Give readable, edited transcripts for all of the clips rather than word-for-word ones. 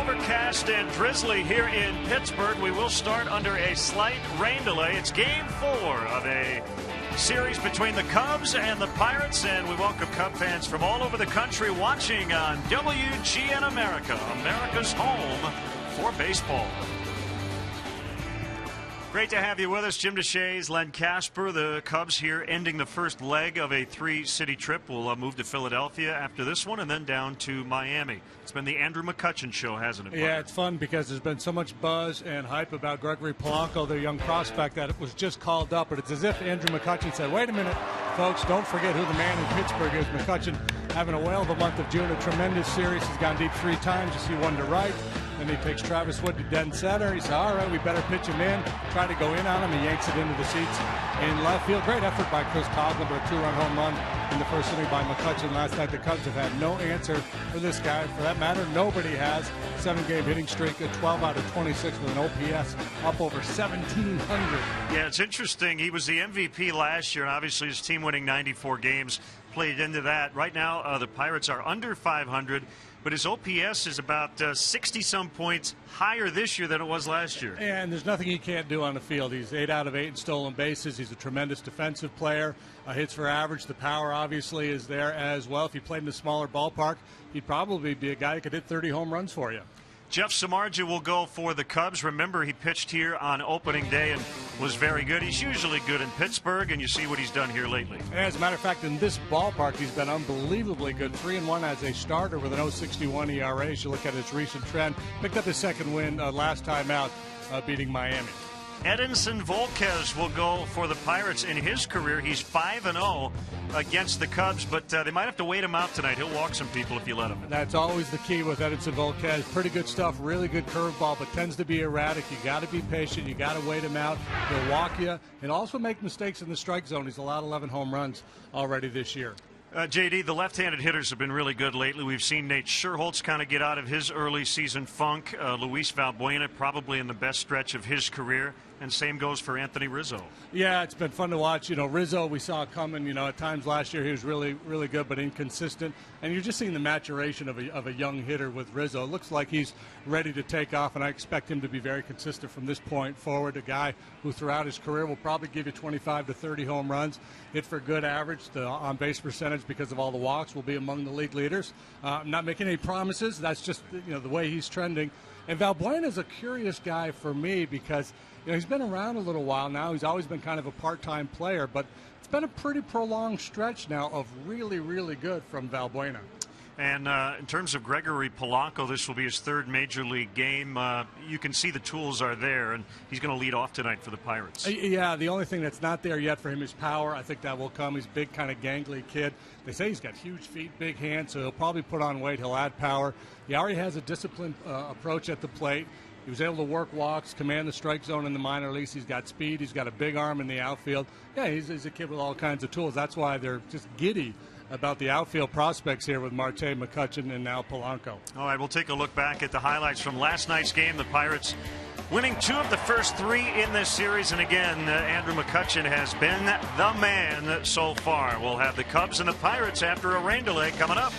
overcast and drizzly here in Pittsburgh. We will start under a slight rain delay. It's game 4 of a series between the Cubs and the Pirates, and we welcome Cub fans from all over the country watching on WGN America, America's home for baseball. Great to have you with us. Jim DeShays, Len Casper, the Cubs here ending the first leg of a 3-city trip. We'll move to Philadelphia after this one and then down to Miami. It's been the Andrew McCutchen show, hasn't it? Yeah, it's fun because there's been so much buzz and hype about Gregory Polanco, the young prospect, that it was just called up. But it's as if Andrew McCutchen said, wait a minute, folks, don't forget who the man in Pittsburgh is. McCutchen having a whale of a month of June, a tremendous series. He's gone deep 3 times. You see one to right. Then he takes Travis Wood to dead center. He said, all right, we better pitch him in. Try to go in on him. He yanks it into the seats in left field. Great effort by Chris Coughlin, but a 2-run home run in the first inning by McCutchen last night. The Cubs have had no answer for this guy. For that matter, nobody has. 7-game hitting streak, a 12 out of 26 with an OPS up over 1,700. Yeah, it's interesting. He was the MVP last year, and obviously his team winning 94 games played into that. Right now, the Pirates are under 500. But his OPS is about 60-some points higher this year than it was last year. And there's nothing he can't do on the field. He's 8 out of 8 in stolen bases. He's a tremendous defensive player. Hits for average. The power obviously is there as well. If he played in a smaller ballpark, he'd probably be a guy who could hit 30 home runs for you. Jeff Samardzija will go for the Cubs. Remember, he pitched here on opening day and was very good. He's usually good in Pittsburgh, and you see what he's done here lately. As a matter of fact, in this ballpark, he's been unbelievably good. 3-1 as a starter with an 0.61 ERA. As you look at his recent trend, picked up his second win last time out, beating Miami. Edinson Volquez will go for the Pirates. In his career, he's 5-0 against the Cubs, but they might have to wait him out tonight. He'll walk some people if you let him. That's always the key with Edinson Volquez. Pretty good stuff, really good curveball, but tends to be erratic. You got to be patient. You got to wait him out. He'll walk you and also make mistakes in the strike zone. He's allowed 11 home runs already this year. JD, the left-handed hitters have been really good lately. We've seen Nate Scherholtz kind of get out of his early season funk. Luis Valbuena probably in the best stretch of his career. And same goes for Anthony Rizzo. Yeah, it's been fun to watch. You know, Rizzo, we saw coming. You know, at times last year he was really, really good, but inconsistent. And you're just seeing the maturation of a young hitter with Rizzo. It looks like he's ready to take off, and I expect him to be very consistent from this point forward. A guy who throughout his career will probably give you 25 to 30 home runs, hit for good average. The on-base percentage, because of all the walks, will be among the league leaders. I'm not making any promises. That's just, you know, the way he's trending. And Valbuena is a curious guy for me because, you know, he's been around a little while now. He's always been kind of a part-time player, but it's been a pretty prolonged stretch now of really, really good from Valbuena. And in terms of Gregory Polanco, this will be his 3rd major league game. You can see the tools are there, and he's going to lead off tonight for the Pirates. Yeah, the only thing that's not there yet for him is power. I think that will come. He's a big, kind of gangly kid. They say he's got huge feet, big hands, so he'll probably put on weight. He'll add power. He already has a disciplined approach at the plate. He was able to work walks, command the strike zone in the minor leagues. He's got speed. He's got a big arm in the outfield. Yeah, he's a kid with all kinds of tools. That's why they're just giddy about the outfield prospects here with Marte, McCutchen, and now Polanco. All right, we'll take a look back at the highlights from last night's game. The Pirates winning 2 of the first 3 in this series. And again, Andrew McCutchen has been the man so far. We'll have the Cubs and the Pirates after a rain delay coming up.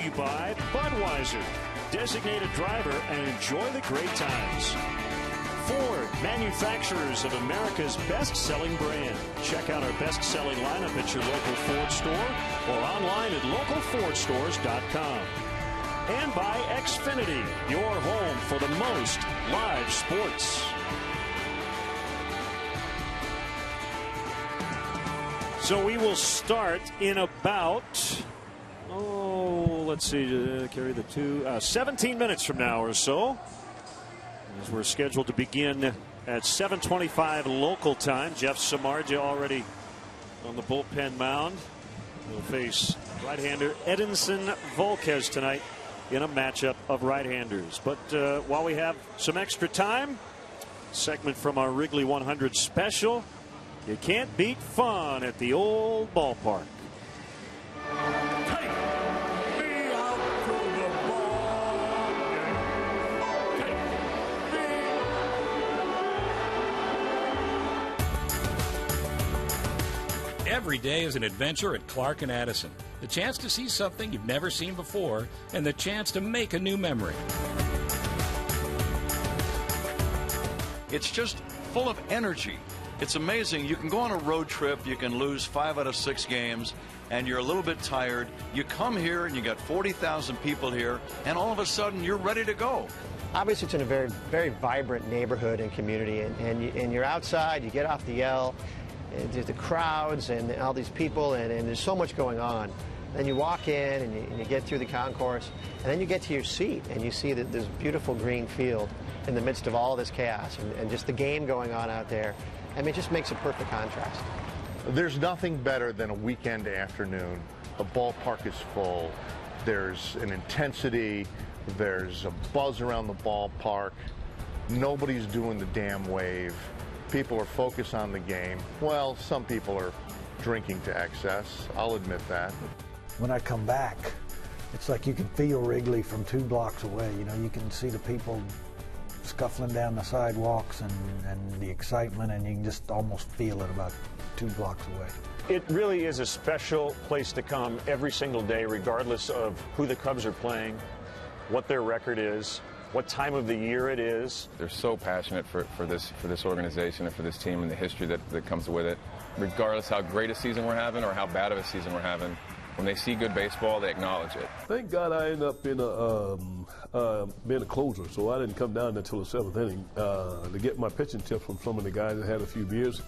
By Budweiser, designated driver, and enjoy the great times. Ford, manufacturers of America's best-selling brand. Check out our best-selling lineup at your local Ford store or online at localfordstores.com. And by Xfinity, your home for the most live sports. So we will start in about, let's see, carry the two, 17 minutes from now or so, as we're scheduled to begin at 7:25 local time. Jeff Samardzija already on the bullpen mound. He'll face right-hander Edinson Volquez tonight in a matchup of right-handers. But while we have some extra time, segment from our Wrigley 100 special. You can't beat fun at the old ballpark. Every day is an adventure at Clark and Addison. The chance to see something you've never seen before and the chance to make a new memory. It's just full of energy. It's amazing. You can go on a road trip, you can lose 5 out of 6 games, and you're a little bit tired. You come here and you got 40,000 people here, and all of a sudden you're ready to go. Obviously, it's in a very, very vibrant neighborhood and community, and you're outside, you get off the L, and there's the crowds and all these people, and there's so much going on. Then you walk in and you get through the concourse, and then you get to your seat and you see that there's a beautiful green field in the midst of all this chaos and just the game going on out there. I mean, it just makes a perfect contrast. There's nothing better than a weekend afternoon. The ballpark is full. There's an intensity. There's a buzz around the ballpark. Nobody's doing the damn wave. People are focused on the game. Well, some people are drinking to excess. I'll admit that. When I come back, it's like you can feel Wrigley from 2 blocks away. You know, you can see the people scuffling down the sidewalks and the excitement, and you can just almost feel it about 2 blocks away. It really is a special place to come every single day, regardless of who the Cubs are playing, what their record is, what time of the year it is. They're so passionate for this organization and for this team and the history that comes with it. Regardless how great a season we're having or how bad of a season we're having, when they see good baseball, they acknowledge it. Thank God I ended up being a closer, so I didn't come down until the 7th inning to get my pitching tips from some of the guys that had a few beers.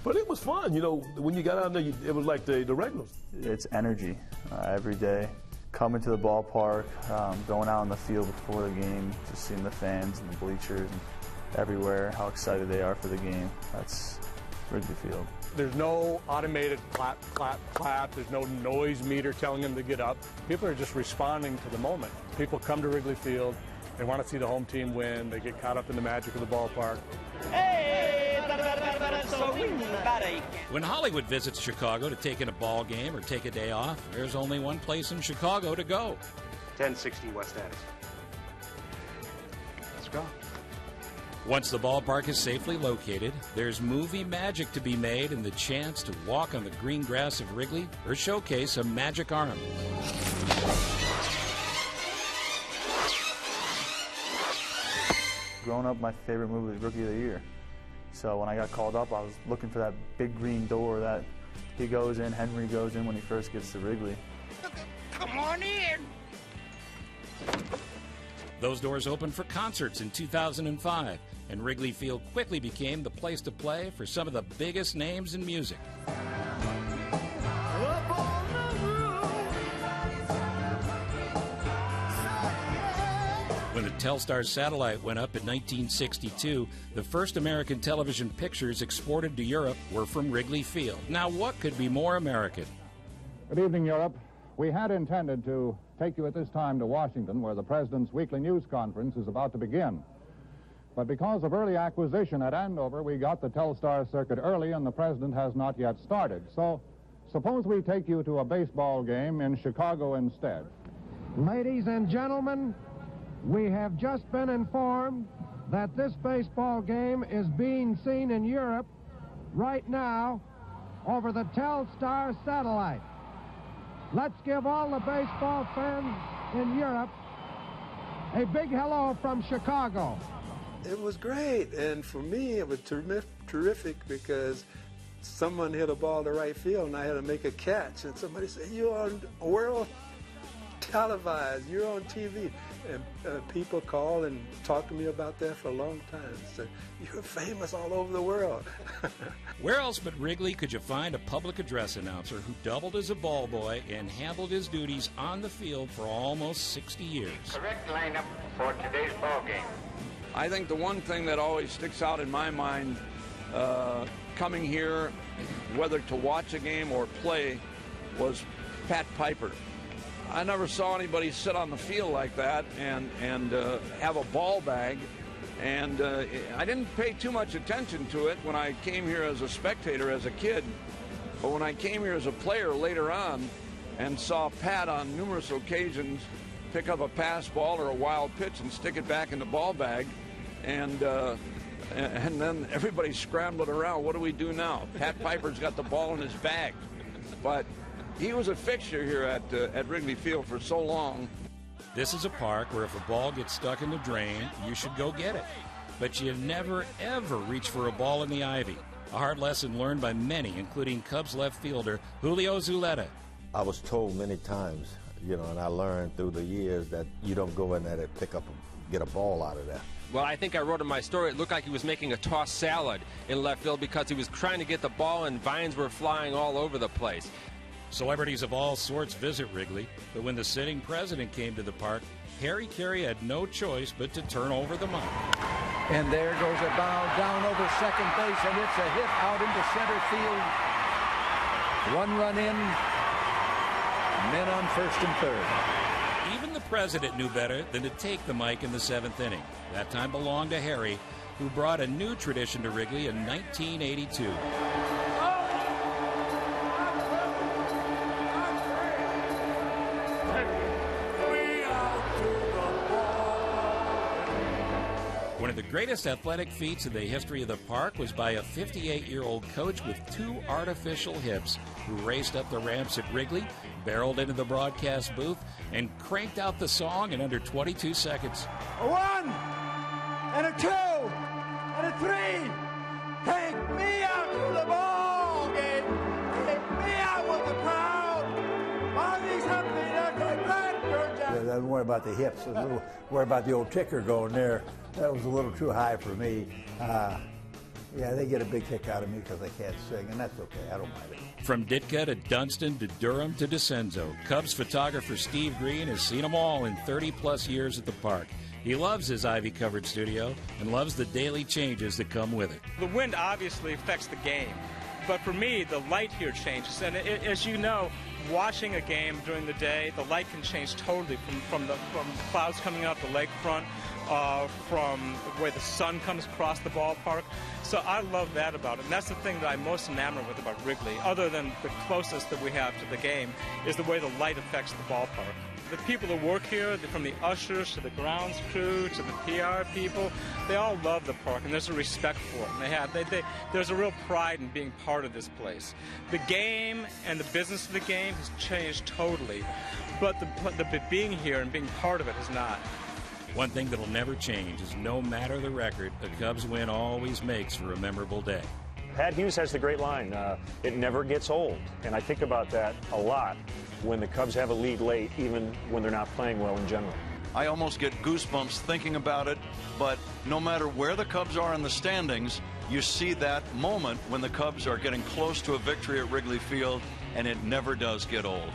But it was fun, you know, when you got out there, it was like the regulars. It's energy every day. Coming to the ballpark, going out on the field before the game, just seeing the fans and the bleachers and everywhere, how excited they are for the game. That's Wrigley Field. There's no automated clap, clap, clap. There's no noise meter telling them to get up. People are just responding to the moment. People come to Wrigley Field. They want to see the home team win. They get caught up in the magic of the ballpark. When Hollywood visits Chicago to take in a ball game or take a day off, there's only one place in Chicago to go. 1060 West Addison. Let's go. Once the ballpark is safely located, there's movie magic to be made and the chance to walk on the green grass of Wrigley or showcase a magic arm. Growing up, my favorite movie was Rookie of the Year. So when I got called up, I was looking for that big green door that he goes in, Henry goes in when he first gets to Wrigley. Come on in. Those doors opened for concerts in 2005, and Wrigley Field quickly became the place to play for some of the biggest names in music. When the Telstar satellite went up in 1962, the first American television pictures exported to Europe were from Wrigley Field. Now, what could be more American? Good evening, Europe. We had intended to take you at this time to Washington, where the President's weekly news conference is about to begin. But because of early acquisition at Andover, we got the Telstar circuit early, and the President has not yet started. So suppose we take you to a baseball game in Chicago instead. Ladies and gentlemen, we have just been informed that this baseball game is being seen in Europe right now over the Telstar satellite. let's give all the baseball fans in Europe a big hello from Chicago. It was great, and for me it was terrific because someone hit a ball to right field and I had to make a catch, and somebody said, "You're on world televised, you're on TV." And people called and talked to me about that for a long time. Said, "You're famous all over the world." Where else but Wrigley could you find a public address announcer who doubled as a ball boy and handled his duties on the field for almost 60 years? Correct lineup for today's ball game. I think the one thing that always sticks out in my mind coming here, whether to watch a game or play, was Pat Piper. I never saw anybody sit on the field like that and have a ball bag. And I didn't pay too much attention to it when I came here as a spectator as a kid. But when I came here as a player later on and saw Pat on numerous occasions pick up a pass ball or a wild pitch and stick it back in the ball bag, and then everybody's scrambling around. What do we do now? Pat Piper's got the ball in his bag. But he was a fixture here at Wrigley Field for so long. This is a park where if a ball gets stuck in the drain, you should go get it. But you never, ever reach for a ball in the ivy. A hard lesson learned by many, including Cubs left fielder Julio Zuleta. I was told many times, and I learned through the years that you don't go in there to get a ball out of there. Well, I think I wrote in my story, it looked like he was making a tossed salad in left field because he was trying to get the ball and vines were flying all over the place. Celebrities of all sorts visit Wrigley, but when the sitting president came to the park, Harry Carey had no choice but to turn over the mic. And there goes a ball down over second base, and it's a hit out into center field. 1 run in, men on first and third. Even the president knew better than to take the mic in the 7th inning. That time belonged to Harry, who brought a new tradition to Wrigley in 1982. One of the greatest athletic feats in the history of the park was by a 58-year-old coach with 2 artificial hips who raced up the ramps at Wrigley, barreled into the broadcast booth, and cranked out the song in under 22 seconds. A 1, and a 2, and a 3. Take me out to the ball game. Take me out with the crowd. Bobby's happy. That's a great Georgia. Don't worry about the hips. Worry about the old ticker going there. That was a little too high for me. Yeah, they get a big kick out of me because I can't sing, and that's okay. I don't mind it. From Ditka to Dunston to Durham to DeCenzo, Cubs photographer Steve Green has seen them all in 30-plus years at the park. He loves his ivy-covered studio and loves the daily changes that come with it. The wind obviously affects the game, but for me, the light here changes. And as you know, watching a game during the day, the light can change totally from clouds coming out the lakefront, from where the sun comes across the ballpark. So I love that about it, and that's the thing that I'm most enamored with about Wrigley, other than the closest that we have to the game, is the way the light affects the ballpark. The people that work here, from the ushers to the grounds crew to the PR people, they all love the park, and there's a respect for it. There's a real pride in being part of this place. The game and the business of the game has changed totally, but the being here and being part of it has not. One thing that'll never change is no matter the record, a Cubs win always makes for a memorable day. Pat Hughes has the great line, it never gets old. And I think about that a lot when the Cubs have a lead late, even when they're not playing well in general. I almost get goosebumps thinking about it, but no matter where the Cubs are in the standings, you see that moment when the Cubs are getting close to a victory at Wrigley Field, and it never does get old.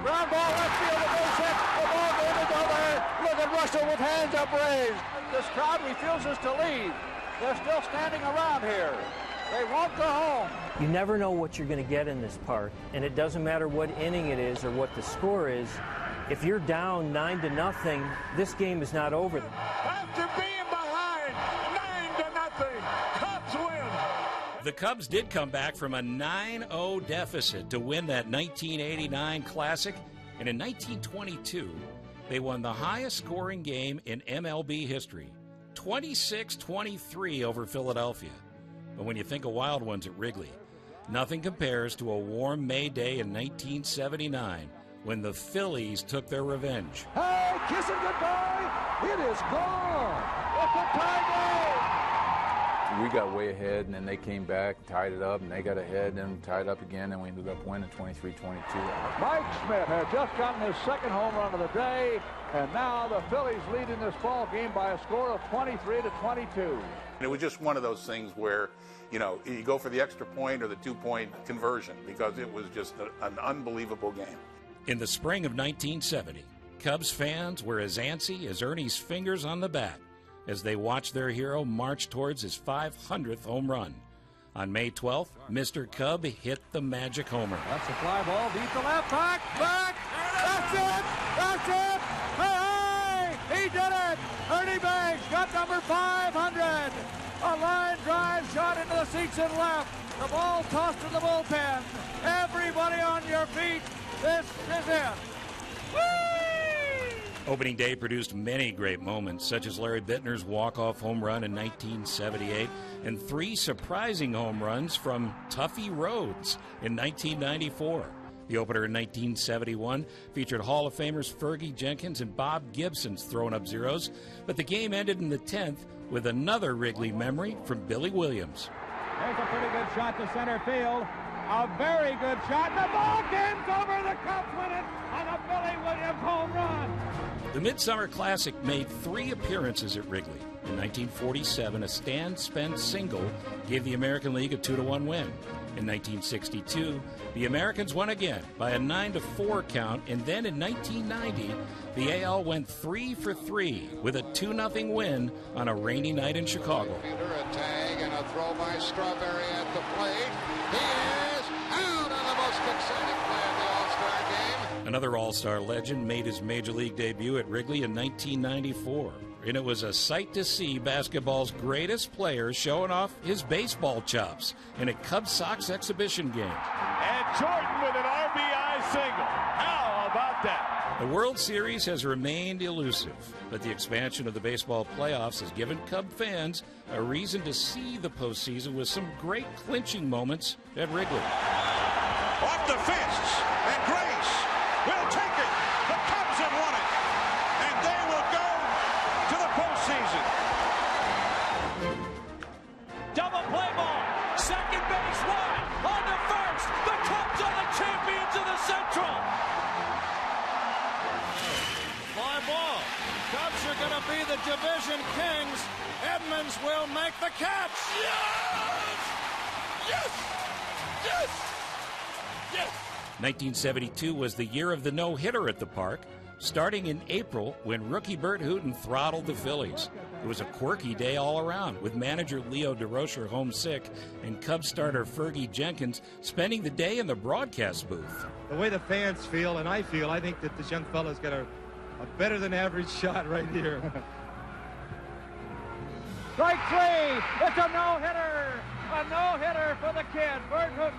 Ground ball, left field, the base hit. The ball game is over. Look at Russell with hands upraised. This crowd refuses to leave. They're still standing around here. They won't go home. You never know what you're going to get in this park, and it doesn't matter what inning it is or what the score is. If you're down 9-0, this game is not over. After being behind 9-0, Cubs win. The Cubs did come back from a 9-0 deficit to win that 1989 Classic, and in 1922, they won the highest scoring game in MLB history, 26-23 over Philadelphia. But when you think of wild ones at Wrigley, nothing compares to a warm May day in 1979 when the Phillies took their revenge. Hey, kiss it goodbye. It is gone. It's a tie game. We got way ahead, and then they came back, tied it up, and they got ahead and tied up again, and we ended up winning 23-22. Mike Smith has just gotten his second home run of the day, and now the Phillies lead in this ball game by a score of 23-22. It was just one of those things where, you know, you go for the extra point or the 2-point conversion because it was just an unbelievable game. In the spring of 1970, Cubs fans were as antsy as Ernie's fingers on the bat as they watched their hero march towards his 500th home run. On May 12th, Mr. Cub hit the magic homer. That's a fly ball, deep to left, back! That's it! That's it! Hey! He did it! Ernie Banks got number 500! A line drive shot into the seats and left. The ball tossed to the bullpen. Everybody on your feet. This is it. Whee! Opening day produced many great moments, such as Larry Bittner's walk-off home run in 1978 and 3 surprising home runs from Tuffy Rhodes in 1994. The opener in 1971 featured Hall of Famers Fergie Jenkins and Bob Gibson's throwing up zeros, but the game ended in the 10th with another Wrigley memory from Billy Williams. There's a pretty good shot to center field. A very good shot. The ball game's over. The Cubs win it on a Billy Williams home run. The Midsummer Classic made 3 appearances at Wrigley. In 1947, a Stan Spence single gave the American League a 2-1 win. In 1962, the Americans won again by a 9-4 count, and then in 1990, the AL went 3 for 3 with a 2-0 win on a rainy night in Chicago. A tag and a throw by Strawberry at the plate. He is out on the most exciting play of the All-Star game. Another All-Star legend made his Major League debut at Wrigley in 1994. And it was a sight to see basketball's greatest player showing off his baseball chops in a Cubs Sox exhibition game. And Jordan with an RBI single. How about that? The World Series has remained elusive, but the expansion of the baseball playoffs has given Cub fans a reason to see the postseason with some great clinching moments at Wrigley. Off the fists, and Grace will take it. The Cubs have won it, and they will go to the postseason. Double play ball, second base wide, on to first. The Cubs are the champions of the Central. Fly ball. Cubs are going to be the division kings. Edmonds will make the catch. Yes! Yes! Yes! Yes! 1972 was the year of the no-hitter at the park, starting in April when rookie Bert Hooton throttled the Phillies. It was a quirky day all around, with manager Leo DeRocher homesick and Cubs starter Fergie Jenkins spending the day in the broadcast booth. The way the fans feel, and I feel, I think that this young fella's got a better-than-average shot right here. Strike 3. It's a no-hitter. A no-hitter for the kid, Bert Hooton.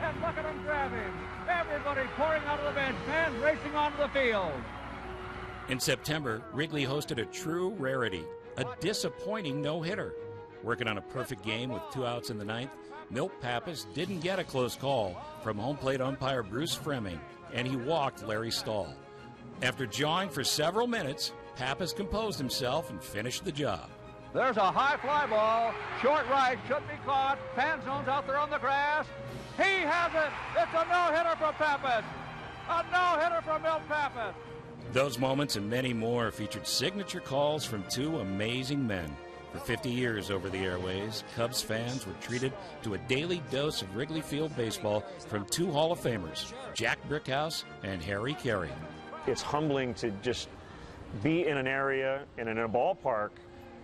And look at him grab him. Everybody pouring out of the bench. Fans racing onto the field. In September, Wrigley hosted a true rarity, a disappointing no-hitter. Working on a perfect game with 2 outs in the 9th, Milt Pappas didn't get a close call from home plate umpire Bruce Fremming, and he walked Larry Stahl. After jawing for several minutes, Pappas composed himself and finished the job. There's a high fly ball. Short right, should be caught. Fan zone's out there on the grass. He has it. It's a no-hitter for Pappas. A no-hitter for Milt Pappas. Those moments and many more featured signature calls from 2 amazing men. For 50 years over the airways, Cubs fans were treated to a daily dose of Wrigley Field baseball from two Hall of Famers, Jack Brickhouse and Harry Carey. It's humbling to just be in an area and in a ballpark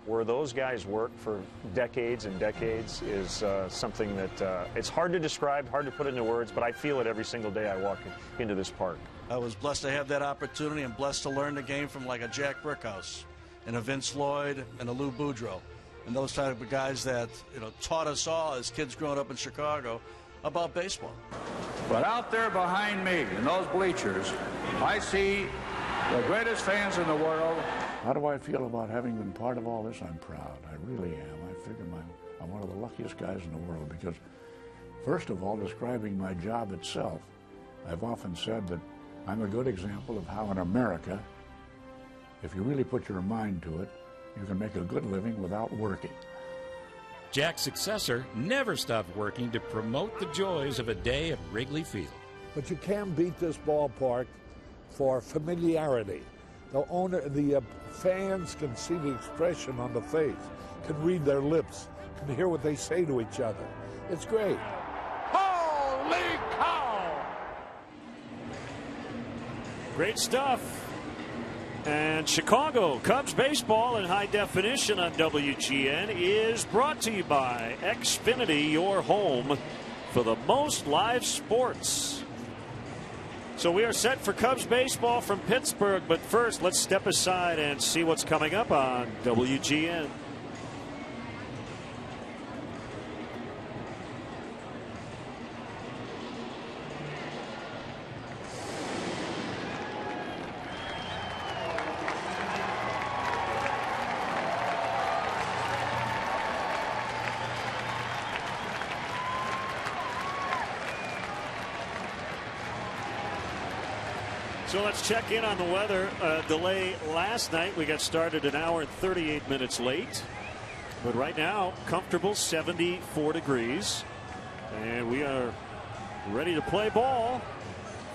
where those guys work for decades and decades is something that it's hard to describe, hard to put into words, but I feel it every single day I walk into this park. I was blessed to have that opportunity and blessed to learn the game from like a Jack Brickhouse and a Vince Lloyd and a Lou Boudreau and those type of guys that taught us all as kids growing up in Chicago about baseball. But out there behind me in those bleachers, I see the greatest fans in the world. How do I feel about having been part of all this? I'm proud. I really am. I figure I'm one of the luckiest guys in the world because, first of all, describing my job itself, I've often said that I'm a good example of how in America, if you really put your mind to it, you can make a good living without working. Jack's successor never stopped working to promote the joys of a day at Wrigley Field. But you can't beat this ballpark for familiarity. The fans can see the expression on the face, can read their lips, can hear what they say to each other. It's great. Holy cow! Great stuff. And Chicago Cubs baseball in high definition on WGN is brought to you by Xfinity, your home for the most live sports. So we are set for Cubs baseball from Pittsburgh, but first let's step aside and see what's coming up on WGN. So let's check in on the weather. Delay last night. We got started an hour and 38 minutes late. But right now, comfortable 74 degrees. And we are ready to play ball.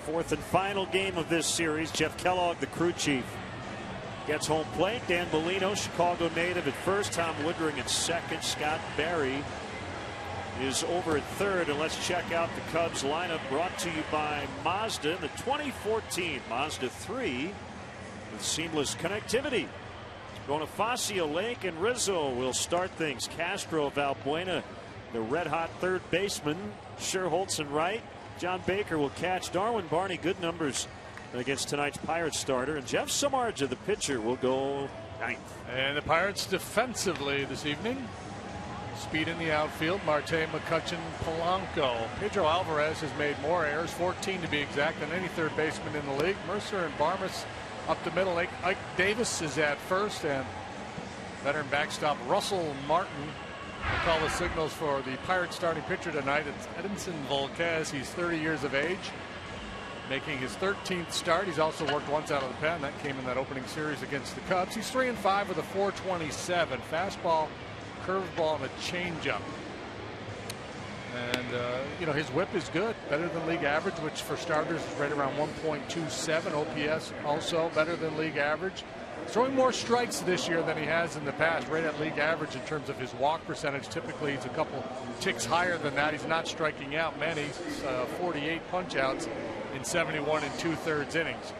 Fourth and final game of this series. Jeff Kellogg, the crew chief, gets home plate. Dan Bellino, Chicago native, at first. Tom Woodring at second. Scott Barry is over at third. And let's check out the Cubs lineup brought to you by Mazda, the 2014 Mazda 3 with seamless connectivity. Bonifacio, Lake, and Rizzo will start things. Castro, Valbuena, the red-hot third baseman. Sherholtz and right. John Baker will catch. Darwin Barney, good numbers against tonight's Pirates starter. And Jeff Samardzija, the pitcher, will go ninth. And the Pirates defensively this evening. Speed in the outfield, Marte, McCutchen, Polanco. Pedro Alvarez has made more errors, 14 to be exact, than any third baseman in the league. Mercer and Barmas up the middle. Ike Davis is at first, and veteran backstop Russell Martin will call the signals for the Pirates starting pitcher tonight. It's Edinson Volquez. He's 30 years of age, making his 13th start. He's also worked once out of the pen. That came in that opening series against the Cubs. He's 3-5 with a 4.27 fastball, curveball, and a changeup. And his whip is good, better than league average, which for starters is right around 1.27. OPS also better than league average. He's throwing more strikes this year than he has in the past, right at league average in terms of his walk percentage. Typically he's a couple ticks higher than that. He's not striking out many. 48 punch outs in 71 2/3 innings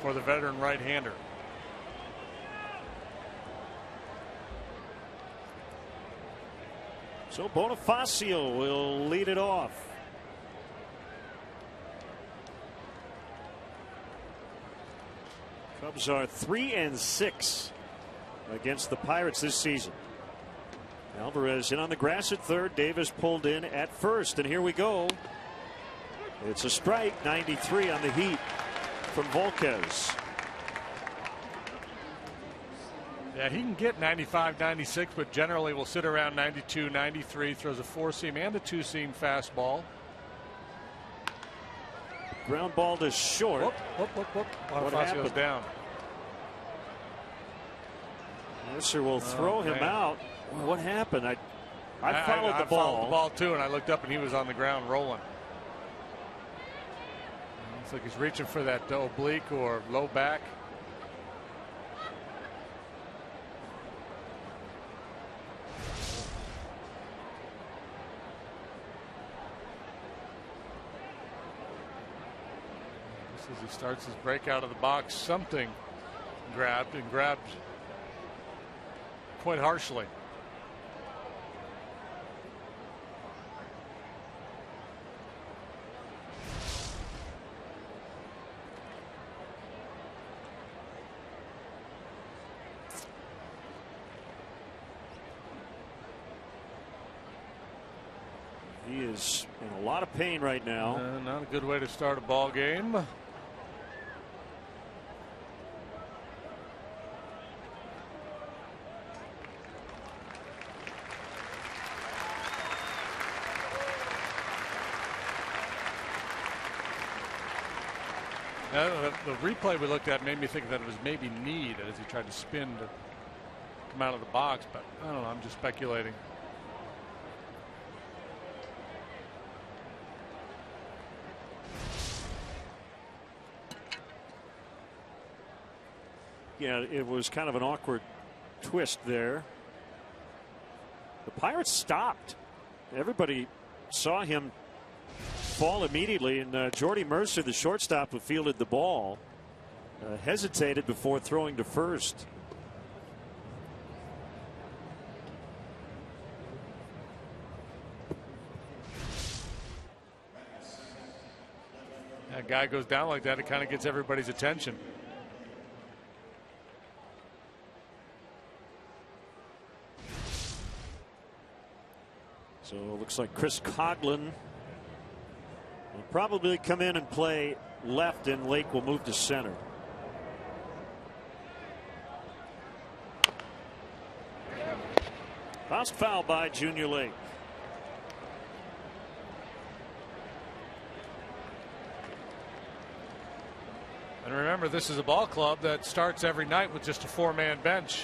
for the veteran right-hander. So Bonifacio will lead it off. Cubs are 3-6 against the Pirates this season. Alvarez in on the grass at third. Davis pulled in at first. And here we go. It's a strike. 93 on the heat from Volquez. Yeah, he can get 95, 96, but generally will sit around 92, 93. Throws a four-seam and a two-seam fastball. Ground ball to short. Whoop. Bonifacio's down. Mercer will throw him out. Well, what happened? I followed the ball. I followed the ball too, and I looked up and he was on the ground rolling. Looks like he's reaching for that oblique or low back. As he starts his break out of the box, something grabbed quite harshly. He is in a lot of pain right now. Not a good way to start a ball game. The replay we looked at made me think that it was maybe Need as he tried to spin to come out of the box, but I don't know. I'm just speculating. Yeah, it was kind of an awkward twist there. The Pirates stopped. Everybody saw him fall immediately, and Jordy Mercer, the shortstop who fielded the ball, hesitated before throwing to first. That guy goes down like that, it kind of gets everybody's attention. So it looks like Chris Coughlin will probably come in and play left, and Lake will move to center. Bounced foul by Junior Lake. And remember, this is a ball club that starts every night with just a 4-man bench.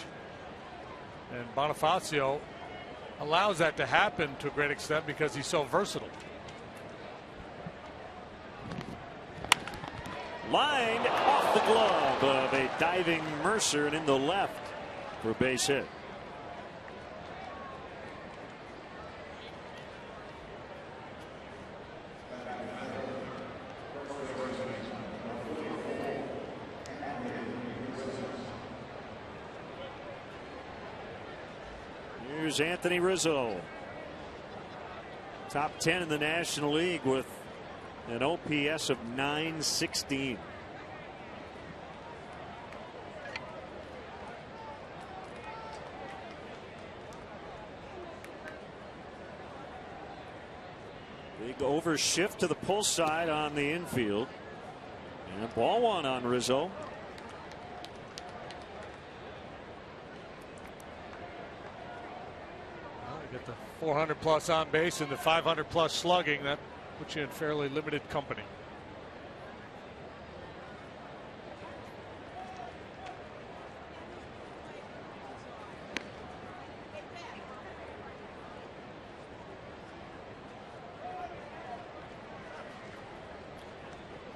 And Bonifacio allows that to happen to a great extent because he's so versatile. Lined off the glove of a diving Mercer and in the left for a base hit. Here's Anthony Rizzo. Top 10 in the National League with an OPS of .916. Big overshift to the pull side on the infield. And ball one on Rizzo. Get the 400 plus on base and the 500 plus slugging. That puts you in fairly limited company.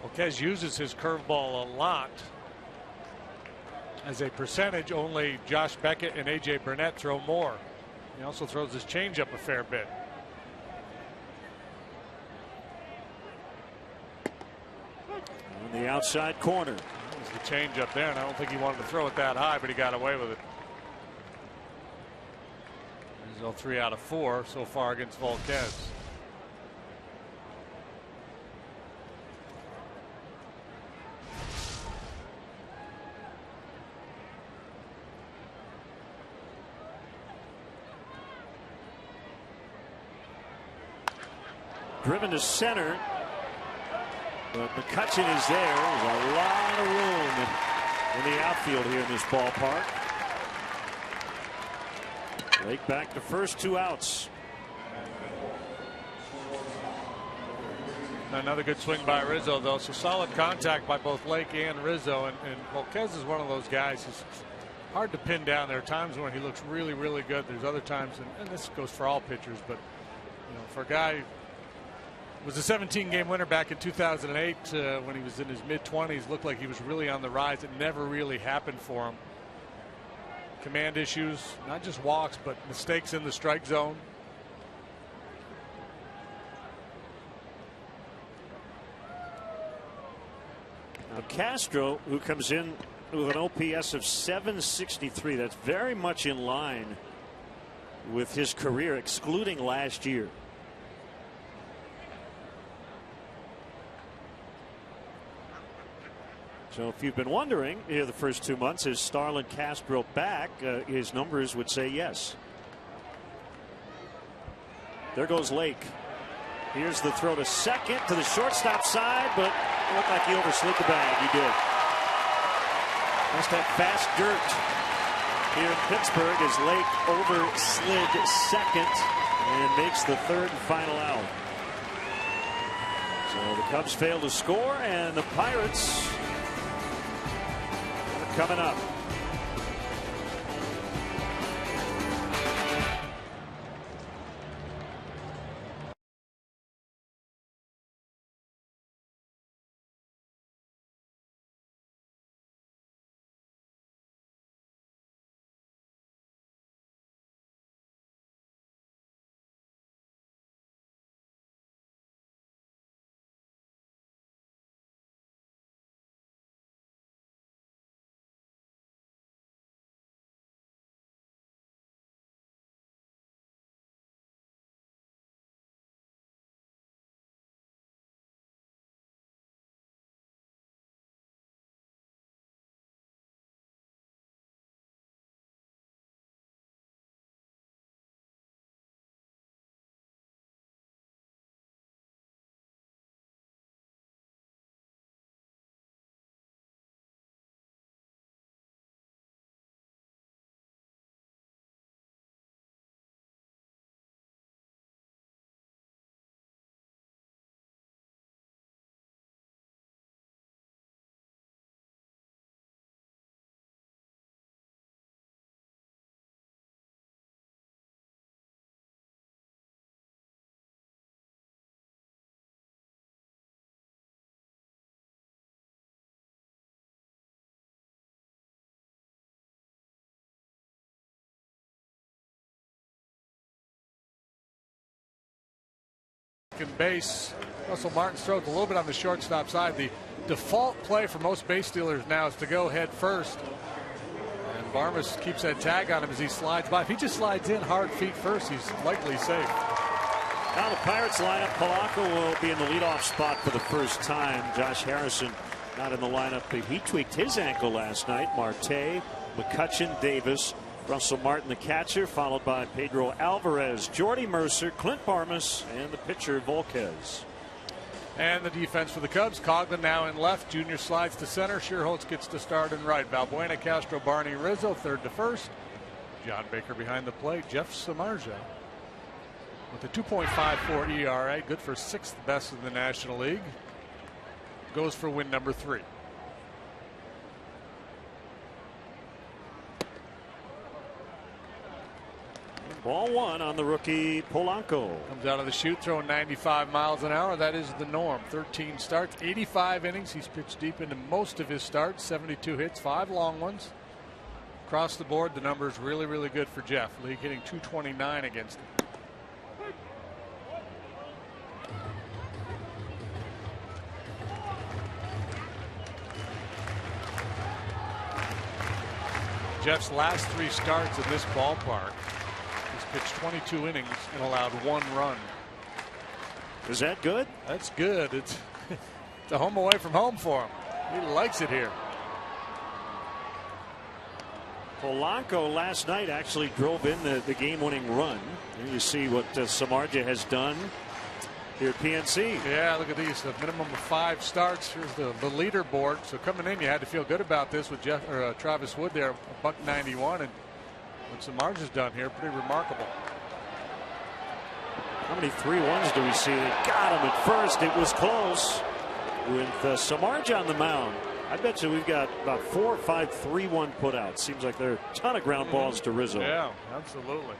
Marquez uses his curveball a lot. As a percentage, only Josh Beckett and A.J. Burnett throw more. He also throws his changeup a fair bit. On the outside corner. There's the changeup there, and I don't think he wanted to throw it that high, but he got away with it. He's 3 out of 4 so far against Volquez. Driven to center, but McCutchen is there. There's a lot of room in the outfield here in this ballpark. Lake back to first, 2 outs. Another good swing by Rizzo, though. So solid contact by both Lake and Rizzo. And Volquez is one of those guys who's hard to pin down. There are times when he looks really, really good. There's other times, and this goes for all pitchers, but you know, for a guy was a 17-game winner back in 2008 when he was in his mid-20s. Looked like he was really on the rise. It never really happened for him. Command issues, not just walks, but mistakes in the strike zone. Castro, who comes in with an OPS of 763. That's very much in line with his career, excluding last year. So if you've been wondering here the first 2 months, is Starlin Castro back? His numbers would say yes. There goes Lake. Here's the throw to second, to the shortstop side, but it looked like he overslid the bag. He did. Must have fast dirt here in Pittsburgh as Lake overslid second and makes the third and final out. So the Cubs fail to score, and the Pirates are coming up. Base. Russell Martin throws a little bit on the shortstop side. The default play for most base stealers now is to go head first. And Barmas keeps that tag on him as he slides by. If he just slides in hard feet first, he's likely safe. Now the Pirates lineup. Polanco will be in the leadoff spot for the first time. Josh Harrison not in the lineup. He tweaked his ankle last night. Marte, McCutchen, Davis, Russell Martin, the catcher, followed by Pedro Alvarez, Jordy Mercer, Clint Barmas, and the pitcher Volquez. And the defense for the Cubs. Coughlin now in left. Junior slides to center. Shearholtz gets to start in right. Balbuena, Castro, Barney, Rizzo third to first. John Baker behind the plate. Jeff Samardzija with a 2.54 ERA. Good for 6th best in the National League. Goes for win number 3. Ball 1 on the rookie Polanco. Comes out of the chute throwing 95 miles an hour. That is the norm. 13 starts, 85 innings. He's pitched deep into most of his starts. 72 hits, 5 long ones. Across the board, the number is really, really good for Jeff. League hitting .229 against him. Jeff's last 3 starts in this ballpark, pitched 22 innings and allowed 1 run. Is that good? That's good. It's a home away from home for him. He likes it here. Polanco last night actually drove in the game-winning run. And you see what Samardzija has done here at PNC. Yeah, look at these. A minimum of 5 starts. Here's the leaderboard. So coming in, you had to feel good about this with Travis Wood there, $191, and what Samardzija's done here, pretty remarkable. How many 3-1s do we see? They got him at first. It was close with Samardzija on the mound. I bet you we've got about 4 or 5 3-1 putouts. Seems like there are a ton of ground balls to Rizzo. Yeah, absolutely.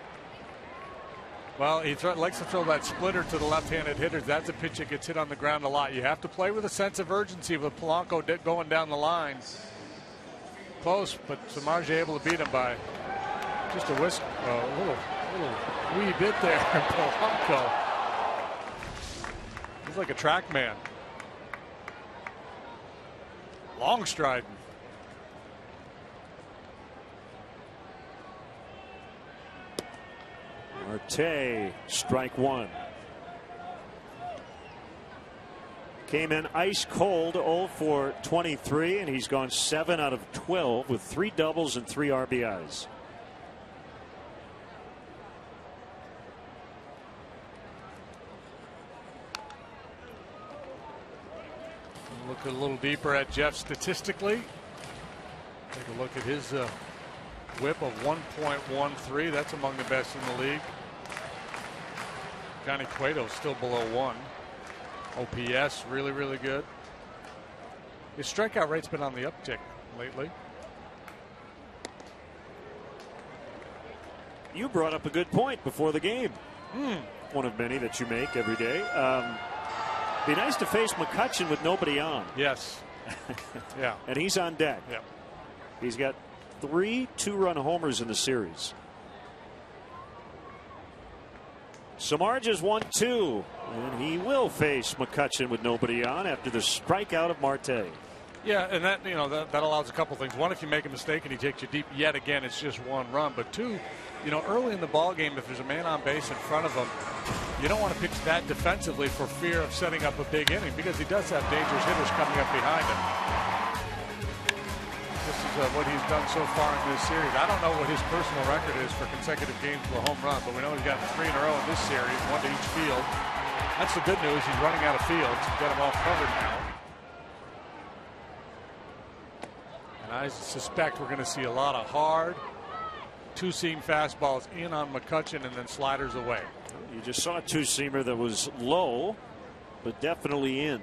Well, he likes to throw that splitter to the left-handed hitters. That's a pitch that gets hit on the ground a lot. You have to play with a sense of urgency with Polanco going down the line. Close, but Samardzija able to beat him by just a whisk, a little wee bit there. Polanco. He's like a track man. Long striding. Marte, strike one. Came in ice cold, 0 for 23, and he's gone 7 out of 12 with 3 doubles and 3 RBIs. Look a little deeper at Jeff statistically. Take a look at his whip of 1.13. That's among the best in the league. Johnny Cueto's still below 1. OPS really, really good. His strikeout rate's been on the uptick lately. You brought up a good point before the game. One of many that you make every day. Be nice to face McCutchen with nobody on. Yes. Yeah. And he's on deck. Yeah. He's got 3 2-run homers in the series. Samardzija's 1-2, and he will face McCutchen with nobody on after the strikeout of Marte. Yeah, and that that allows a couple things. One, if you make a mistake and he takes you deep yet again, it's just 1 run. But 2, early in the ball game, if there's a man on base in front of him, you don't want to pitch that defensively for fear of setting up a big inning, because he does have dangerous hitters coming up behind him. This is what he's done so far in this series. I don't know what his personal record is for consecutive games with a home run, but we know he's gotten 3 in a row in this series, 1 to each field. That's the good news. He's running out of fields. He's got them all covered now. And I suspect we're going to see a lot of hard 2-seam fastballs in on McCutchen and then sliders away. You just saw a 2-seamer that was low, but definitely in.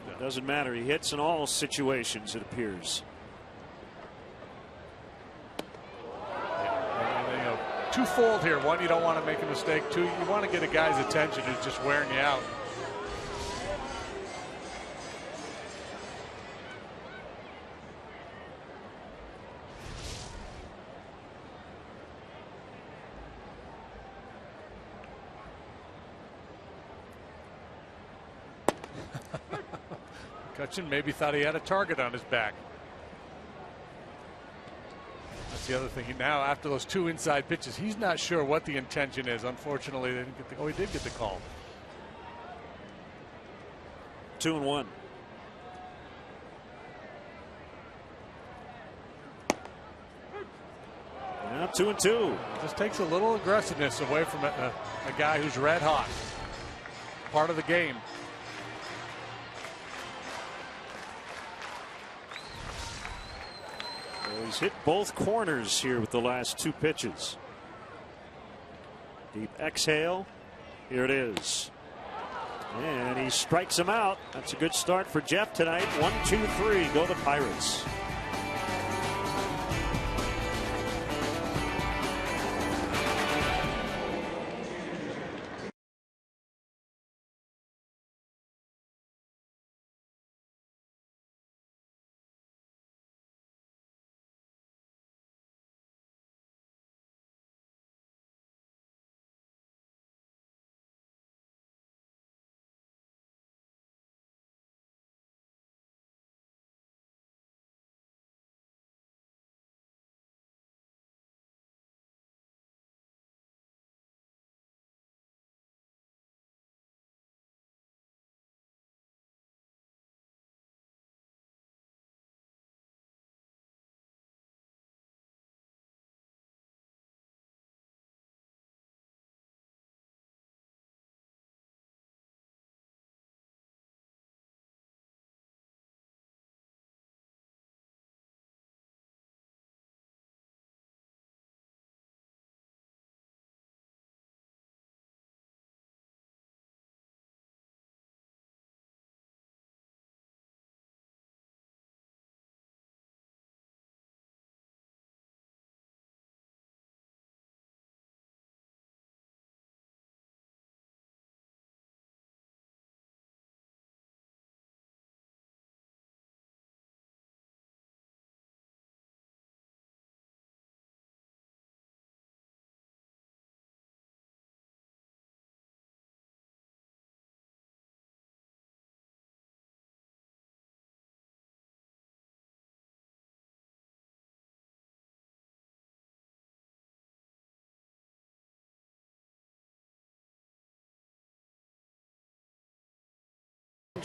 It doesn't matter. He hits in all situations, it appears. Twofold here. One, you don't want to make a mistake. 2, you want to get a guy's attention who's just wearing you out. McCutchen maybe thought he had a target on his back. That's the other thing. Now, after those 2 inside pitches, he's not sure what the intention is. Unfortunately, they didn't get he did get the call. 2-1. Now 2-2. Just takes a little aggressiveness away from a guy who's red hot. Part of the game. He's hit both corners here with the last 2 pitches. Deep exhale. Here it is. And he strikes him out. That's a good start for Jeff tonight. 1, 2, 3. Go the Pirates.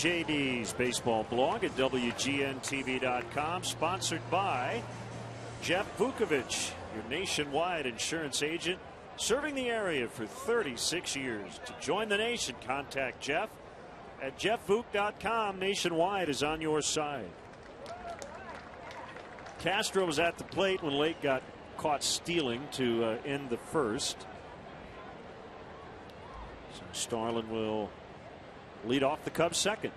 JD's baseball blog at WGNTV.com, sponsored by Jeff Vukovich, your nationwide insurance agent, serving the area for 36 years. To join the nation, contact Jeff at jeffvuk.com. Nationwide is on your side. Castro was at the plate when Lake got caught stealing to end the first. So Starlin will lead off the Cubs second.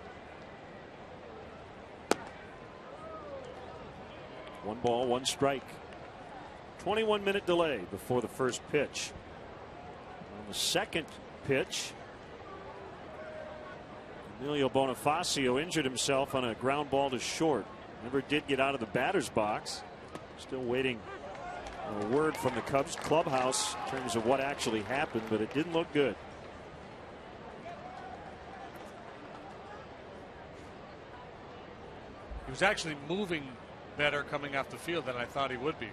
1 ball, 1 strike. 21-minute delay before the first pitch. On the second pitch, Emilio Bonifacio injured himself on a ground ball to short. Never did get out of the batter's box. Still waiting a word from the Cubs clubhouse in terms of what actually happened, but it didn't look good. He was actually moving better coming off the field than I thought he would be.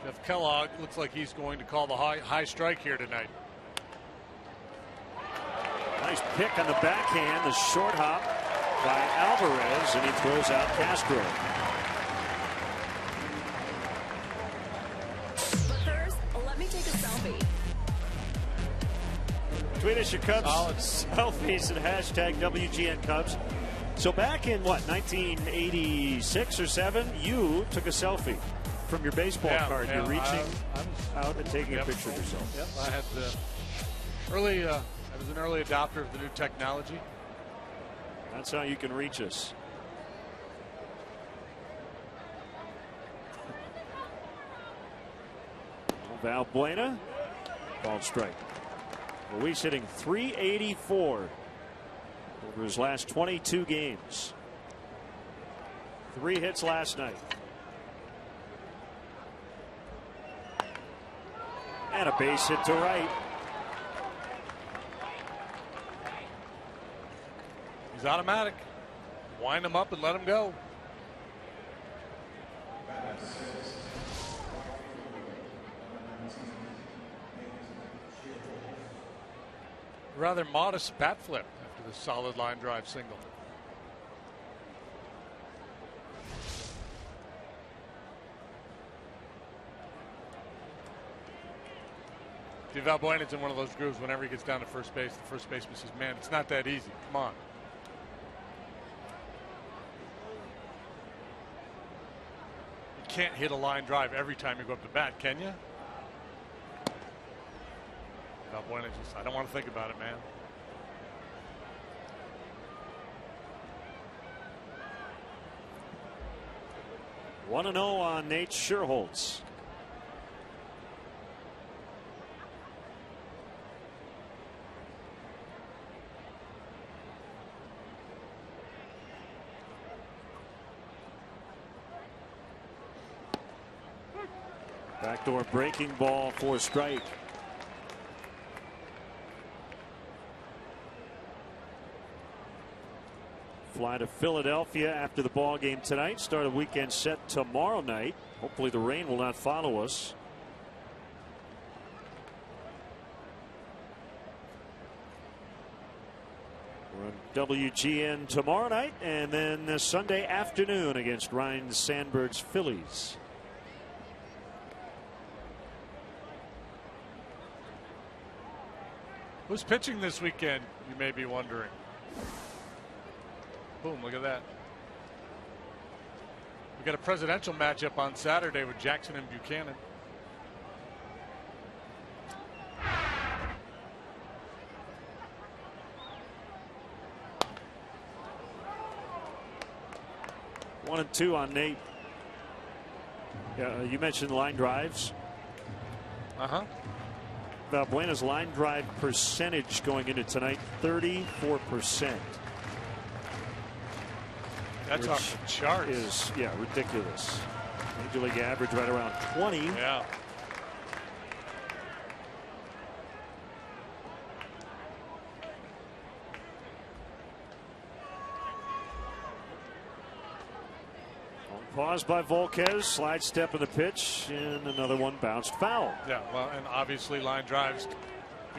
Jeff Kellogg looks like he's going to call the high strike here tonight. Nice pick on the backhand, the short hop by Alvarez, and he throws out Castro. But first, let me take a selfie. Tweet us your Cubs selfies and hashtag WGN Cubs. So back in what, 1986 or 7, you took a selfie from your baseball card. You're reaching out and taking a picture of yourself. Yep, I had the early. I was an early adopter of the new technology. That's how you can reach us. Valbuena, called strike. Luis hitting .384 over his last 22 games. 3 hits last night. And a base hit to right. He's automatic. Wind him up and let him go. Rather modest bat flip after the solid line drive single. Valbuena's in one of those grooves. Whenever he gets down to first base, the first baseman says, man, it's not that easy. Come on. You can't hit a line drive every time you go up to bat, can you? Valbuena just, I don't want to think about it, man. One 1-0 on Nate Scherholz. Backdoor breaking ball for strike. Fly to Philadelphia after the ball game tonight. Start a weekend set tomorrow night. Hopefully the rain will not follow us. We're on WGN tomorrow night and then Sunday afternoon against Ryan Sandberg's Phillies. Who's pitching this weekend, you may be wondering. Boom, look at that. We got a presidential matchup on Saturday with Jackson and Buchanan. One and two on Nate. You mentioned line drives. Uh-huh. Valbuena's line drive percentage going into tonight, 34%. That's off the charts. Is, ridiculous. Major League average right around 20. Yeah. Pause by Volquez, slide step in the pitch, and another one bounced foul. Yeah, well, and obviously line drives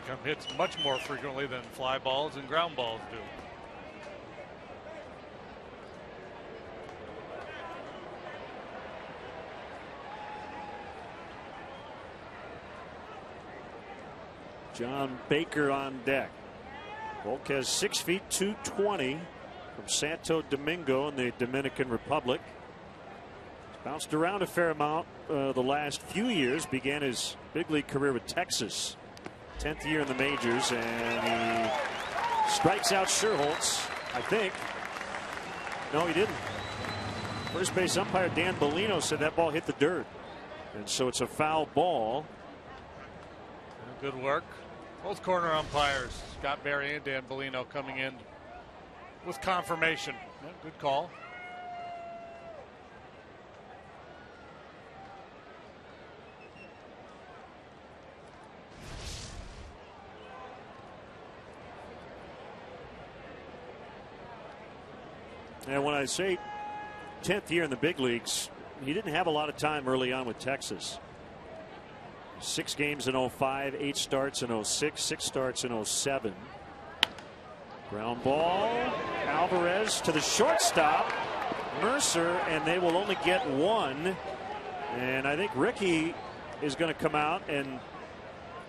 become hits much more frequently than fly balls and ground balls do. John Baker on deck. Volquez 6 feet 220 from Santo Domingo in the Dominican Republic. He's bounced around a fair amount the last few years. Began his big league career with Texas. 10th year in the majors, and he strikes out Sherholtz, I think. No, he didn't. First base umpire Dan Bellino said that ball hit the dirt, and so it's a foul ball. Good work. Both corner umpires, Scott Berry and Dan Bellino, coming in with confirmation. Yeah, good call. And when I say 10th year in the big leagues, he didn't have a lot of time early on with Texas. 6 games in 05, 8 starts in 06, 6 starts in 07. Ground ball. Alvarez to the shortstop. Mercer, and they will only get one. And I think Ricky is going to come out and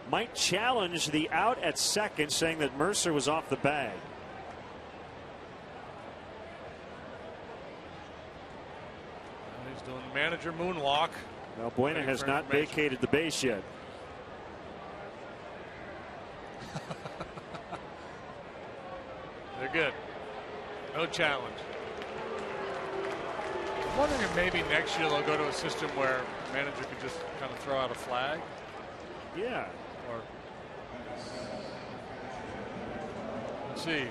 might challenge the out at second, saying that Mercer was off the bag. He's doing the manager moonwalk. Valbuena has not vacated the base yet. They're good. No challenge. I'm wondering if maybe next year they'll go to a system where the manager could just kind of throw out a flag. Yeah. Or let's see.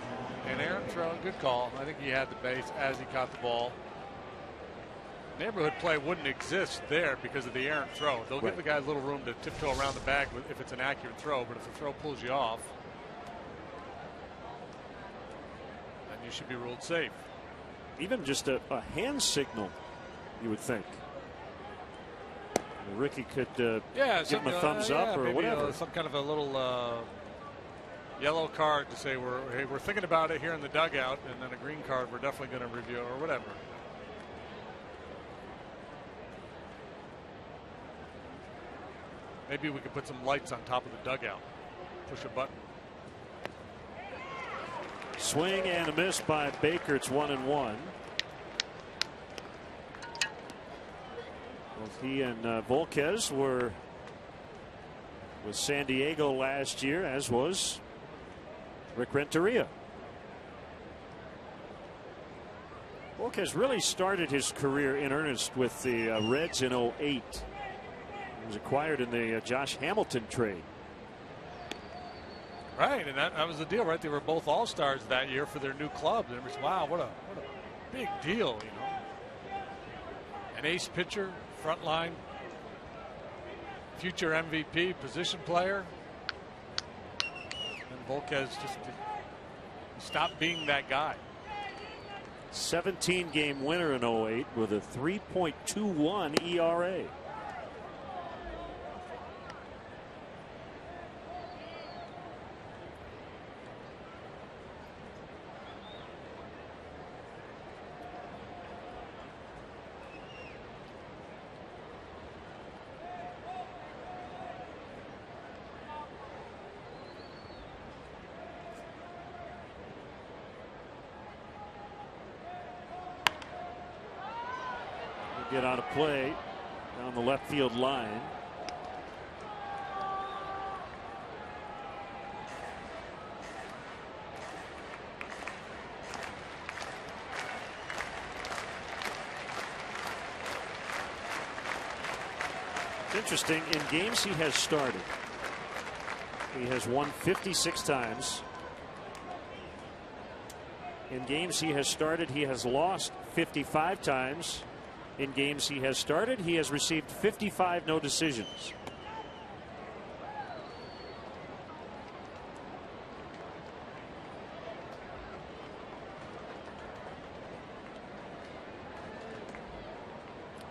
An errant throw, good call. I think he had the base as he caught the ball. Neighborhood play wouldn't exist there because of the errant throw. They'll give the guy a little room to tiptoe around the bag if it's an accurate throw, but if the throw pulls you off, then you should be ruled safe. Even just a hand signal, you would think. Ricky could give him a thumbs up or whatever. Some kind of a little yellow card to say we're thinking about it here in the dugout, and then a green card we're definitely going to review or whatever. Maybe we could put some lights on top of the dugout. Push a button. Swing and a miss by Baker. It's 1-1. Both he and Volquez were with San Diego last year, as was Rick Renteria. Volquez really started his career in earnest with the Reds in 2008. He was acquired in the Josh Hamilton trade. Right, and that was the deal, right? They were both all-stars that year for their new clubs. And it was, wow, what a big deal, you know. An ace pitcher, front line, future MVP, position player. And Volquez just stopped being that guy. 17-game winner in 08 with a 3.21 ERA. Get on a play down the left field line. It's interesting, in games he has started, he has won 56 times. In games he has started, he has lost 55 times. In games he has started, he has received 55 no decisions.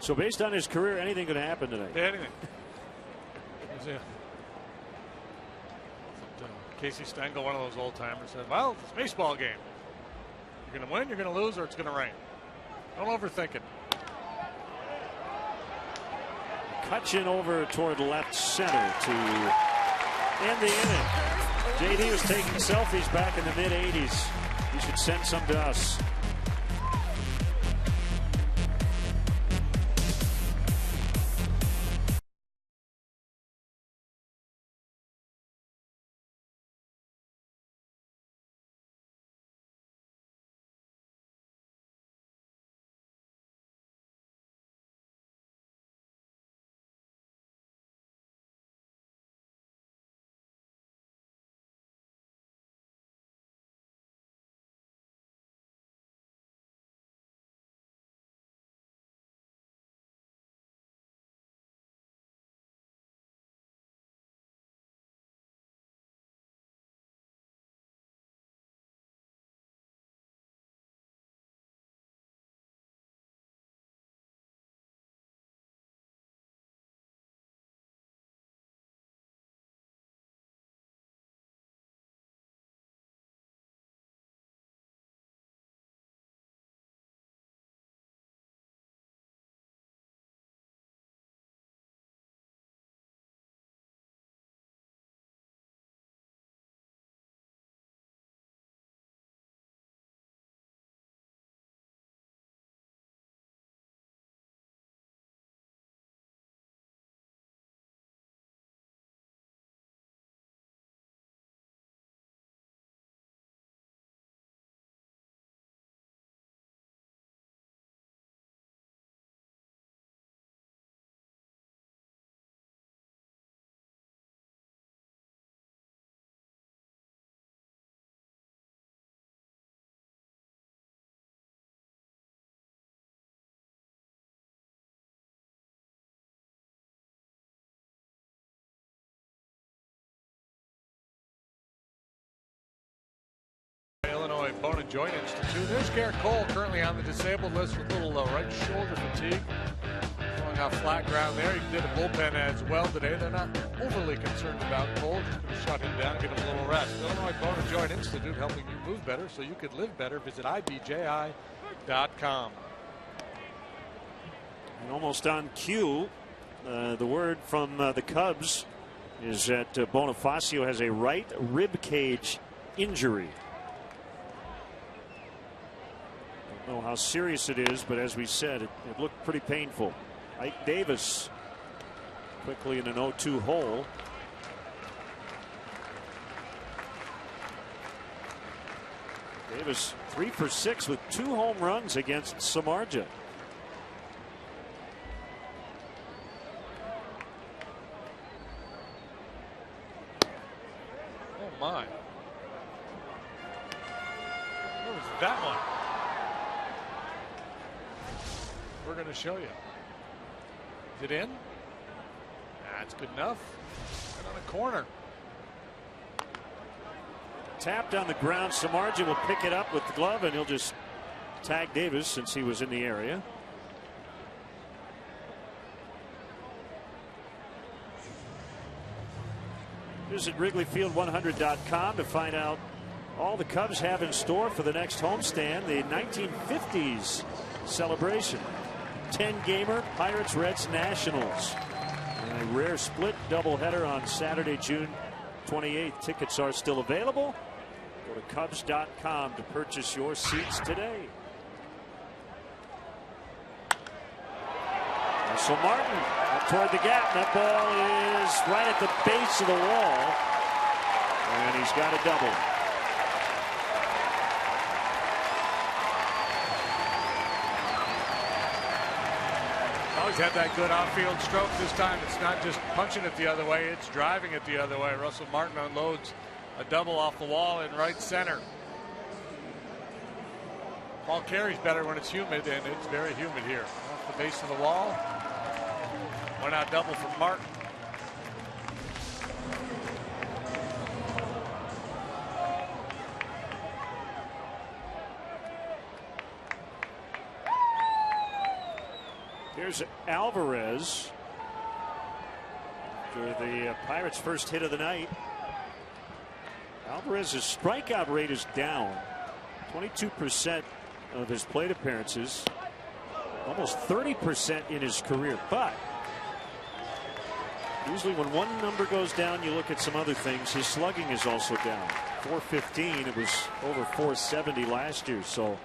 So based on his career, anything could happen tonight. Anything. Casey Stengel, one of those old timers, said, well, it's a baseball game. You're going to win, you're going to lose, or it's going to rain. Don't overthink it. McCutchen over toward left center to end the inning. JD was taking selfies back in the mid-'80s. You should send some to us. Illinois Bone and Joint Institute. There's Garrett Cole, currently on the disabled list with a little right shoulder fatigue. Going off flat ground there. He did a bullpen as well today. They're not overly concerned about Cole. Just going to shut him down and give him a little rest. Illinois Bone and Joint Institute, helping you move better so you could live better. Visit IBJI.com. And almost on cue, the word from the Cubs is that Bonifacio has a right rib cage injury. Don't know how serious it is, but as we said, it looked pretty painful. Ike Davis quickly in an 0-2 hole. Davis 3 for 6 with 2 home runs against Samardzija. Oh my. What was that one? We're going to show you. Is it in? That's good enough. Right on the corner. Tapped on the ground. Samardzija will pick it up with the glove, and he'll just tag Davis since he was in the area. Visit WrigleyField100.com to find out all the Cubs have in store for the next homestand, the 1950s celebration. 10-gamer, Pirates, Reds, Nationals. And a rare split doubleheader on Saturday, June 28th. Tickets are still available. Go to Cubs.com to purchase your seats today. Russell Martin up toward the gap. That ball is right at the base of the wall. And he's got a double. Always had that good outfield stroke. This time it's not just punching it the other way, it's driving it the other way. Russell Martin unloads a double off the wall in right center. Ball carries better when it's humid, and it's very humid here. Off the base of the wall. One out double from Martin. Here's Alvarez after the Pirates' first hit of the night. Alvarez's strikeout rate is down 22% of his plate appearances, almost 30% in his career. But usually when one number goes down, you look at some other things. His slugging is also down. 415. It was over 470 last year. So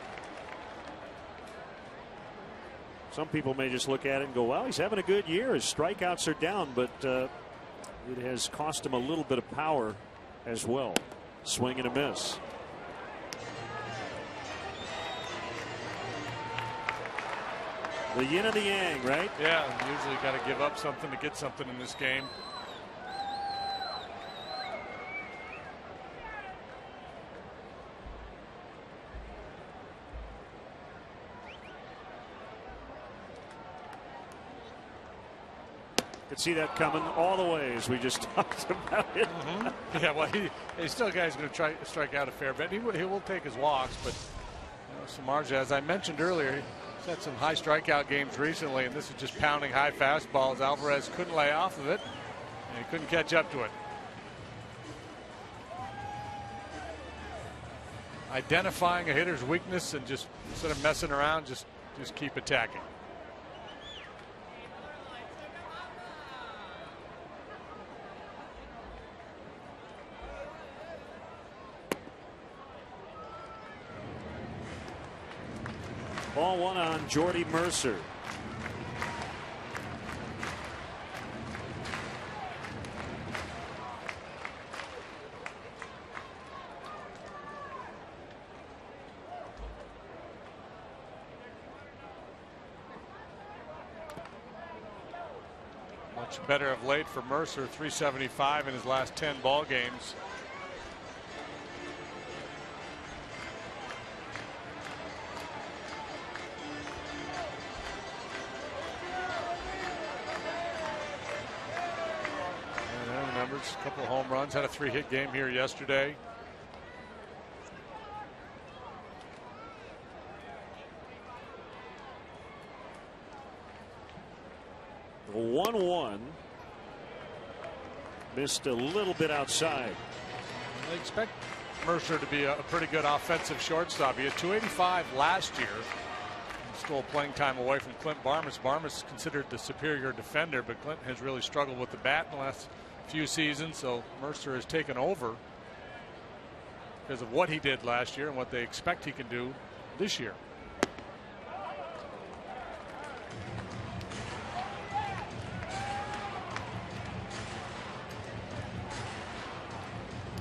some people may just look at it and go, well, he's having a good year. His strikeouts are down, but it has cost him a little bit of power as well. Swing and a miss. The yin and the yang, right? Yeah, usually got to give up something to get something in this game. Could see that coming all the way as we just talked about it. Yeah, well, he's still a guy who's going to try to strike out a fair bit. He will take his walks, but some margin. As I mentioned earlier, he's had some high strikeout games recently, and this is just pounding high fastballs. Alvarez couldn't lay off of it, and he couldn't catch up to it. Identifying a hitter's weakness and just instead of messing around, just keep attacking. Ball one on Jordy Mercer. Much better of late for Mercer. 375 in his last 10 ball games. A couple of home runs, had a 3-hit game here yesterday. The 1-1 missed a little bit outside. I expect Mercer to be a pretty good offensive shortstop. He had 285 last year. Stole playing time away from Clint Barmas. Barmas considered the superior defender, but Clint has really struggled with the bat in the last few seasons, so Mercer has taken over because of what he did last year and what they expect he can do this year.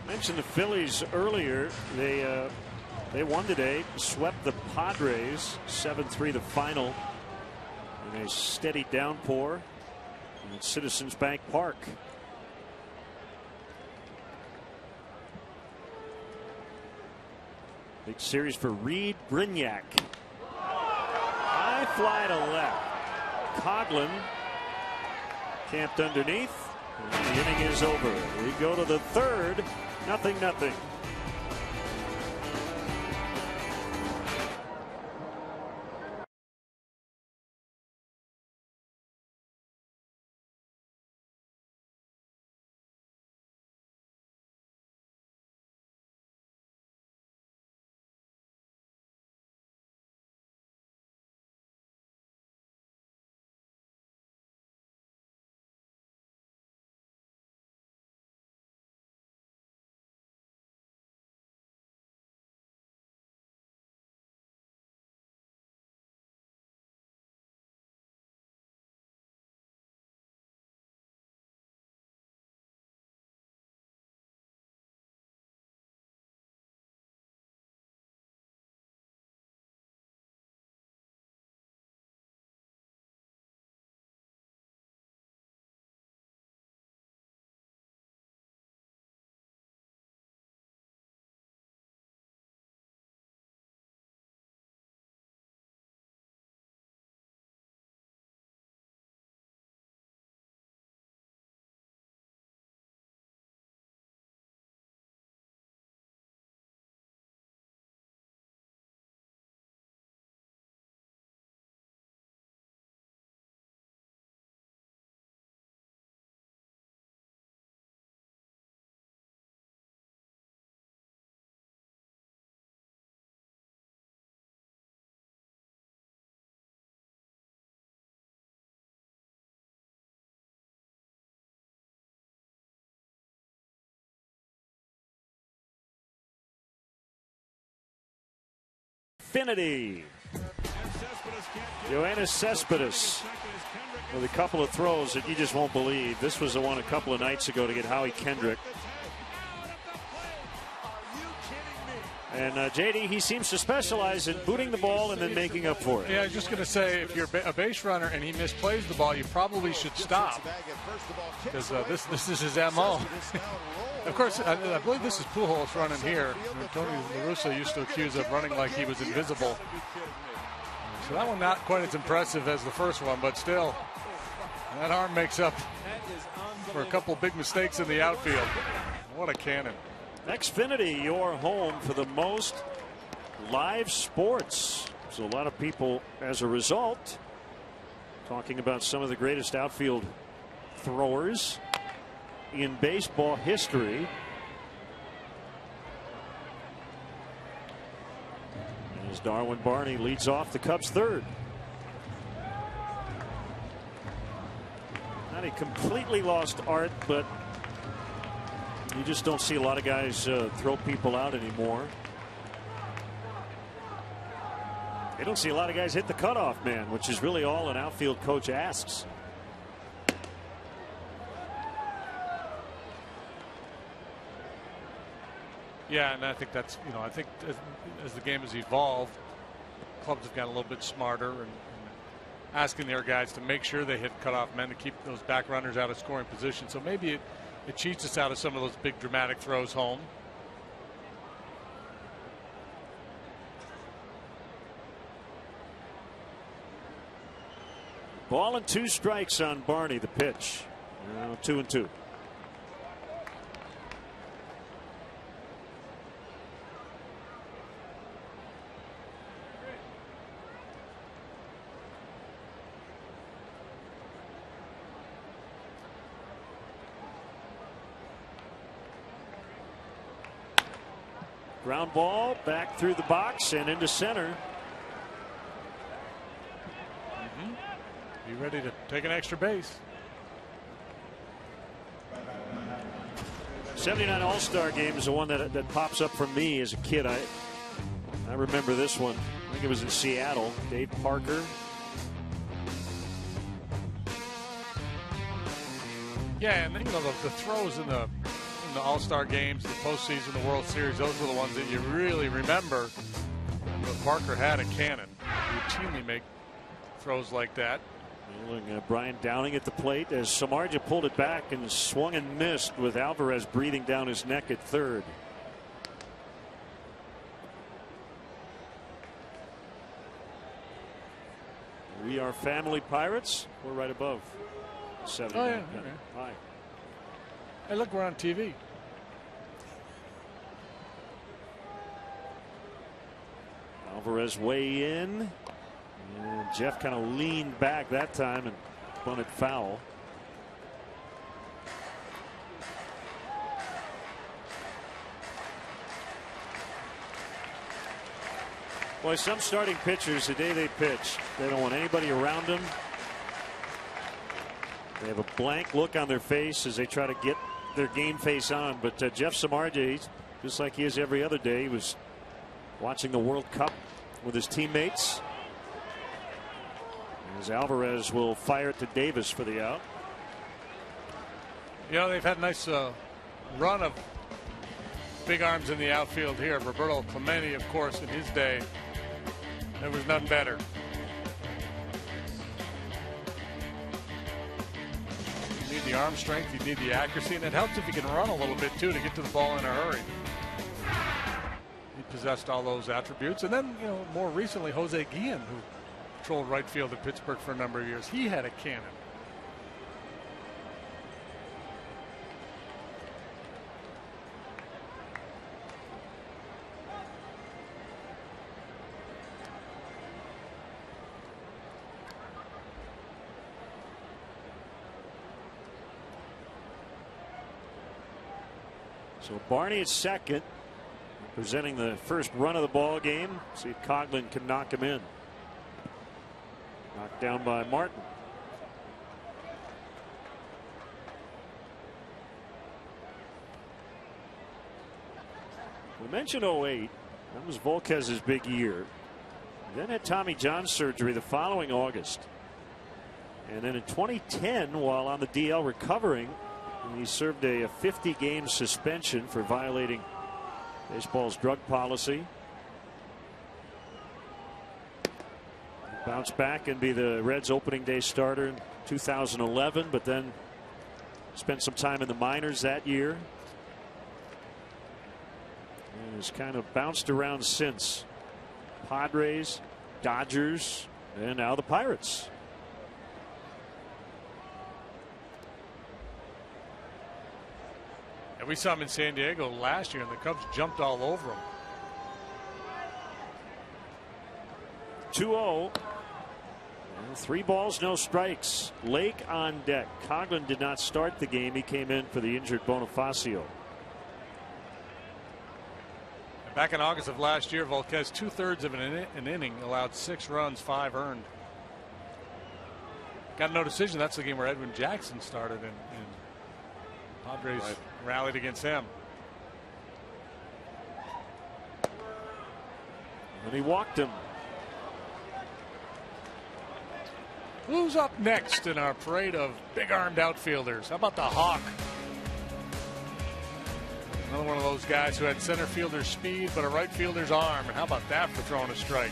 Mentioned the Phillies earlier. They won today, swept the Padres 7-3 the final in a steady downpour at Citizens Bank Park. Big series for Reed Brignac. High fly to left. Coughlin camped underneath. And the inning is over. We go to the third. 0-0. Xfinity. Yoenis Cespedes with a couple of throws that you just won't believe. This was the one a couple of nights ago to get Howie Kendrick. And JD, he seems to specialize in booting the ball and then making up for it. Yeah, I was just going to say, if you're a base runner and he misplays the ball, you probably should stop, because this is his MO. Of course, I believe this is Pujols running here. Tony La Russa used to accuse of running like he was invisible. So that one not quite as impressive as the first one, but still, that arm makes up for a couple big mistakes in the outfield. What a cannon. Xfinity, your home for the most live sports. So a lot of people, as a result, talking about some of the greatest outfield throwers in baseball history. As Darwin Barney leads off the Cubs' third. Not a completely lost art, but you just don't see a lot of guys throw people out anymore. They don't see a lot of guys hit the cutoff man, which is really all an outfield coach asks. Yeah, and I think that's, I think as the game has evolved, clubs have gotten a little bit smarter and asking their guys to make sure they hit cutoff men to keep those back runners out of scoring position. So maybe it cheats us out of some of those big dramatic throws home. Ball and 2 strikes on Barney, the pitch. 2-2. Ground ball back through the box and into center. Be ready to take an extra base. 79 All-Star Game is the one that pops up for me as a kid. I remember this one. I think it was in Seattle. Dave Parker. Yeah, and the throws in the All-Star games, the postseason, the World Series, those were the ones that you really remember. But Parker had a cannon. He routinely make throws like that. Brian Downing at the plate as Samardzija pulled it back and swung and missed with Alvarez breathing down his neck at third. We are family Pirates. We're right above 7. Oh, yeah. Hi. Hey, look, we're on TV. Alvarez way in. And Jeff kind of leaned back that time and spun it foul. Boy, some starting pitchers, the day they pitch, they don't want anybody around them. They have a blank look on their face as they try to get their game face on. But Jeff Samardzija, just like he is every other day, he was watching the World Cup with his teammates. As Alvarez will fire it to Davis for the out. They've had a nice run of big arms in the outfield here. Roberto Clemente, of course, in his day, there was none better. You need the arm strength, you need the accuracy, and it helps if you can run a little bit too to get to the ball in a hurry. He possessed all those attributes. And then, more recently, Jose Guillen, who controlled right field at Pittsburgh for a number of years. He had a cannon. So Barney at second, presenting the first run of the ball game. See if Coghlan can knock him in. Knocked down by Martin. We mentioned 08. That was Volquez's big year. Then had Tommy John surgery the following August. And then in 2010, while on the DL recovering, he served a 50-game suspension for violating baseball's drug policy. Bounce back and be the Reds' opening day starter in 2011, but then spent some time in the minors that year. And has kind of bounced around since. Padres, Dodgers, and now the Pirates. And we saw him in San Diego last year, and the Cubs jumped all over him. 2-0. 3 balls, no strikes. Lake on deck. Coghlan did not start the game. He came in for the injured Bonifacio. Back in August of last year, Volquez 2/3 of an inning allowed 6 runs, 5 earned. Got no decision. That's the game where Edwin Jackson started, and Padres rallied against him. And he walked him. Who's up next in our parade of big-armed outfielders? How about the Hawk? Another one of those guys who had center fielder's speed but a right fielder's arm. And how about that for throwing a strike?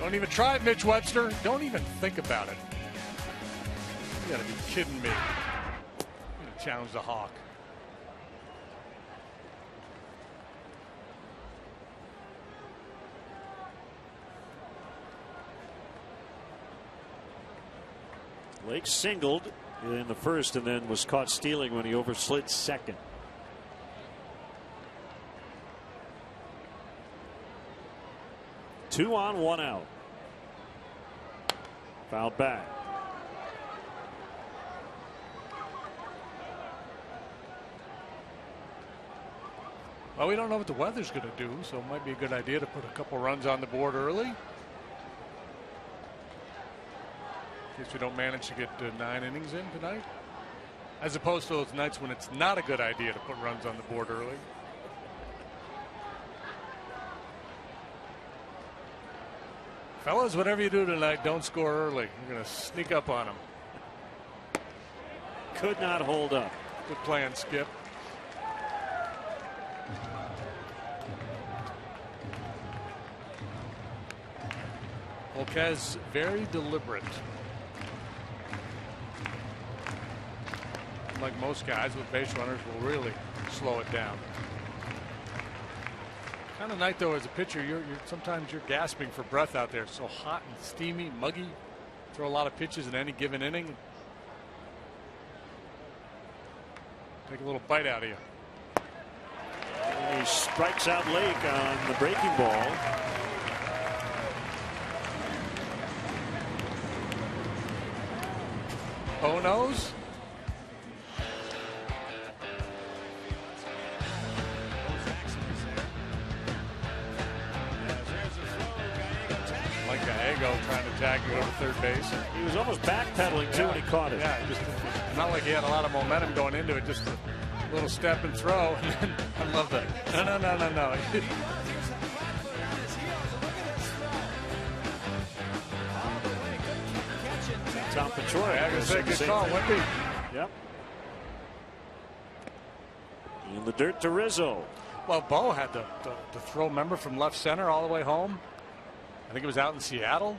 Don't even try it, Mitch Webster. Don't even think about it. You gotta be kidding me. I'm gonna challenge the Hawk. Lake singled in the first and then was caught stealing when he overslid second. Two on, 1 out. Fouled back. Well, we don't know what the weather's going to do, so it might be a good idea to put a couple runs on the board early. In case we don't manage to get 9 innings in tonight. As opposed to those nights when it's not a good idea to put runs on the board early. Fellas, whatever you do tonight, don't score early. We're going to sneak up on them. Could not hold up. Good plan, Skip. Volquez very deliberate. Like most guys with base runners, will really slow it down. Kind of night though, as a pitcher, sometimes you're gasping for breath out there. It's so hot and steamy, muggy. Throw a lot of pitches in any given inning. Take a little bite out of you. And he strikes out Lake on the breaking ball. Bonos. Like Gallego trying to tag you over third base. He was almost backpedaling too when he caught it. Yeah, not like he had a lot of momentum going into it. Just a little step and throw. And then, I love that. No. Tom Pachoy. I gotta say, good call, Wimpy. Yep. In the dirt to Rizzo. Well, Bo had the throw, member, from left center all the way home. I think it was out in Seattle.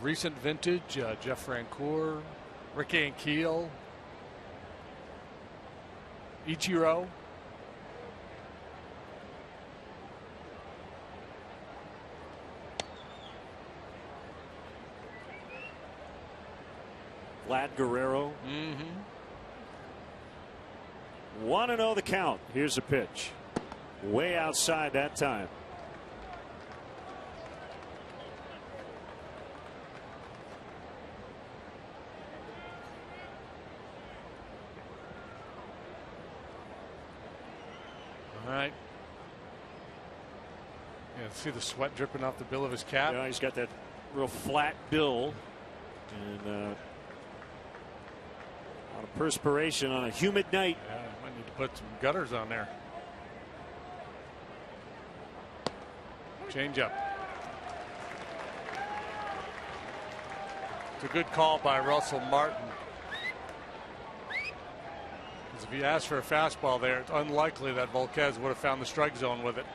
Recent vintage, Jeff Francoeur, Rick Ankiel, Ichiro. Vlad Guerrero. 1-0 the count. Here's a pitch. Way outside that time. All right. Yeah, see the sweat dripping off the bill of his cap. Yeah, he's got that real flat bill. And a lot of perspiration on a humid night. Yeah, might need to put some gutters on there. Change up. It's a good call by Russell Martin. Because if he asked for a fastball there, it's unlikely that Volquez would have found the strike zone with it.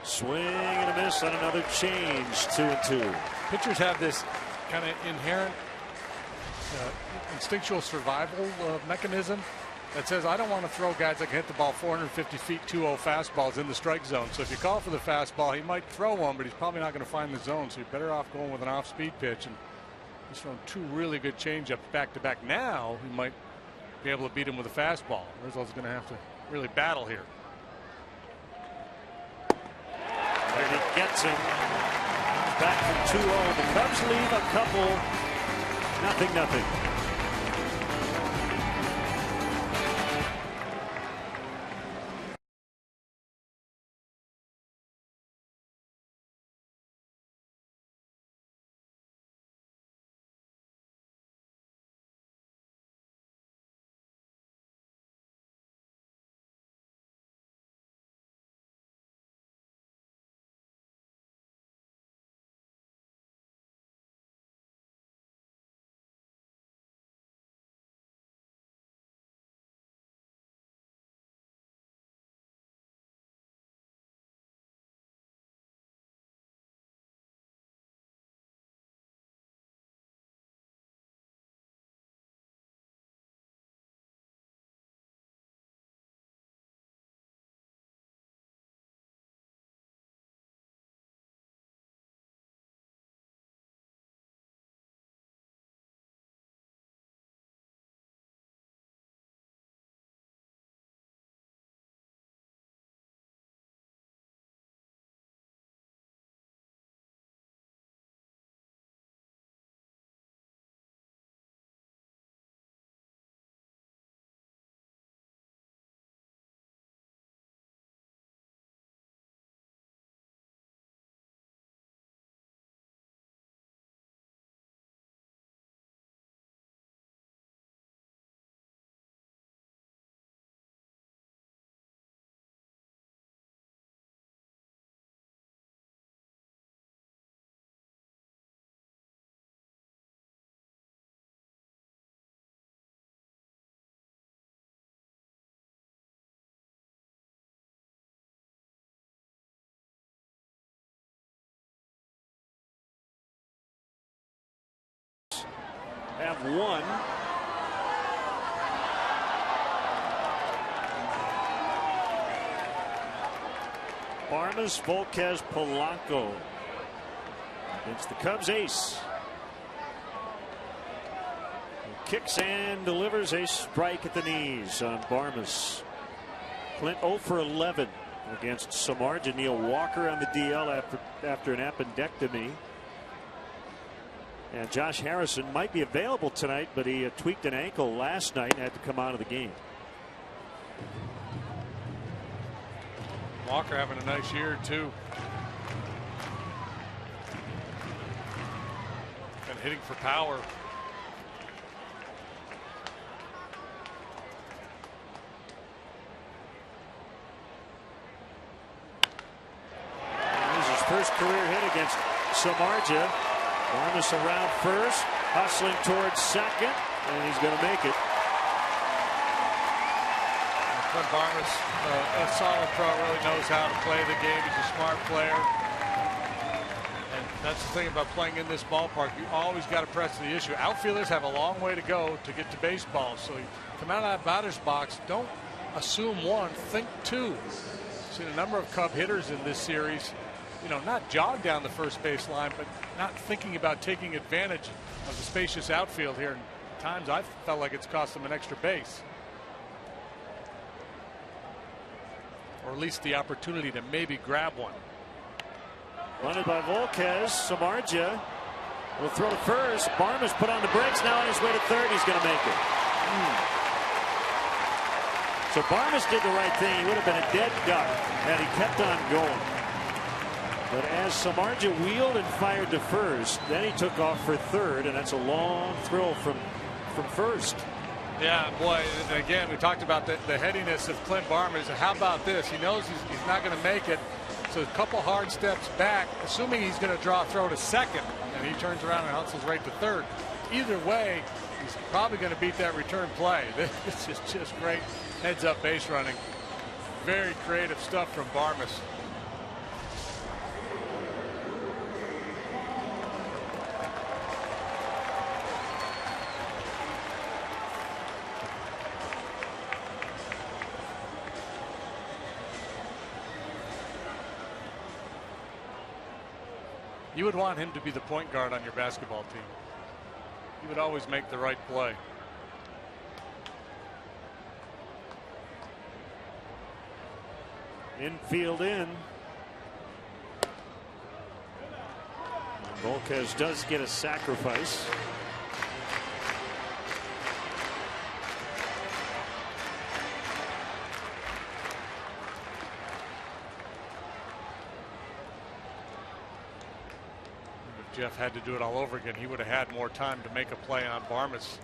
Swing and a miss on another change. 2-2. Pitchers have this kind of inherent instinctual survival mechanism that says, I don't want to throw guys that can hit the ball 450 feet, 2-0 fastballs in the strike zone. So if you call for the fastball, he might throw one, but he's probably not going to find the zone. So you're better off going with an off-speed pitch. And he's thrown 2 really good changeups back-to-back. Now he might be able to beat him with a fastball. Rizzo's going to have to really battle here. And he gets him back from 2-0. The Cubs leave a couple. 0-0. Have one. Barmes, Volquez, Polanco. It's the Cubs ace. He kicks and delivers a strike at the knees on Barmes. Clint 0 for 11 against Samardzija. Neil Walker on the DL after an appendectomy. And Josh Harrison might be available tonight, but he tweaked an ankle last night and had to come out of the game. Walker having a nice year, too. And hitting for power. And this is his first career hit against Samardzija. Barmes around first, hustling towards second, and he's going to make it. Clint Barmes, a solid pro, really knows how to play the game. He's a smart player. And that's the thing about playing in this ballpark. You always got to press the issue. Outfielders have a long way to go to get to baseball. So you come out of that batter's box, don't assume one, think two. Seen a number of Cub hitters in this series, you know, not jog down the first base line, but not thinking about taking advantage of the spacious outfield here. And at times I felt like it's cost them an extra base. Or at least the opportunity to maybe grab one. Running by Volquez. Samardzija will throw to first. Barmes put on the brakes, now on his way to third. He's going to make it. So Barmes did the right thing. He would have been a dead duck had he kept on going. But as Samardzija wheeled and fired to first, then he took off for third, and that's a long throw from first. Yeah, boy, and again, we talked about the headiness of Clint Barmes. How about this? He knows he's not going to make it, so a couple hard steps back, assuming he's going to draw a throw to second, and he turns around and hustles right to third. Either way, he's probably going to beat that return play. This is just great heads-up base running. Very creative stuff from Barmes. You would want him to be the point guard on your basketball team. He would always make the right play. Infield in. Volquez does get a sacrifice. Jeff had to do it all over again. He would have had more time to make a play on Barmes.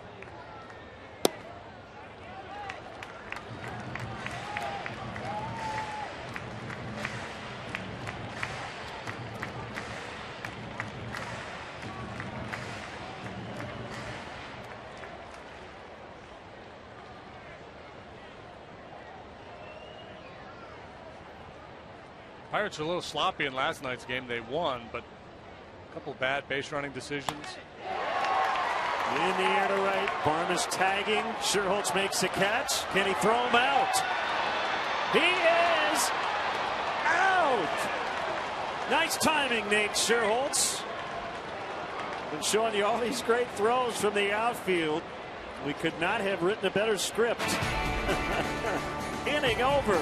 Pirates were a little sloppy in last night's game. They won, but a couple bad base running decisions. In the air to right. Barmes tagging. Sherholtz makes the catch. Can he throw him out? He is out. Nice timing, Nate Sherholtz. Been showing you all these great throws from the outfield. We could not have written a better script. Inning over.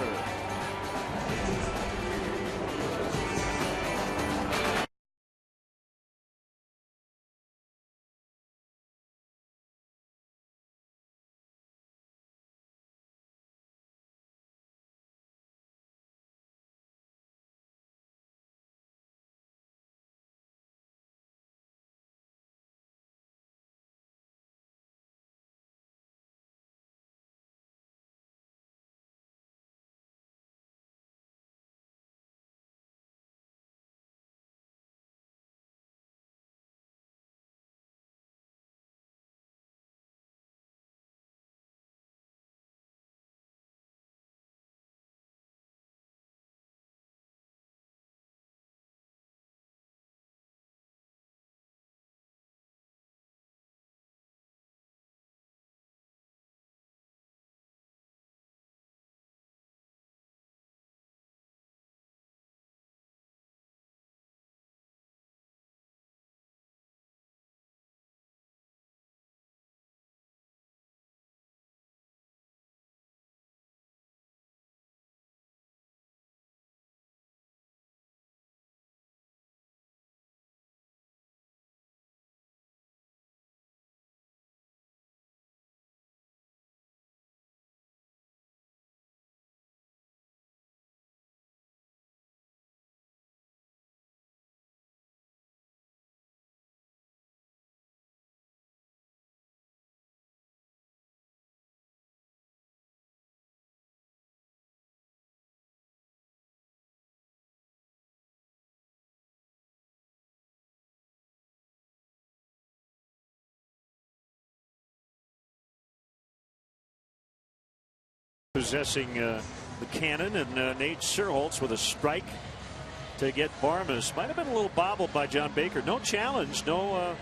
Possessing the cannon, and Nate Sherholtz with a strike to get Barmes. Might have been a little bobbled by John Baker. No challenge, no.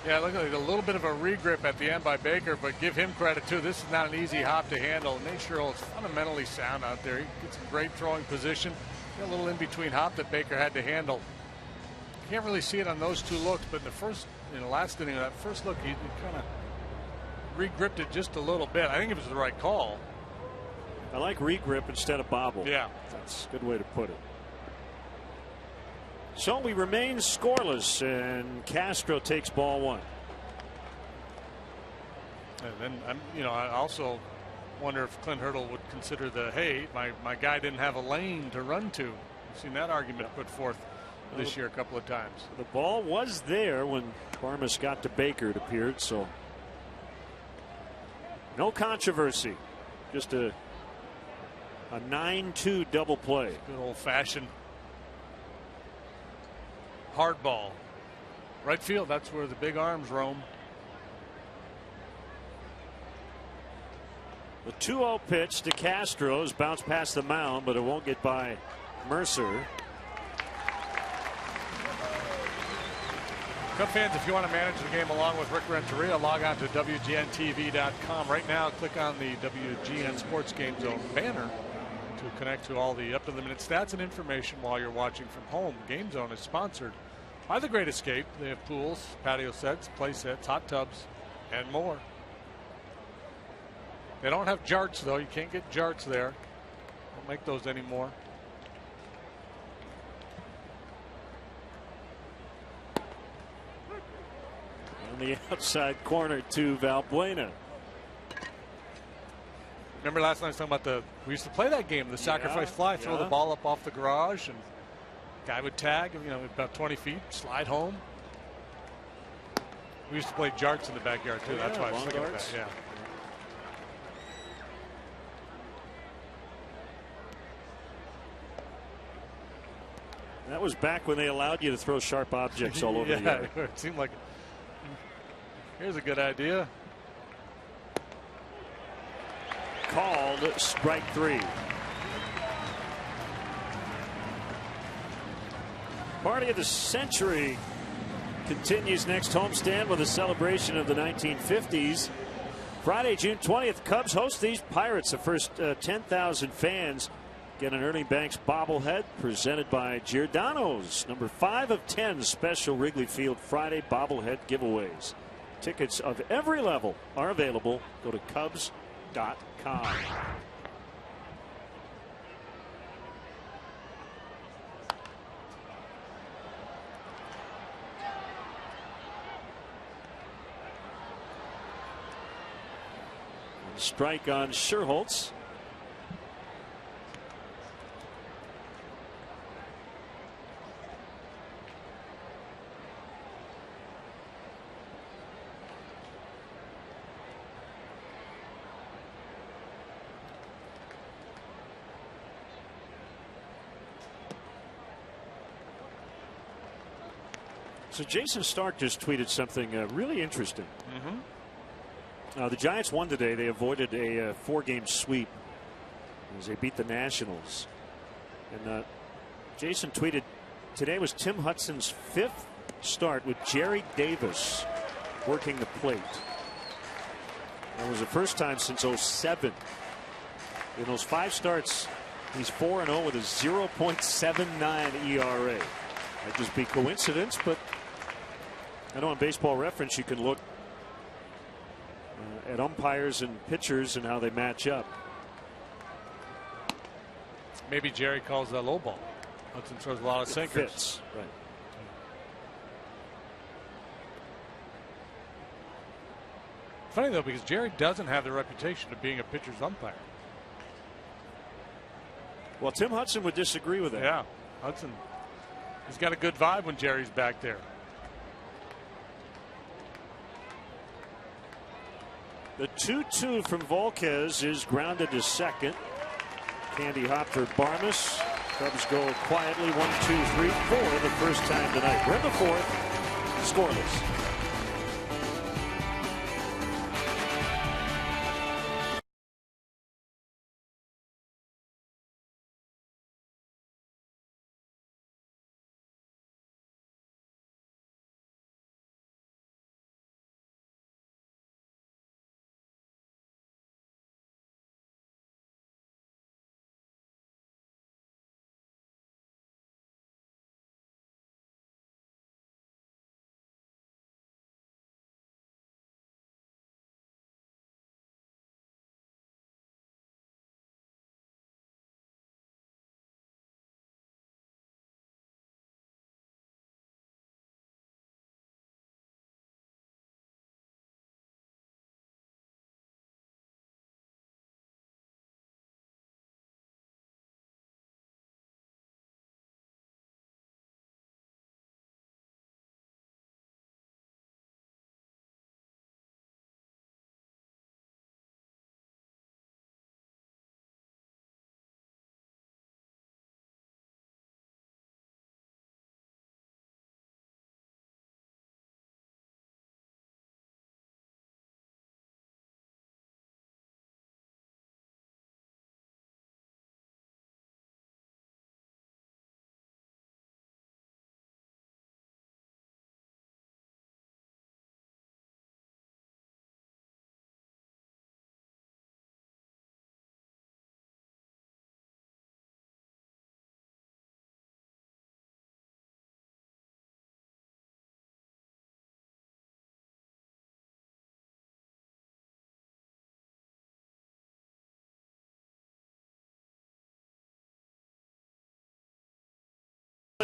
Yeah, look like a little bit of a regrip at the end by Baker, but give him credit too. This is not an easy hop to handle. Nate Sherholtz fundamentally sound out there. He gets a great throwing position. Got a little in between hop that Baker had to handle. Can't really see it on those two looks, but in the last inning of that first look, he kind of regripped it just a little bit. I think it was the right call. I like regrip instead of bobble. Yeah, that's a good way to put it. So we remain scoreless, and Castro takes ball one. And then I also wonder if Clint Hurdle would consider hey, my guy didn't have a lane to run to. We've seen that argument put forth this year a couple of times. The ball was there when Barmes got to Baker, it appeared, so no controversy. Just a 9-2 double play. Good old-fashioned hard ball. Right field, that's where the big arms roam. The 2-0 pitch to Castro's bounced past the mound, but it won't get by Mercer. Cub fans, if you want to manage the game along with Rick Renteria, log on to WGNTV.com. Right now, click on the WGN Sports Game Zone banner to connect to all the up-to-the-minute stats and information while you're watching from home. Game Zone is sponsored by The Great Escape. They have pools, patio sets, play sets, hot tubs, and more. They don't have jarts, though. You can't get jarts there. Don't make those anymore. On the outside corner to Valbuena. Remember last night I was talking about we used to play that game, the sacrifice fly, throw the ball up off the garage, and guy would tag, about 20 feet, slide home. We used to play jarts in the backyard too. That's why I was thinking of that. Yeah. That was back when they allowed you to throw sharp objects all over the yard. It seemed like here's a good idea. Called strike 3. Party of the century continues next homestand with a celebration of the 1950s. Friday, June 20th, Cubs host these Pirates. The first 10,000 fans get an Ernie Banks bobblehead presented by Giordano's. Number 5 of 10 special Wrigley Field Friday bobblehead giveaways. Tickets of every level are available. Go to Cubs.com. Strike on Scherholtz. So Jason Stark just tweeted something really interesting. The Giants won today. They avoided a 4-game sweep as they beat the Nationals. And Jason tweeted, today was Tim Hudson's 5th start with Jerry Davis working the plate. That was the first time since 07. In those 5 starts, he's 4-0 with a 0.79 ERA. Might just be coincidence, but I know on Baseball Reference you can look at umpires and pitchers and how they match up. Maybe Jerry calls that low ball. Hudson throws a lot of sinkers. Fits. Right. Funny though, because Jerry doesn't have the reputation of being a pitcher's umpire. Well, Tim Hudson would disagree with that. Yeah, Hudson. He's got a good vibe when Jerry's back there. The 2-2 from Volquez is grounded to second. Candy hop for Barmes. Cubs go quietly 1, 2, 3, 4 the first time tonight. We're in the 4th, scoreless.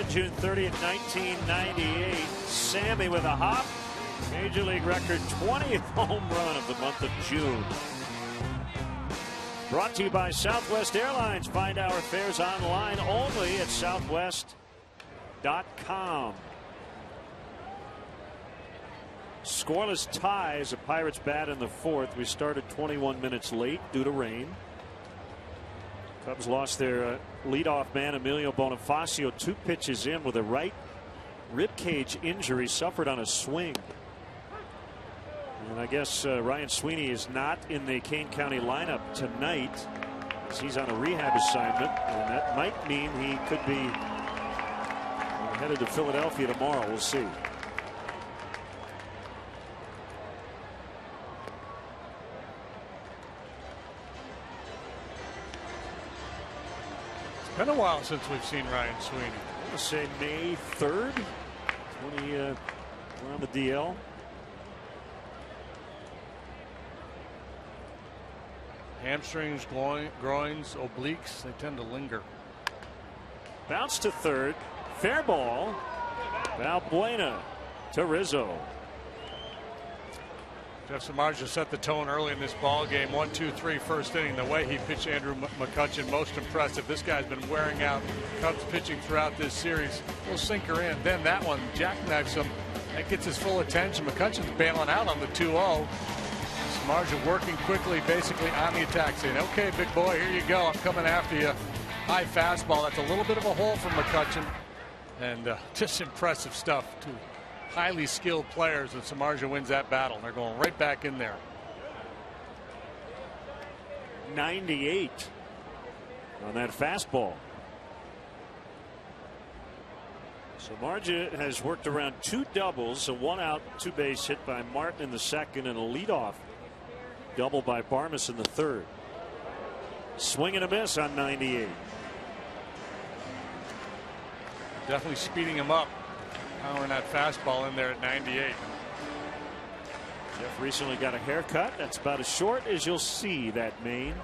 June 30th, 1998. Sammy with a hop. Major League record 20th home run of the month of June. Brought to you by Southwest Airlines. Find our fares online only at southwest.com. Scoreless tie as the Pirates bat in the fourth. We started 21 minutes late due to rain. Cubs lost their leadoff man Emilio Bonifacio 2 pitches in with a right ribcage injury suffered on a swing. And I guess Ryan Sweeney is not in the Kane County lineup tonight as he's on a rehab assignment, and that might mean he could be headed to Philadelphia tomorrow. We'll see. It's been a while since we've seen Ryan Sweeney. I'm going to say May 3rd when he went on the DL. Hamstrings, groins, obliques, they tend to linger. Bounce to third. Fair ball. Valbuena to Rizzo. Jeff Samardzija set the tone early in this ball game. 1-2-3 first inning. The way he pitched Andrew McCutchen, most impressive. This guy's been wearing out Cubs pitching throughout this series. Little sinker in. Then that one jackknifes him. That gets his full attention. McCutchen's bailing out on the 2-0. Samardzija working quickly, basically on the attack, saying, okay, big boy, here you go. I'm coming after you. High fastball. That's a little bit of a hole from McCutchen. And just impressive stuff. Two highly skilled players, and Samardzija wins that battle. They're going right back in there. 98 on that fastball. Samardzija has worked around 2 doubles, a 1-out 2-base hit by Martin in the second, and a leadoff double by Barmes in the third. Swing and a miss on 98. Definitely speeding him up. Powering that fastball in there at 98. Jeff recently got a haircut. That's about as short as you'll see that mane.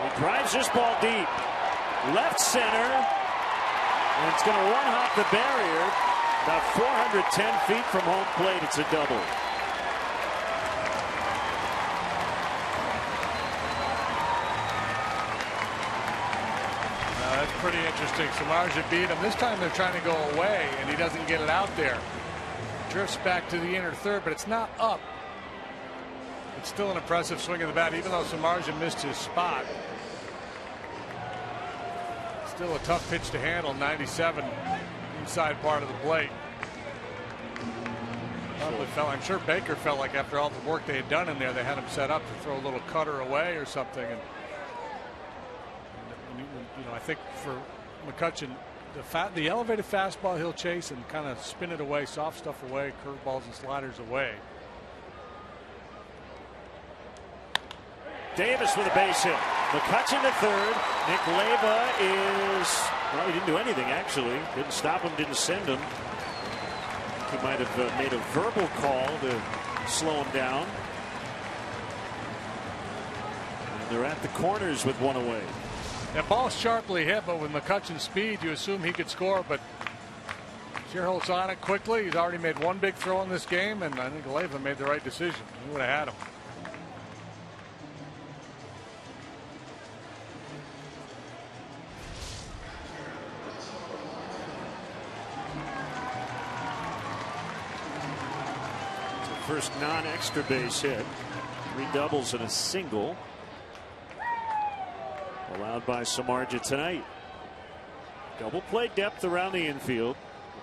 He drives this ball deep. Left center. And it's going to one-hop the barrier. About 410 feet from home plate. It's a double. That's pretty interesting. Samardzija beat him. This time they're trying to go away, and he doesn't get it out there. Drifts back to the inner third, but it's not up. It's still an impressive swing of the bat, even though Samardzija missed his spot. Still a tough pitch to handle. 97 inside part of the plate. Probably felt, I'm sure Baker felt like after all the work they had done in there, they had him set up to throw a little cutter away or something. And you know, I think for McCutchen, the elevated fastball he'll chase and kind of spin it away, soft stuff away, curveballs and sliders away. Davis with a base hit. McCutchen to third. Nick Leyva is, well, he didn't do anything actually. Didn't stop him, didn't send him. He might have made a verbal call to slow him down. And they're at the corners with one away. That ball's sharply hit, but with McCutchen's speed, you assume he could score, but Scherholz on it quickly. He's already made one big throw in this game, and I think Leyva made the right decision. He would have had him. First non-extra base hit. 3 doubles and a single allowed by Samardzija tonight. Double play depth around the infield.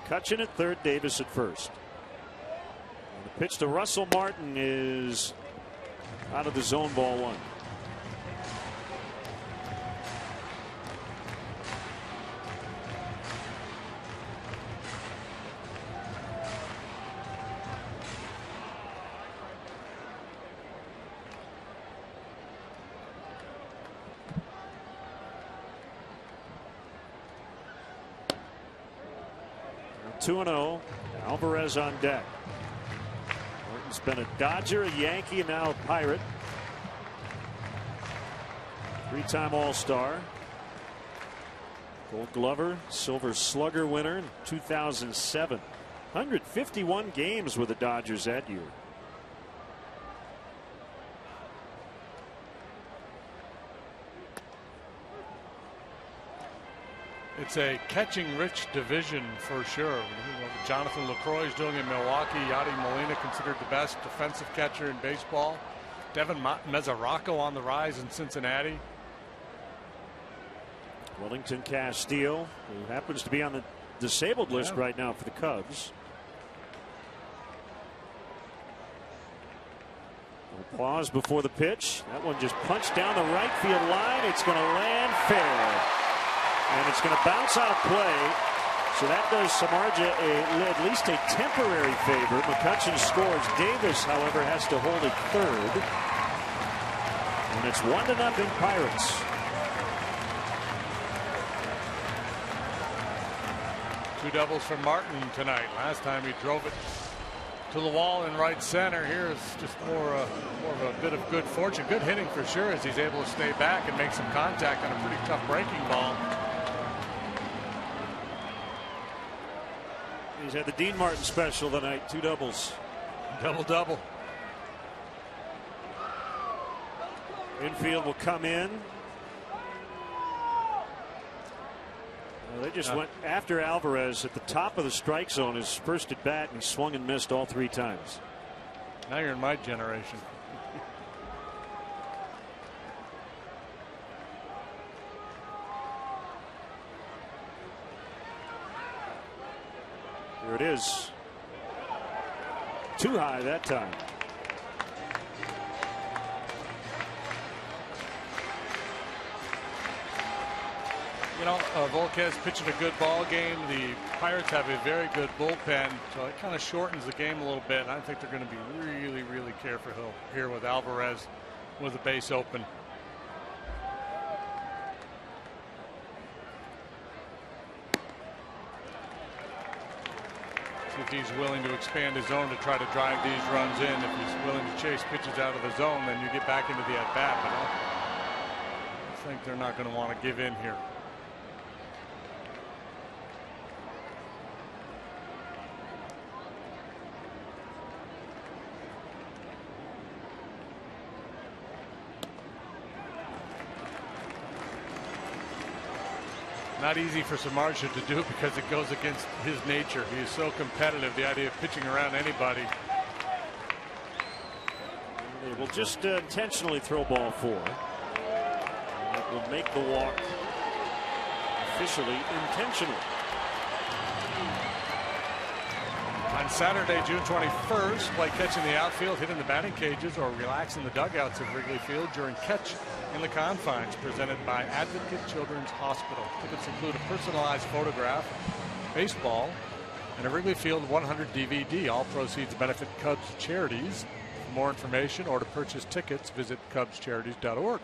McCutchen at third, Davis at first. And the pitch to Russell Martin is out of the zone, ball 1. Now 2-0. Alvarez on deck. Martin's been a Dodger, a Yankee, and now a Pirate. Three-time All-Star. Gold Glover, Silver Slugger winner in 2007. 151 games with the Dodgers that year. It's a catching-rich division for sure. Jonathan LaCroix is doing it in Milwaukee. Yadi Molina considered the best defensive catcher in baseball. Devin Mesoraco on the rise in Cincinnati. Wellington Castillo, who happens to be on the disabled list right now for the Cubs. A pause before the pitch. That one just punched down the right field line. It's going to land fair. And it's going to bounce out of play. So that does Samardzija at least a temporary favor. McCutchen scores. Davis, however, has to hold it third. And it's 1-0 Pirates. Two doubles for Martin tonight. Last time he drove it to the wall in right center. Here is just more of a bit of good fortune. Good hitting for sure, as he's able to stay back and make some contact on a pretty tough breaking ball. He's had the Dean Martin special tonight. Two doubles. Double. Infield will come in. They just went after Alvarez at the top of the strike zone, his first at bat, and he swung and missed all three times. Now you're in my generation. Here it is. Too high that time. You know, Volquez pitching a good ball game. The Pirates have a very good bullpen, so it kind of shortens the game a little bit. And I think they're going to be really careful here with Alvarez with the base open. See if he's willing to expand his zone to try to drive these runs in. If he's willing to chase pitches out of the zone, then you get back into the at-bat. But I think they're not going to want to give in here. Not easy for Samardzija to do because it goes against his nature. He is so competitive. The idea of pitching around anybody. They will just intentionally throw ball four. That will make the walk officially intentional. On Saturday, June 21st, play catch in the outfield, hit in the batting cages, or relax in the dugouts at Wrigley Field during Catch in the Confines, presented by Advocate Children's Hospital. Tickets include a personalized photograph, baseball, and a Wrigley Field 100 DVD. All proceeds benefit Cubs charities. For more information or to purchase tickets, visit cubscharities.org.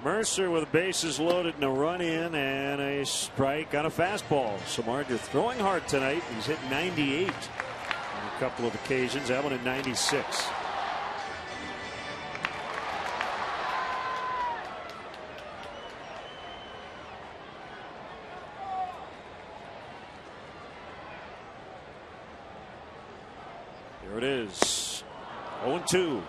Mercer with bases loaded and a run in and a strike on a fastball. Samardzija throwing hard tonight. He's hit 98 on a couple of occasions. That one at 96. Here it is. 0-2.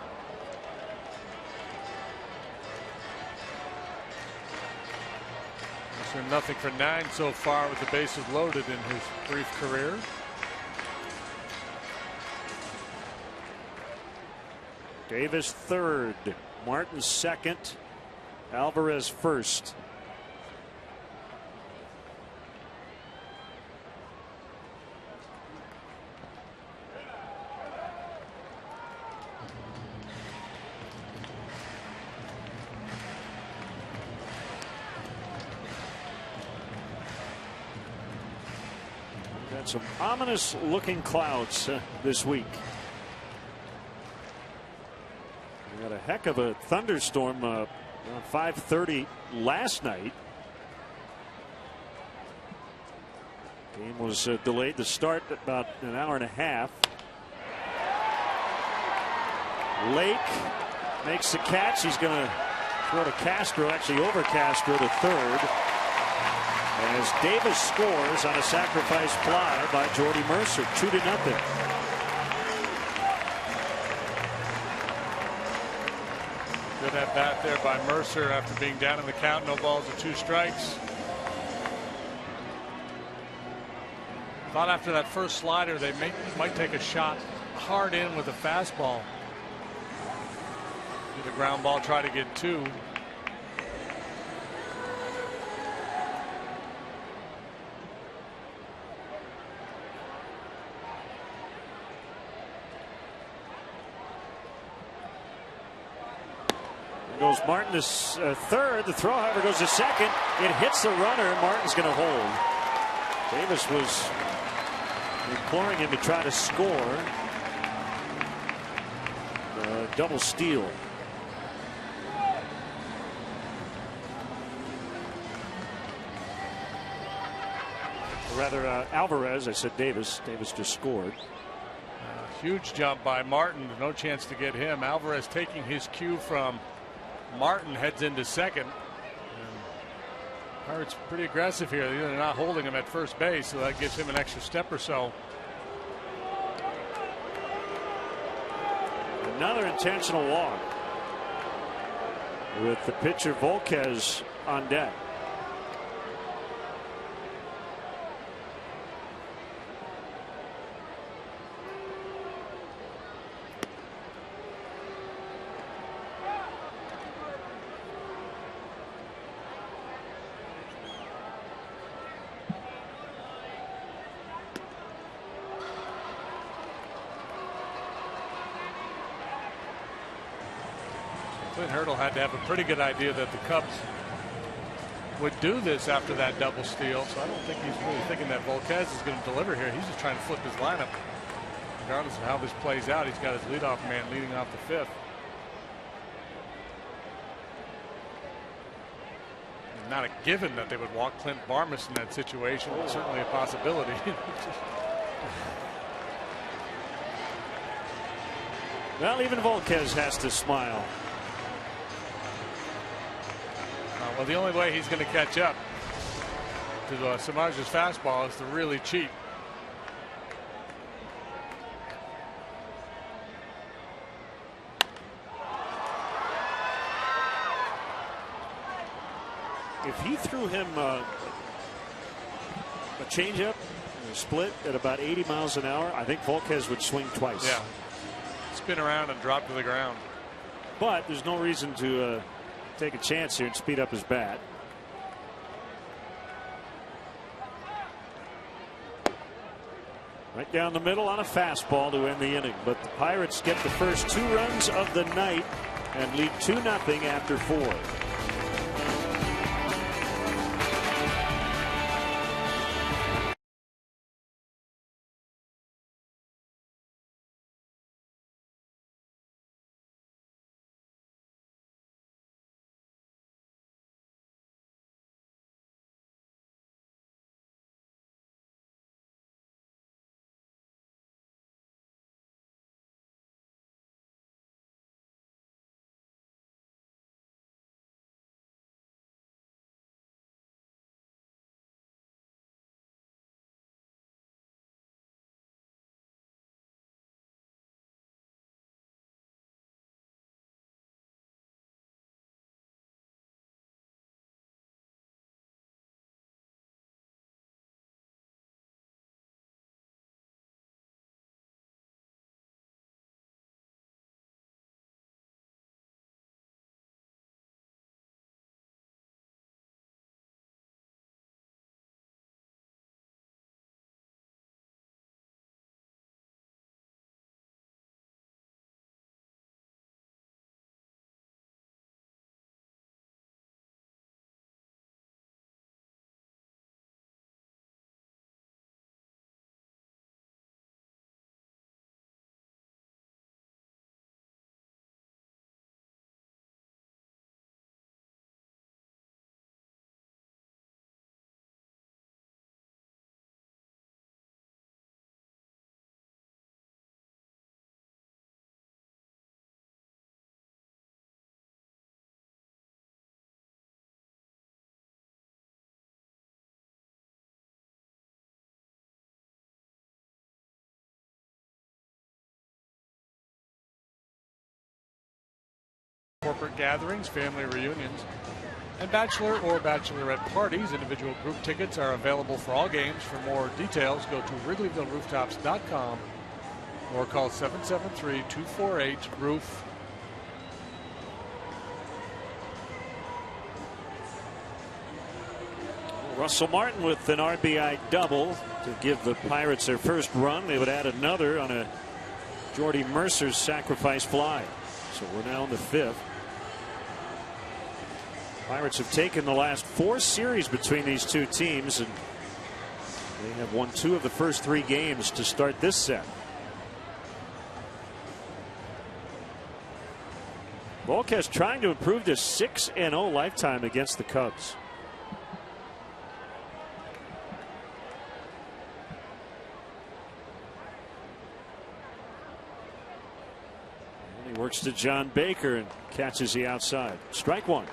Nothing for 9 so far with the bases loaded in his brief career. Davis third, Martin second, Alvarez first. Some ominous looking clouds this week. We had a heck of a thunderstorm around 5:30 last night. Game was delayed to start about an hour and a half. Lake makes the catch. He's going to throw to Castro, actually over Castro to third. As Davis scores on a sacrifice fly by Jordy Mercer, 2-0. Good at bat there by Mercer after being down in the count. No balls and 2 strikes. Thought after that first slider they might take a shot hard in with a fastball. The ground ball, try to get 2. Goes Martin to third. The throw, however, goes to second. It hits the runner. Martin's going to hold. Davis was imploring him to try to score. Double steal. Or rather, Alvarez. I said Davis. Davis just scored. Huge jump by Martin. No chance to get him. Alvarez taking his cue from Martin, heads into second. Pirates pretty aggressive here. They're not holding him at first base, so that gives him an extra step or so. Another intentional walk with the pitcher Volquez on deck. Clint Hurdle had to have a pretty good idea that the Cubs would do this after that double steal, so I don't think he's really thinking that Volquez is going to deliver here. He's just trying to flip his lineup. Regardless of how this plays out, he's got his leadoff man leading off the 5th. And not a given that they would walk Clint Barmas in that situation, but certainly a possibility. Well, even Volquez has to smile. Well, the only way he's going to catch up to Samardzij's fastball is to really cheat. If he threw him a changeup, a split at about 80 miles an hour, I think Volquez would swing twice. Yeah. Spin around and drop to the ground. But there's no reason to take a chance here and speed up his bat. Right down the middle on a fastball to end the inning. But the Pirates get the first 2 runs of the night and lead 2-0 after 4. corporate gatherings, family reunions, and bachelor or bachelorette parties. Individual group tickets are available for all games. For more details, go to WrigleyvilleRooftops.com or call 773-248-ROOF. Russell Martin with an RBI double to give the Pirates their first run. They would add another on a Jordy Mercer's sacrifice fly. So we're now in the 5th. Pirates have taken the last 4 series between these two teams, and they have won 2 of the first 3 games to start this set. Volquez trying to improve to 6-0 lifetime against the Cubs. And he works to John Baker and catches the outside. Strike 1.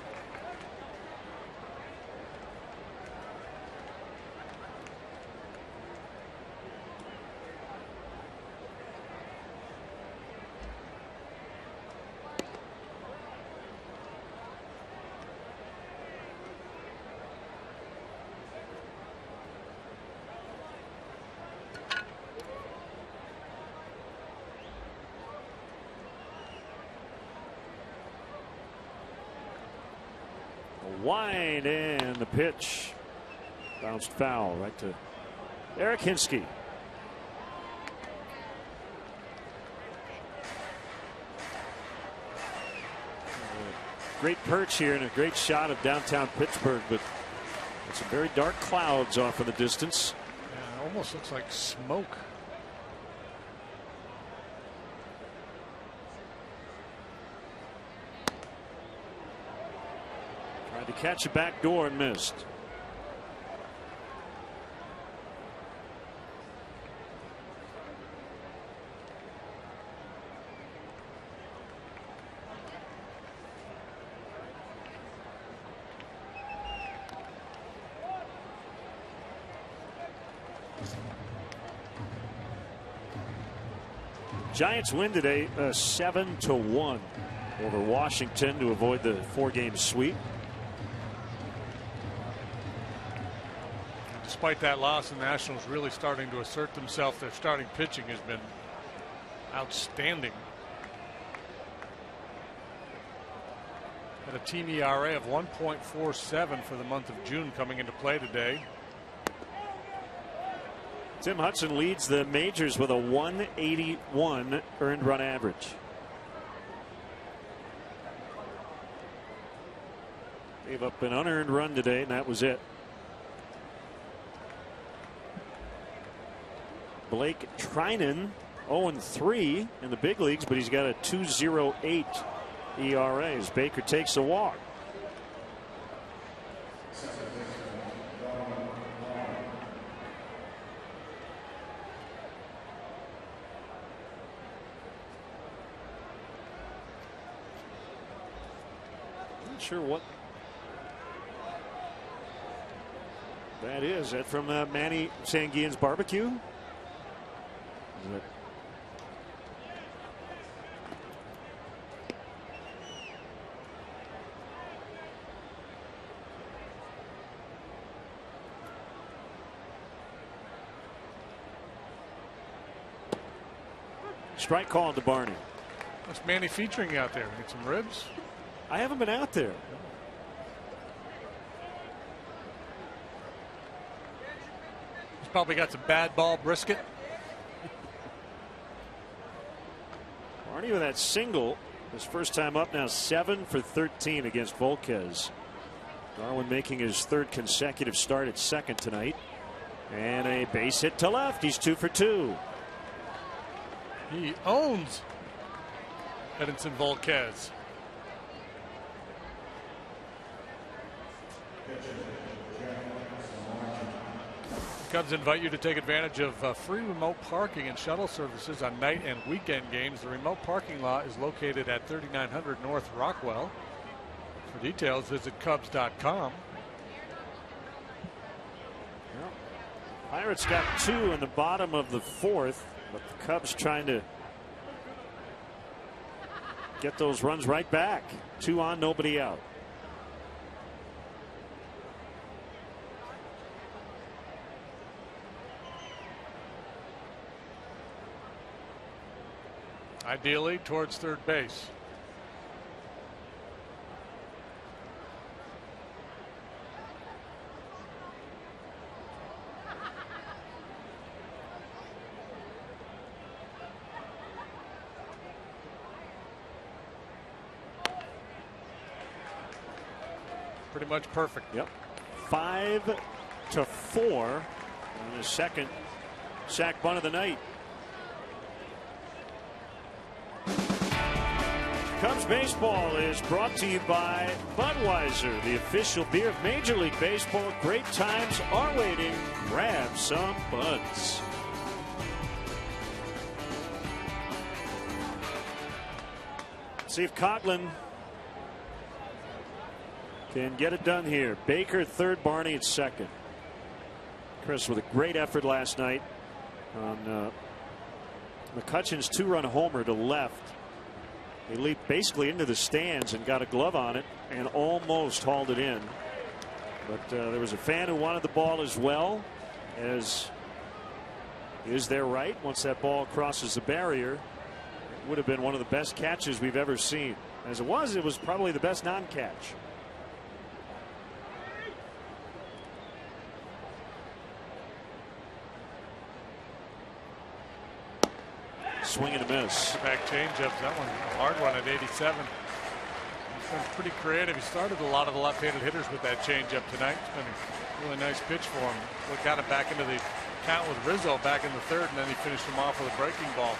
Wide, and the pitch bounced foul right to Eric Hinsky. Great perch here and a great shot of downtown Pittsburgh, but some very dark clouds off in the distance. Yeah, it almost looks like smoke. To catch a back door and missed. Giants win today 7-1 over Washington to avoid the 4-game sweep. Despite that loss, the Nationals really starting to assert themselves. Their starting pitching has been outstanding. Had a team ERA of 1.47 for the month of June coming into play today. Tim Hudson leads the majors with a 181 earned run average. Gave up an unearned run today, and that was it. Blake Treinen 0-3 in the big leagues, but he's got a 2.08 ERA as Baker takes a walk. Not sure what that is. Is that from Manny Sanguillen's barbecue? Strike call to Barney. What's Manny featuring out there? Get some ribs? I haven't been out there. He's probably got some bad ball brisket. Barney with that single, his first time up now, 7 for 13 against Volquez. Darwin making his 3rd consecutive start at second tonight. And a base hit to left. He's 2 for 2. He owns Edinson Volquez. Cubs invite you to take advantage of free remote parking and shuttle services on night and weekend games. The remote parking lot is located at 3900 North Rockwell. For details, visit Cubs.com. Pirates got 2 in the bottom of the 4th, but the Cubs trying to get those runs right back. 2 on, nobody out. Ideally towards third base. Pretty much perfect. Yep. 5-4 on his second sack bunt of the night. Cubs Baseball is brought to you by Budweiser, the official beer of Major League Baseball. Great times are waiting. Grab some buds. See if Coughlin can get it done here. Baker third, Barney at second. Chris with a great effort last night on McCutchen's 2-run homer to left. He leaped basically into the stands and got a glove on it and almost hauled it in. But there was a fan who wanted the ball as well, as is their right. Once that ball crosses the barrier, it would have been one of the best catches we've ever seen. As it was probably the best non-catch. Swing and a miss. Back changeups. That one, a hard one at 87. He's been pretty creative. He started a lot of the left-handed hitters with that changeup tonight. It's been a really nice pitch for him. We got him back into the count with Rizzo back in the third, and then he finished him off with a breaking ball.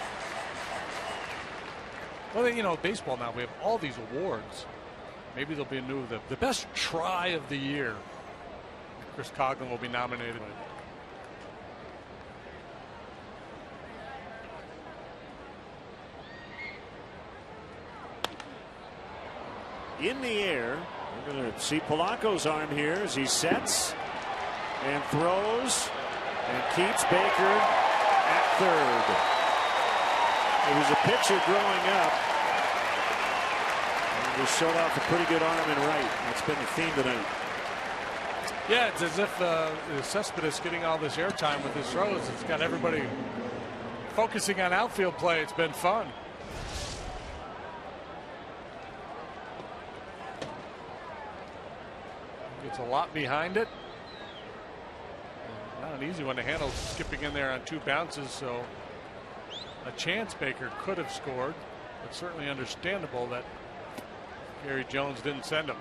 Well, you know, baseball now, we have all these awards. Maybe there'll be a new, the best try of the year. Chris Coughlin will be nominated. In the air, we're going to see Polanco's arm here as he sets and throws and keeps Baker at third. It was a pitcher growing up and just showed off a pretty good arm and right. That's been the theme tonight. Yeah, it's as if Cespedes getting all this airtime with his throws. It's got everybody focusing on outfield play. It's been fun. Gets a lot behind it. Not an easy one to handle, skipping in there on 2 bounces, so a chance Baker could have scored, but certainly understandable that Gary Jones didn't send him.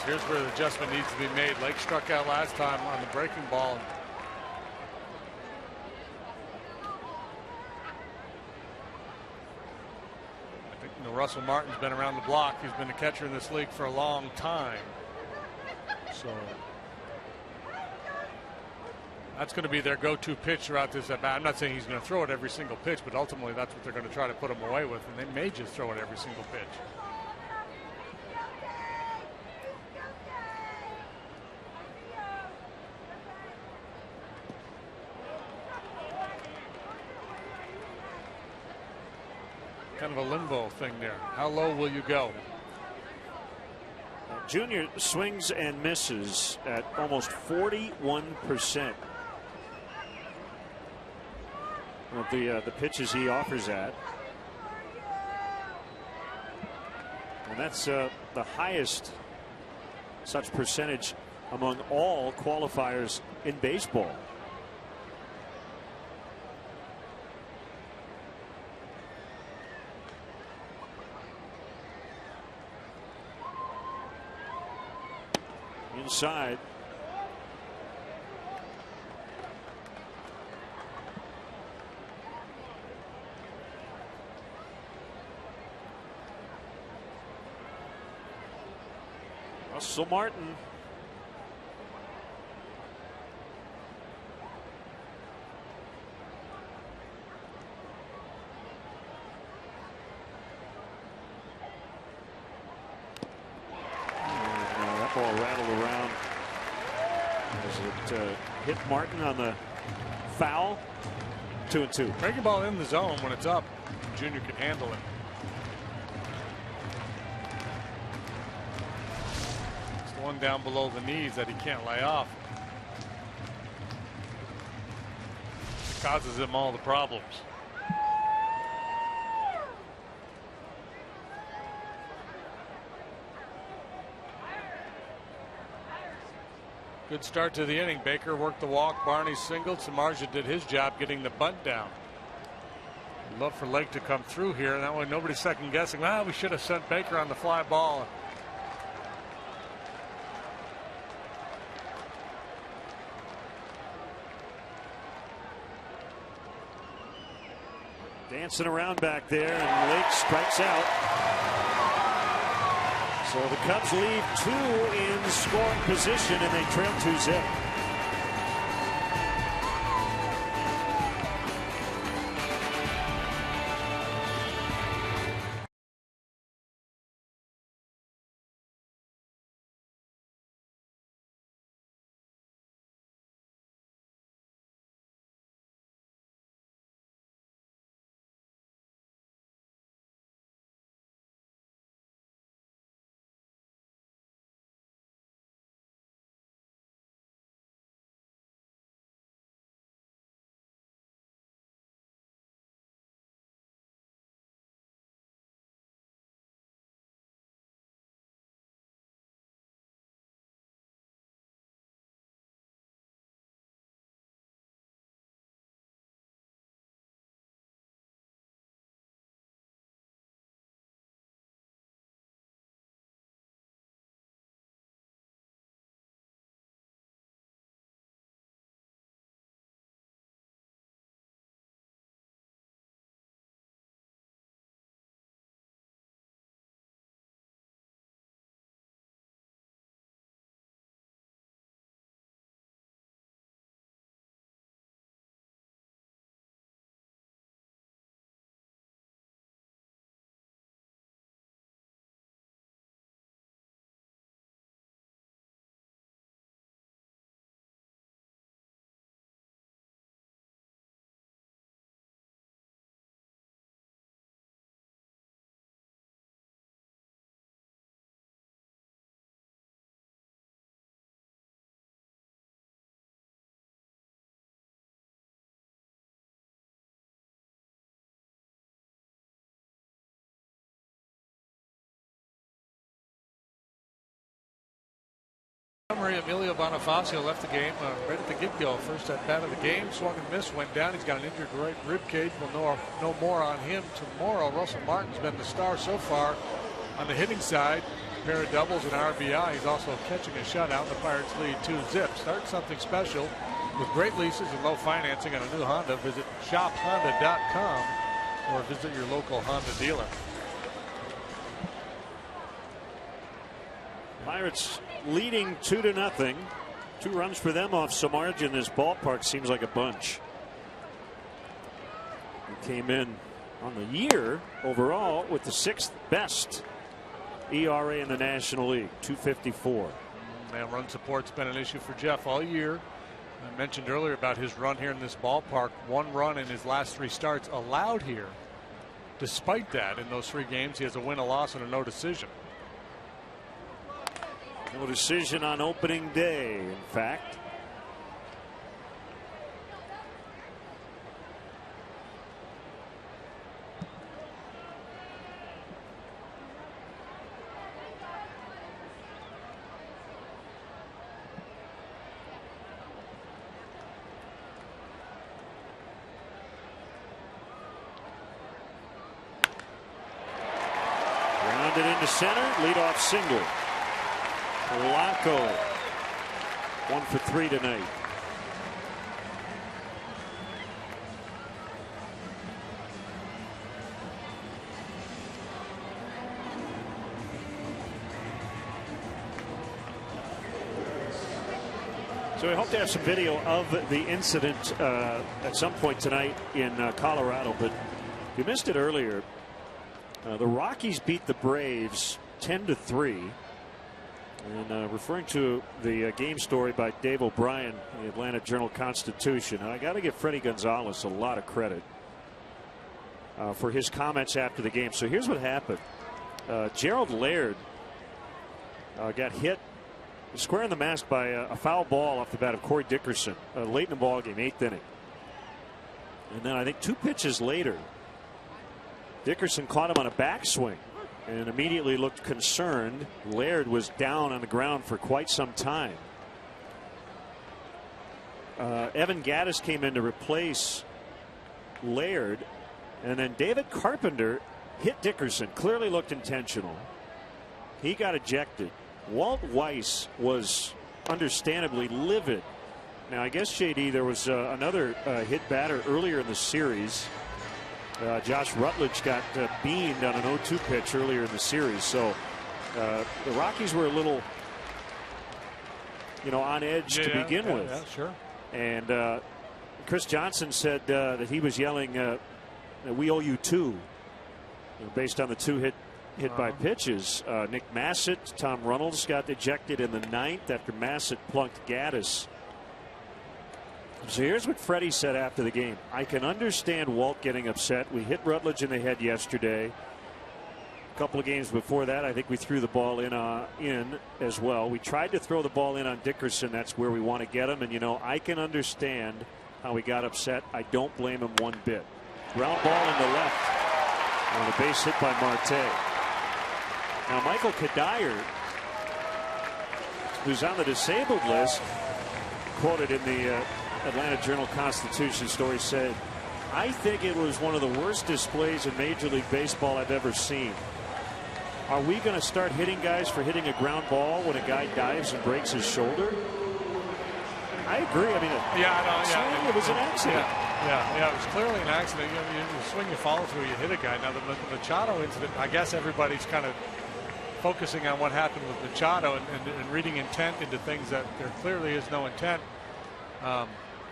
Here's where the adjustment needs to be made. Lake struck out last time on the breaking ball. I think Russell Martin's been around the block. He's been a catcher in this league for a long time. So that's going to be their go-to pitch throughout this at bat. I'm not saying he's going to throw it every single pitch, but ultimately that's what they're going to try to put him away with, and they may just throw it every single pitch. Kind of a limbo thing there. How low will you go? Junior swings and misses at almost 41% of the pitches he offers at. And that's the highest such percentage among all qualifiers in baseball. Inside. Russell Martin. ball rattled around as it hit Martin on the foul. 2-2. Breaking ball in the zone when it's up. Junior can handle it. It's the one down below the knees that he can't lay off. It causes him all the problems. Good start to the inning. Baker worked the walk. Barney singled. Samardzija did his job getting the bunt down. I'd love for Lake to come through here. And that way nobody's second guessing. Ah, we should have sent Baker on the fly ball. Dancing around back there, and Lake strikes out. So the Cubs leave 2 in scoring position, and they trail 2-0. Emilio Bonifacio left the game right at the get-go. First at bat of the game, swung and missed, went down. He's got an injured right rib cage. We'll know more on him tomorrow. Russell Martin's been the star so far on the hitting side. A pair of doubles and RBI. He's also catching a shutout. The Pirates lead 2-0. Start something special with great leases and low financing on a new Honda. Visit shophonda.com or visit your local Honda dealer. Pirates leading 2-0. 2 runs for them off Samardzija in this ballpark seems like a bunch. He came in on the year overall with the 6th best ERA in the National League, 2.54. Man, run support's been an issue for Jeff all year. I mentioned earlier about his run here in this ballpark. 1 run in his last 3 starts allowed here. Despite that, in those 3 games, he has a win, a loss, and a no decision. No decision on opening day, in fact. Grounded into center, leadoff single. Polanco 1 for 3 tonight. So we hope to have some video of the incident at some point tonight in Colorado. But you missed it earlier. The Rockies beat the Braves 10-3. And referring to the game story by Dave O'Brien, the Atlanta Journal-Constitution, I got to give Freddie Gonzalez a lot of credit for his comments after the game. So here's what happened. Gerald Laird got hit square in the mask by a foul ball off the bat of Corey Dickerson late in the ball game, 8th inning. And then I think 2 pitches later, Dickerson caught him on a backswing and immediately looked concerned. Laird was down on the ground for quite some time. Evan Gattis came in to replace Laird, and then David Carpenter hit Dickerson. Clearly looked intentional. He got ejected. Walt Weiss was understandably livid. Now, I guess, JD, there was another hit batter earlier in the series. Josh Rutledge got beamed on an 0-2 pitch earlier in the series. So the Rockies were a little, on edge to begin with. Yeah, sure. And Chris Johnson said that he was yelling, "We owe you 2," based on the 2 hit by pitches. Nick Massett, Tom Runnels got ejected in the 9th after Massett plunked Gattis. So here's what Freddie said after the game. "I can understand Walt getting upset. We hit Rutledge in the head yesterday. A couple of games before that, I think we threw the ball in as well. We tried to throw the ball in on Dickerson. That's where we want to get him. And, I can understand how he got upset. I don't blame him one bit." Ground ball in the left on a base hit by Marte. Now, Michael Kadire, who's on the disabled list, quoted in the Atlanta Journal-Constitution story, said, "I think it was one of the worst displays in Major League Baseball I've ever seen. Are we going to start hitting guys for hitting a ground ball when a guy dives and breaks his shoulder?" I agree. I mean, it was an accident. Yeah, it was clearly an accident. You swing, you follow through, you hit a guy. Now, the Machado incident, I guess everybody's kind of focusing on what happened with Machado and reading intent into things that there clearly is no intent.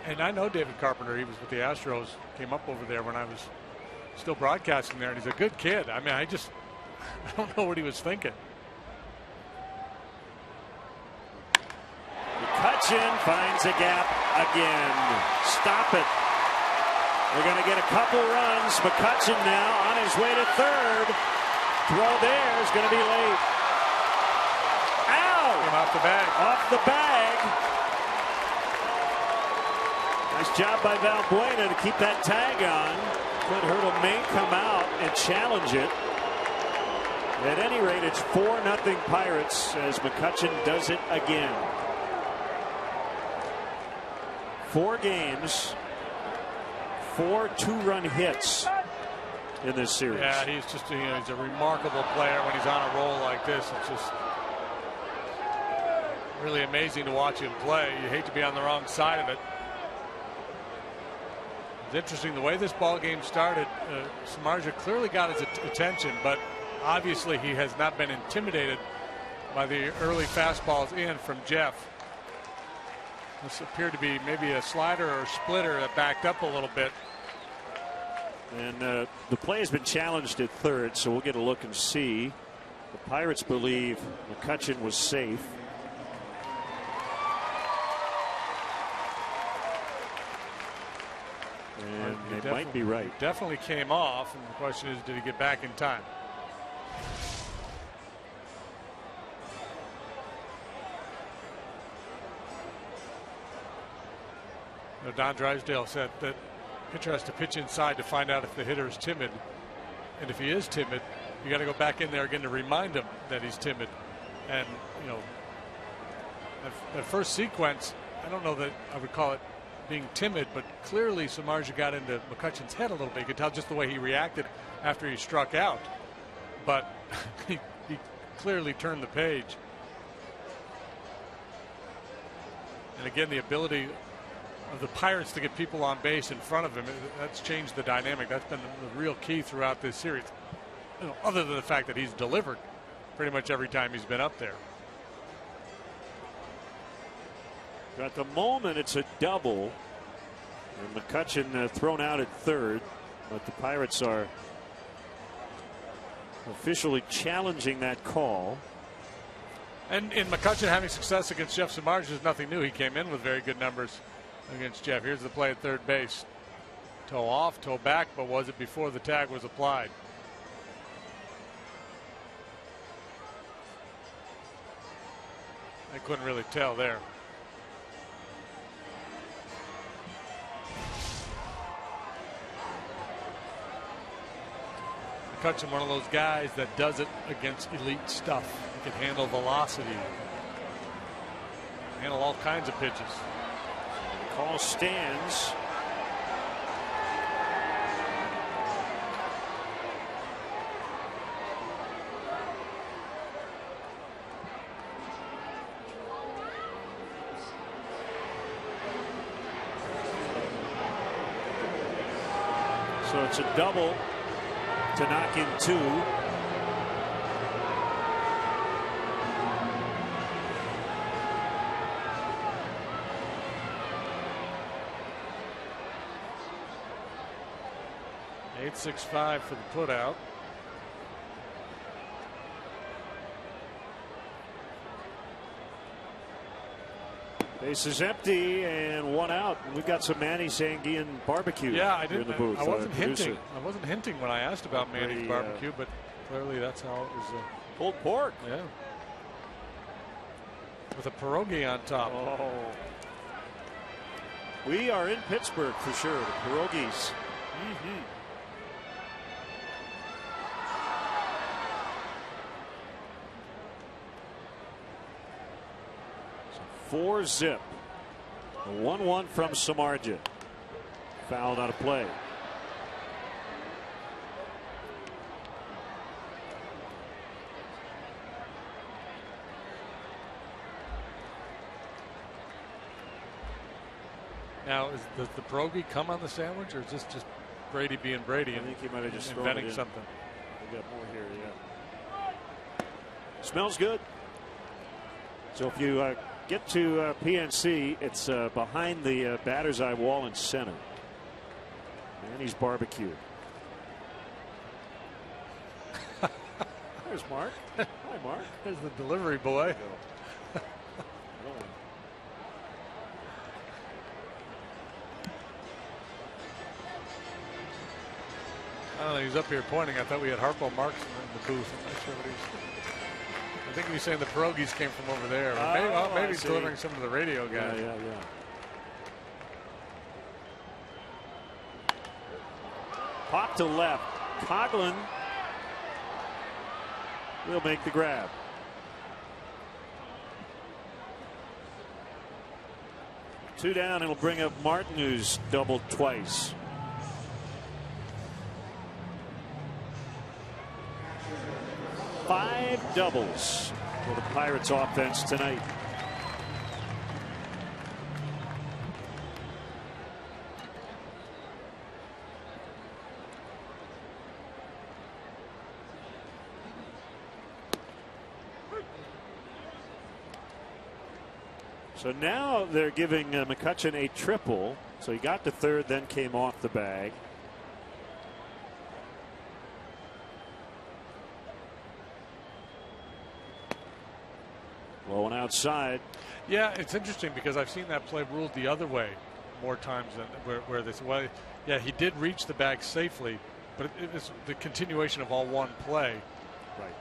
And I know David Carpenter. He was with the Astros, came up over there when I was still broadcasting there, and he's a good kid. I mean, I don't know what he was thinking. McCutchen finds a gap again. Stop it. We're going to get a couple runs. McCutchen now on his way to third. Throw there is going to be late. Ow! Came off the bag. Off the bag. Nice job by Valbuena to keep that tag on. Clint Hurdle may come out and challenge it. At any rate, it's 4-0 Pirates as McCutchen does it again. 4 games, 4 2-run hits in this series. Yeah, he's just he's a remarkable player when he's on a roll like this. It's just really amazing to watch him play. You hate to be on the wrong side of it. It's interesting the way this ball game started. Samardzija clearly got his attention, but obviously he has not been intimidated by the early fastballs in from Jeff. This appeared to be maybe a slider or a splitter that backed up a little bit. And the play has been challenged at third, so we'll get a look and see. The Pirates believe McCutchen was safe. And they might be right. Definitely came off, and the question is, did he get back in time? Don Drysdale said that pitcher has to pitch inside to find out if the hitter is timid, and if he is timid, you got to go back in there again to remind him that he's timid. And that first sequence, I don't know that I would call it being timid, but clearly Samardzija got into McCutchen's head a little bit. You could tell just the way he reacted after he struck out, but he clearly turned the page. And again, the ability of the Pirates to get people on base in front of him, that's changed the dynamic. That's been the real key throughout this series, other than the fact that he's delivered pretty much every time he's been up there. At the moment, it's a double, and McCutchen thrown out at third, but the Pirates are officially challenging that call. And in McCutchen having success against Jeff Samardzija is nothing new. He came in with very good numbers against Jeff. Here's the play at third base. Toe off, toe back, but was it before the tag was applied? I couldn't really tell there. McCutchen, one of those guys that does it against elite stuff. He can handle velocity, handle all kinds of pitches. Call stands. So it's a double to knock in 2. .865 for the putout. Base is empty and 1 out. We've got some Manny Sanguian barbecue. Yeah, I didn't. In the booth, I wasn't producer. hinting. I wasn't hinting when I asked about Manny's barbecue, but clearly that's how it was. Pulled pork. Yeah. With a pierogi on top. Oh. We are in Pittsburgh for sure. The pierogies. Mm-hmm. 4-zip. The 1-1 from Samardzija. Fouled out of play. Now, does the pierogi come on the sandwich, or is this just Brady being Brady? I think he might have just inventing something. We got more here, yeah. Smells good. So if you get to PNC, it's behind the batter's eye wall in center. Manny's barbecue. There's Mark. Hi, Mark. There's the delivery boy. I don't know. He's up here pointing. I thought we had Harpo Marx in the booth. I'm not sure what he's. I think he was saying the pierogies came from over there. Or maybe he's delivering some to the radio guy. Yeah. Pop to left. Coughlin will make the grab. Two down. It'll bring up Martin, who's doubled twice. Five doubles for the Pirates offense tonight. So now they're giving McCutchen a triple. So he got to third, then came off the bag. Low and outside. Yeah, it's interesting because I've seen that play ruled the other way more times than where they say, well, yeah, he did reach the bag safely, but it was the continuation of all one play. Right.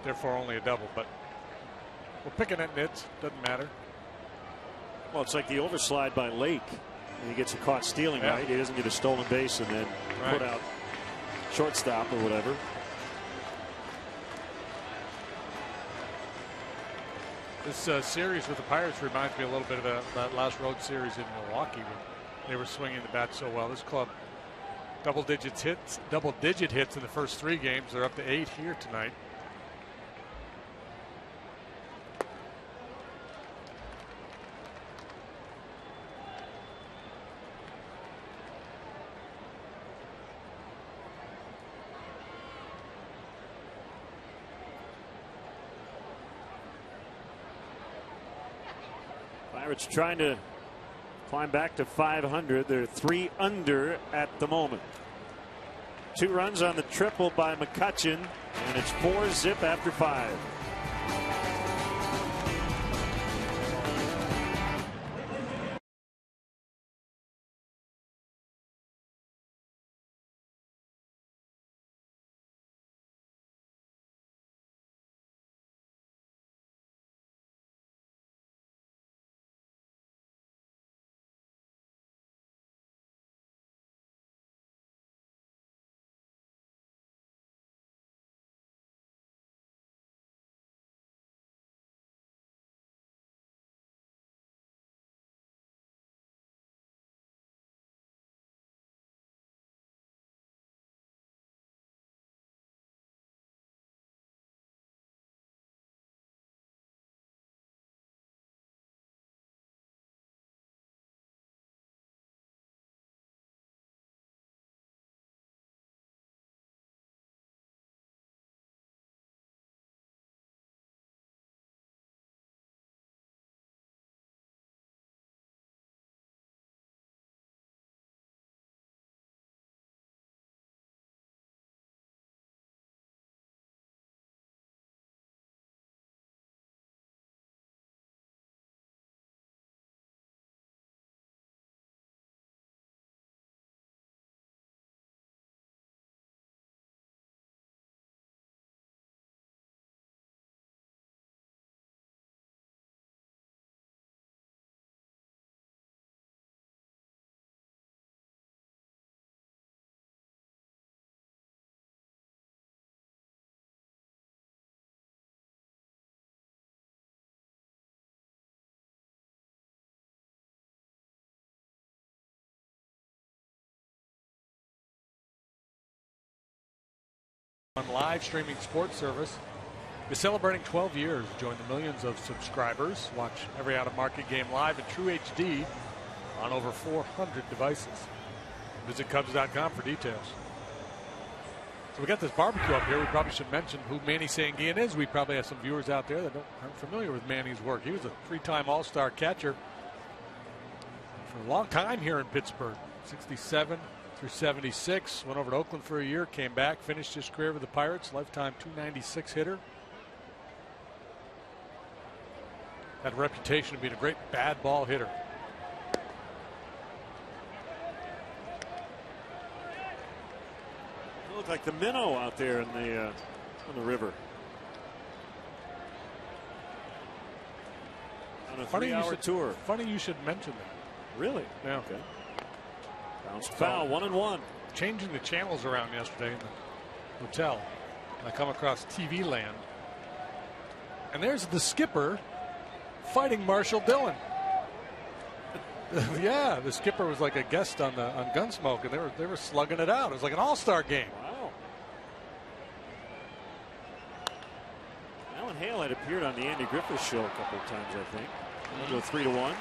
Therefore, only a double. But we're picking at nits. Doesn't matter. Well, it's like the overslide by Lake. And he gets a caught stealing, right? He doesn't get a stolen base and then put out shortstop or whatever. This series with the Pirates reminds me a little bit of that last road series in Milwaukee when they were swinging the bat so well. This club double-digit hits in the first 3 games. They're up to 8 here tonight. Pirates trying to climb back to 500. They're 3 under at the moment. 2 runs on the triple by McCutchen, and it's 4-zip after 5. On live streaming sports service is celebrating 12 years. Join the millions of subscribers. Watch every out-of-market game live in true HD on over 400 devices. Visit Cubs.com for details. So we got this barbecue up here. We probably should mention who Manny Sanguillen is. We probably have some viewers out there that aren't familiar with Manny's work. He was a 3-time All-Star catcher for a long time here in Pittsburgh. 67 through 76. Went over to Oakland for a year, came back, finished his career with the Pirates. Lifetime .296 hitter. Had a reputation of being a great bad ball hitter. It looked like the minnow out there in the on the river. On a 3-hour tour. Funny you should mention that. Really? Yeah. Okay. Bounced foul, 1-1. Changing the channels around yesterday in the hotel. I come across TV Land. And there's the skipper fighting Marshall Dillon. Yeah, the skipper was like a guest on Gunsmoke, and they were slugging it out. It was like an all-star game. Wow. Alan Hale had appeared on the Andy Griffith Show a couple of times, I think. We'll go 3-1.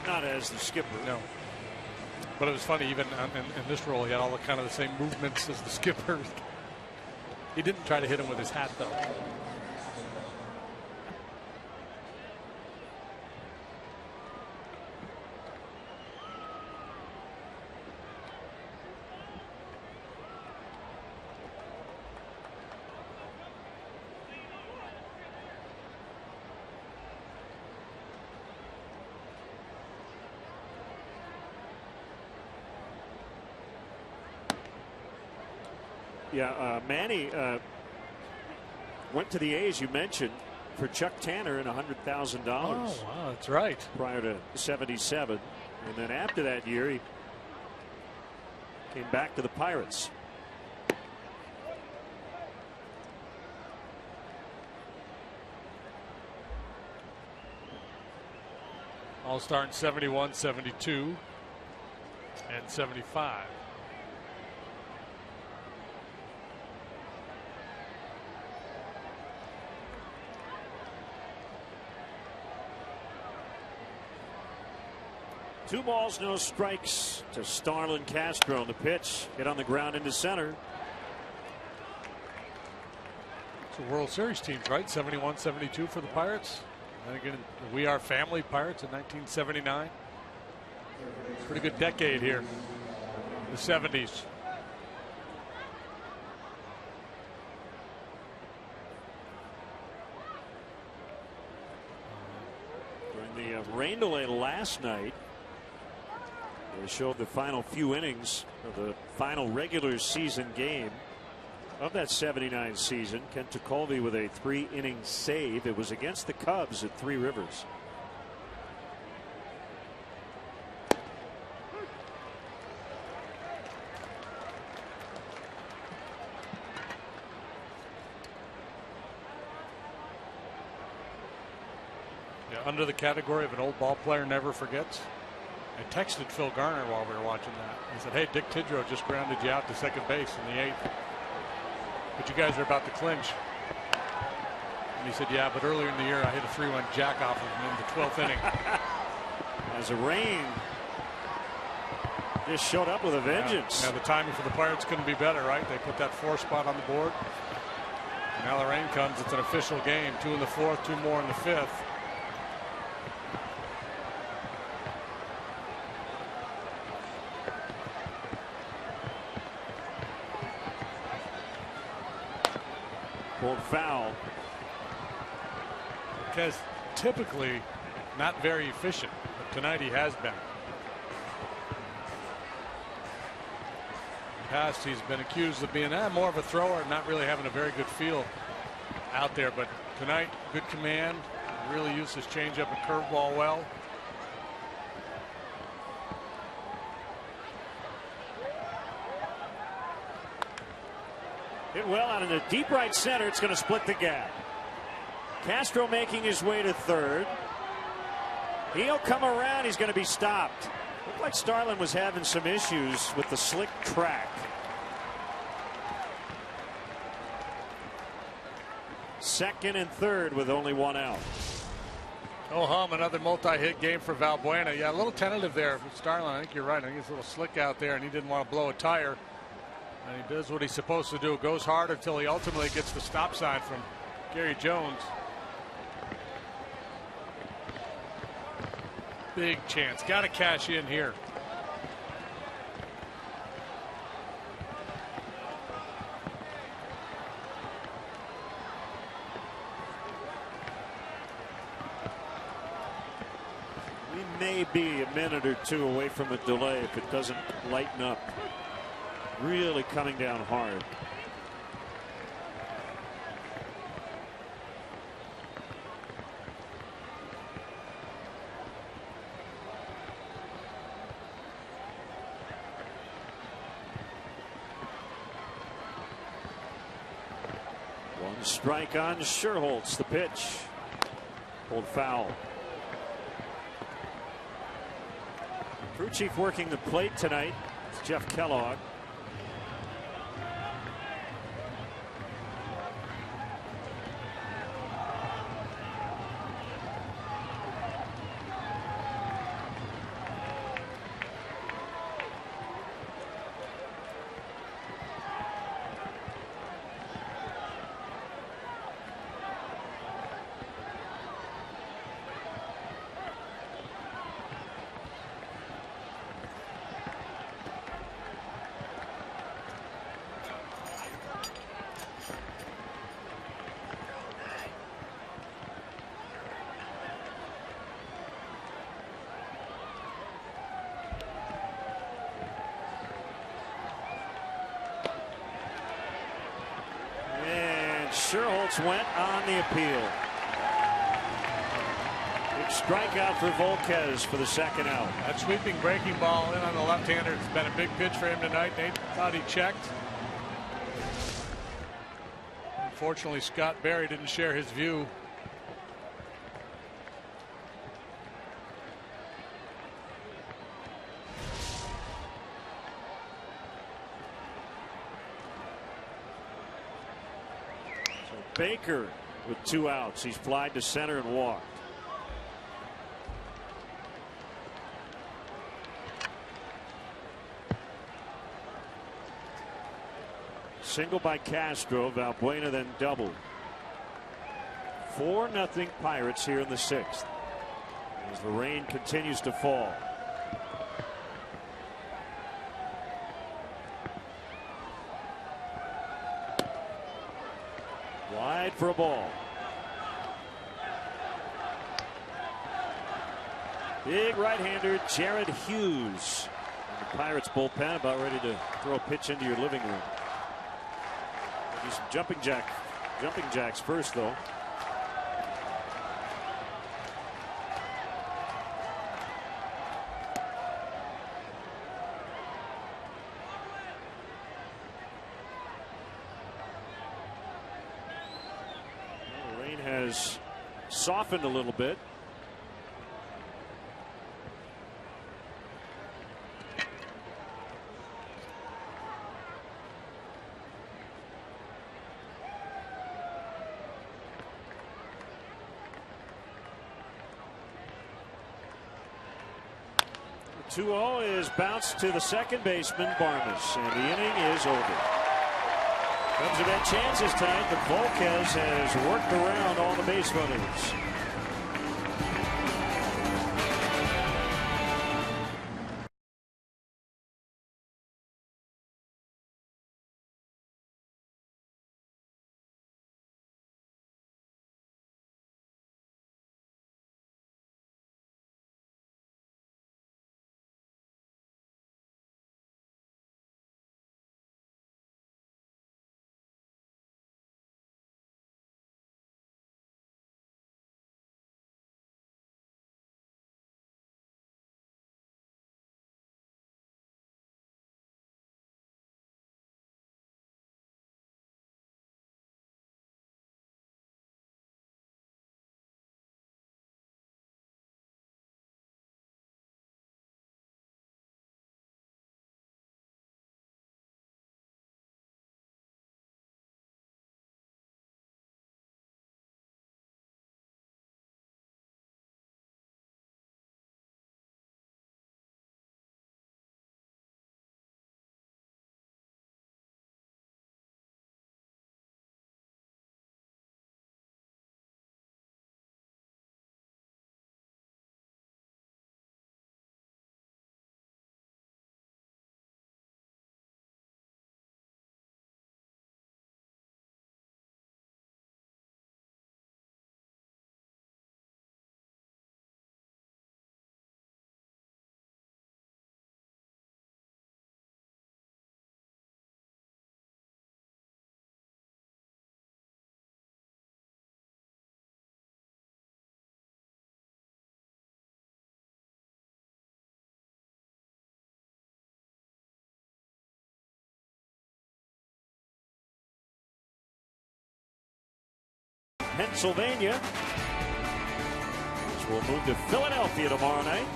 Not as the skipper. No. But it was funny, even in this role, he had all the kind of the same movements as the skipper. He didn't try to hit him with his hat, though. Yeah, Manny went to the A's, you mentioned, for Chuck Tanner and $100,000. Oh, wow, that's right. Prior to 77. And then after that year, he came back to the Pirates. All-Star in 71, 72, and 75. Two balls, no strikes to Starlin Castro on the pitch. Hit on the ground into center. It's a World Series teams, right? 71, 72 for the Pirates. And again, the We Are Family Pirates in 1979. Pretty good decade here. The 70s. During the rain delay last night, they showed the final few innings of the final regular season game of that 79 season. Ken Tekulve with a 3-inning save. It was against the Cubs at Three Rivers. Yeah, under the category of an old ball player never forgets. I texted Phil Garner while we were watching that. He said, hey, Dick Tidrow just grounded you out to second base in the 8th. But you guys are about to clinch. And he said, yeah, but earlier in the year I hit a 3-1 jack off of him in the 12th inning. As the rain just showed up with a vengeance. Yeah, the timing for the Pirates couldn't be better, right? They put that 4 spot on the board. And now the rain comes. It's an official game. 2 in the 4th, 2 more in the 5th. Foul. Because typically not very efficient, but tonight he has been. In the past, he's been accused of being more of a thrower and not really having a very good feel out there. But tonight, good command, really used his changeup and curveball well. Hit well out in the deep right center. It's going to split the gap. Castro making his way to third. He'll come around. He's going to be stopped. Looked like Starlin was having some issues with the slick track. Second and third with only one out. Oh, hum, another multi-hit game for Valbuena. Yeah, a little tentative there for Starlin. I think you're right. I think he's a little slick out there, and he didn't want to blow a tire. And he does what he's supposed to do. Goes hard until he ultimately gets the stop sign from Gary Jones. Big chance. Got to cash in here. May be a minute or two away from a delay if it doesn't lighten up. Really coming down hard. One strike on Sherholtz. The pitch. Pulled foul. Crew chief working the plate tonight. It's Jeff Kellogg. Sherholtz went on the appeal. Big strikeout for Volquez for the second out. That sweeping breaking ball in on the left-hander. It's been a big pitch for him tonight. Nate thought he checked. Unfortunately, Scott Berry didn't share his view. Baker with 2 outs. He's flied to center and walked. Single by Castro. Valbuena then doubled. 4-0 Pirates here in the 6th as the rain continues to fall. Wide for a ball. Big right-hander Jared Hughes. And the Pirates bullpen about ready to throw a pitch into your living room. Do some jumping jacks first, though. Has softened a little bit. The 2-0 is bounced to the second baseman, Barnes, and the inning is over. Cubs have had chances tonight, but Volquez has worked around all the base runners. Pennsylvania, which will move to Philadelphia tomorrow night.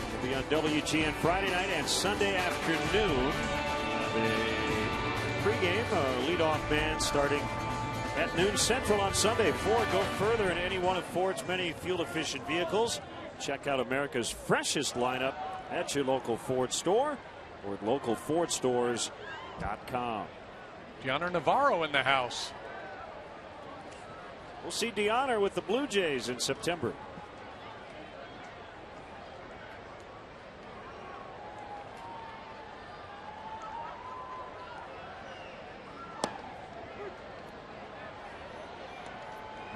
It'll be on WGN Friday night and Sunday afternoon. The pregame leadoff man starting at noon Central on Sunday. Ford, go further in any one of Ford's many fuel-efficient vehicles. Check out America's freshest lineup at your local Ford store or at localfordstores.com. Deanna Navarro in the house. We'll see Deanna with the Blue Jays in September.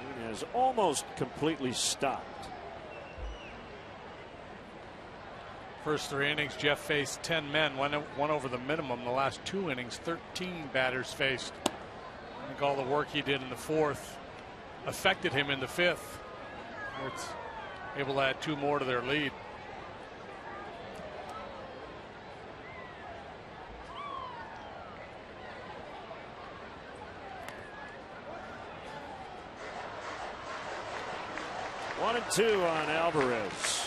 It has almost completely stopped. First 3 innings, Jeff faced 10 men, one over the minimum. The last 2 innings, 13 batters faced. I think all the work he did in the 4th affected him in the 5th. It's able to add 2 more to their lead. One and 2 on Alvarez.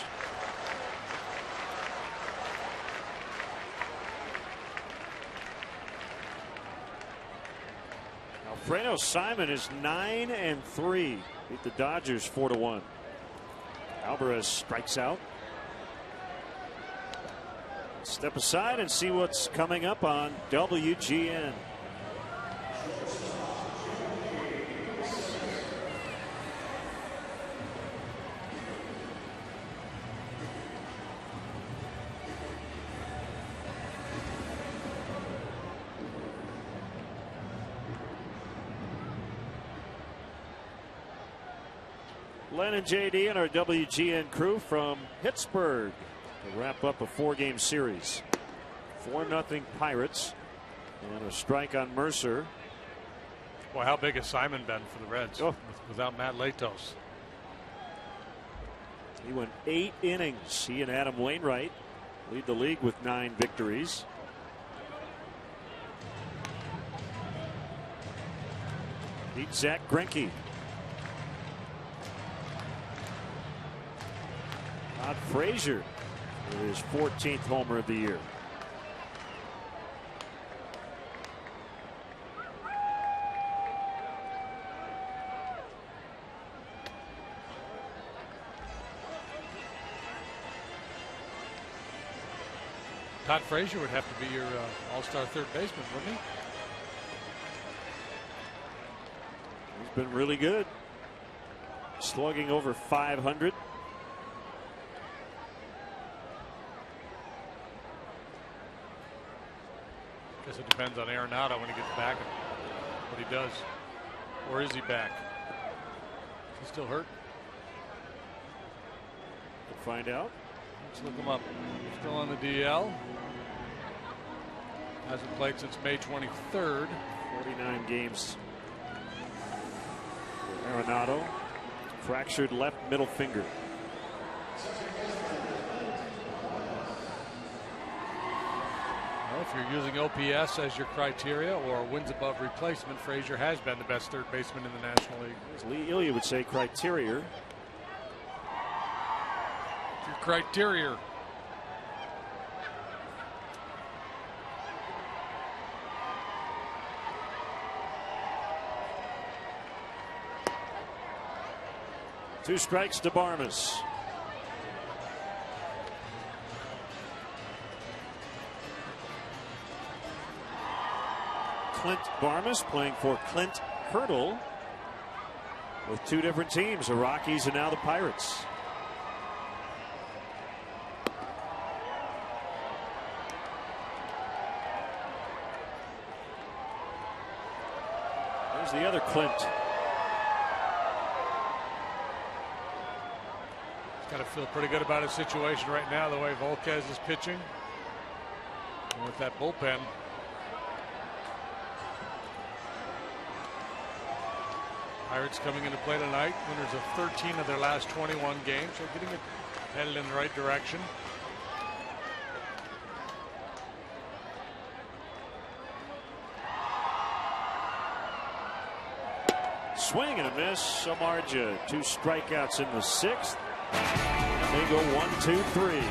Alfredo Simon is 9-3. Beat the Dodgers 4-1. Alvarez strikes out. Step aside and see what's coming up on WGN. Len and JD and our WGN crew from Pittsburgh to wrap up a 4-game series. 4-0 Pirates and a strike on Mercer. Well, how big has Simon been for the Reds without Matt Latos? He went 8 innings. He and Adam Wainwright lead the league with 9 victories. Beat Zach Greinke. Todd Frazier with his 14th homer of the year. Todd Frazier would have to be your all-star third baseman, wouldn't he? He's been really good. Slugging over 500. Guess it depends on Arenado when he gets back and what he does. Or is he back? Is he still hurt? We'll find out. Let's look him up. Still on the DL. Hasn't played since May 23rd. 49 games. Arenado. Fractured left middle finger. Well, if you're using OPS as your criteria or wins above replacement, Frazier has been the best third baseman in the National League. As Lee Ilya would say, criteria. Your criteria. Two strikes to Barmes. Clint Barmes playing for Clint Hurdle with 2 different teams, the Rockies and now the Pirates. There's the other Clint. He's got to feel pretty good about his situation right now, the way Volquez is pitching. And with that bullpen. Pirates coming into play tonight. Winners of 13 of their last 21 games. So getting it headed in the right direction. Swing and a miss. Samardzija, 2 strikeouts in the 6th. And they go 1-2-3.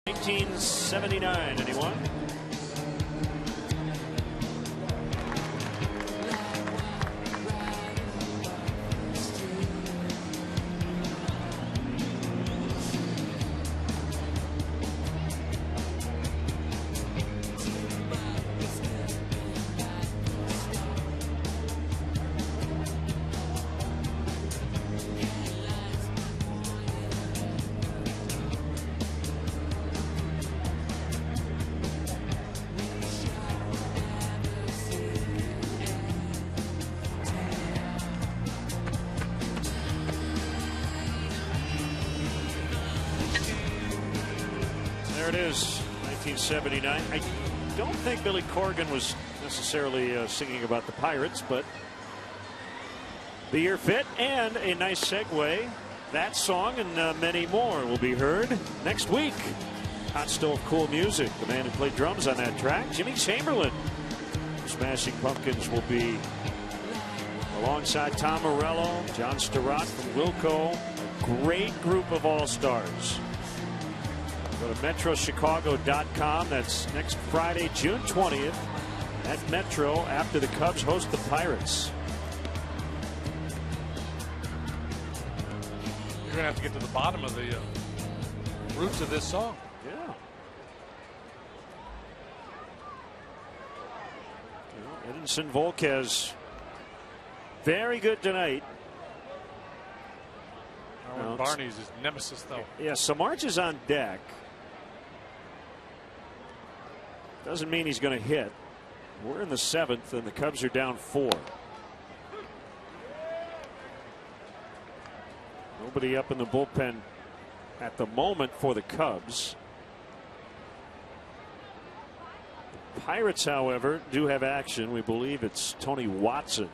$19.79. Anyone? There it is, 1979. I don't think Billy Corgan was necessarily singing about the Pirates, but the year fit and a nice segue. That song and many more will be heard next week. Hot Stove Cool Music, the man who played drums on that track, Jimmy Chamberlain. Smashing Pumpkins will be alongside Tom Morello, John Stirratt from Wilco. A great group of all-stars. Go to metrochicago.com. That's next Friday, June 20th at Metro after the Cubs host the Pirates. You're going to have to get to the bottom of the roots of this song. Yeah. Edinson Volquez, very good tonight. Barney's his nemesis, though. Yeah, Samardzija's on deck. Doesn't mean he's going to hit. We're in the 7th, and the Cubs are down 4. Nobody up in the bullpen at the moment for the Cubs. The Pirates, however, do have action. We believe it's Tony Watson.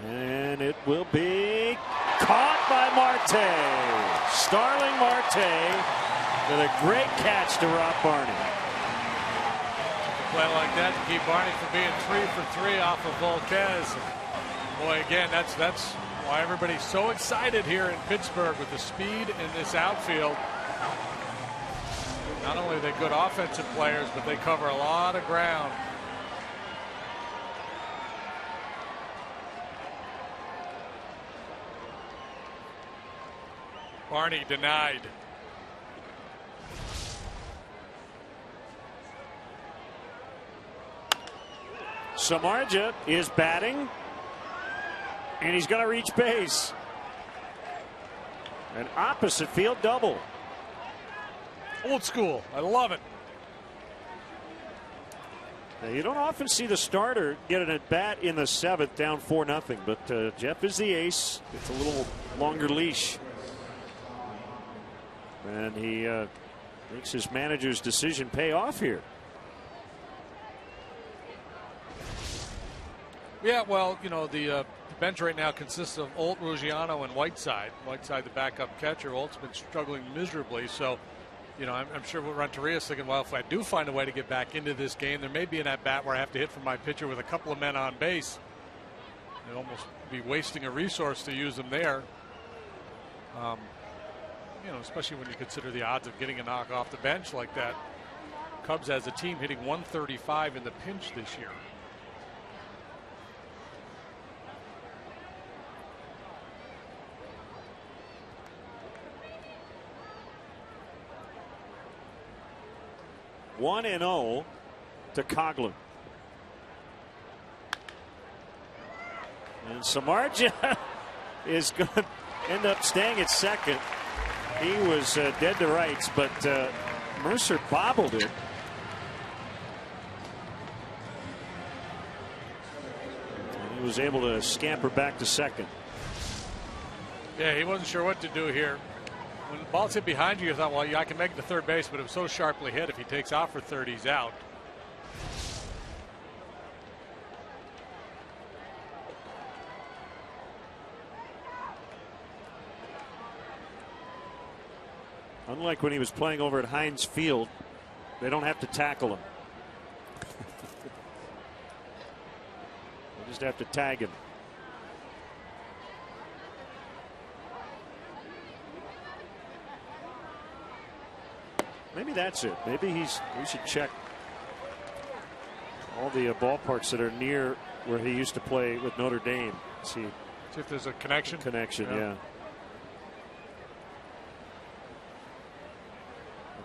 And it will be caught by Marte. Starling Marte with a great catch to Rob Barney. Play like that to keep Barney from being 3 for 3 off of Volquez. Boy, again, that's why everybody's so excited here in Pittsburgh with the speed in this outfield. Not only are they good offensive players, but they cover a lot of ground. Barney denied. Samardzija is batting, and he's going to reach base. An opposite field double. Old school. I love it. Now, you don't often see the starter get an at-bat in the 7th down 4-0, but Jeff is the ace. It's a little longer leash. And he makes his manager's decision pay off here. Yeah, well, you know, the bench right now consists of Olt, Ruggiano, and Whiteside. Whiteside, the backup catcher. Olt's been struggling miserably, so, you know, I'm sure what Renteria's thinking, well, if I do find a way to get back into this game, there may be an at-bat where I have to hit from my pitcher with a couple of men on base. It'd almost be wasting a resource to use them there. You know, especially when you consider the odds of getting a knock off the bench like that. Cubs as a team hitting 135 in the pinch this year. One and 0 to Coghlan. And Samardzija is going to end up staying at second. He was dead to rights, but Mercer bobbled it. And he was able to scamper back to second. Yeah, he wasn't sure what to do here. When the ball's hit behind you, you thought, well, yeah, I can make the third base, but it was so sharply hit. If he takes off for third, he's out. Unlike when he was playing over at Heinz Field, they don't have to tackle him. They just have to tag him. Maybe that's it. Maybe we should check all the ballparks that are near where he used to play with Notre Dame. See if there's a connection. Yeah.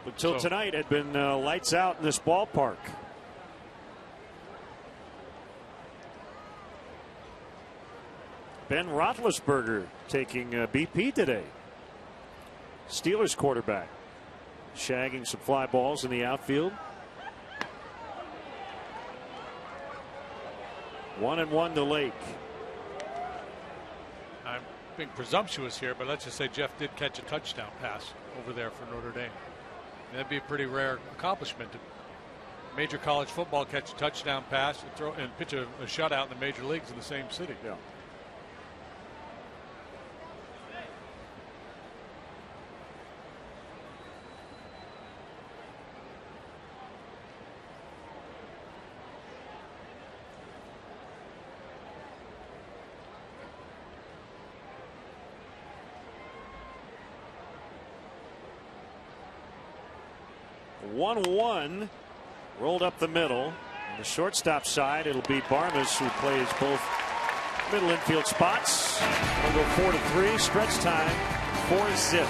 Until tonight had been lights out in this ballpark. Ben Roethlisberger taking BP today. Steelers quarterback shagging some fly balls in the outfield. 1-1 to Lake. I'm being presumptuous here, but let's just say Jeff did catch a touchdown pass over there for Notre Dame. That'd be a pretty rare accomplishment to major college football, catch a touchdown pass and pitch a shutout in the major leagues in the same city. Yeah. One rolled up the middle. On the shortstop side, it'll be Barnes, who plays both middle infield spots. We'll go 4-3. Stretch time 4-zip.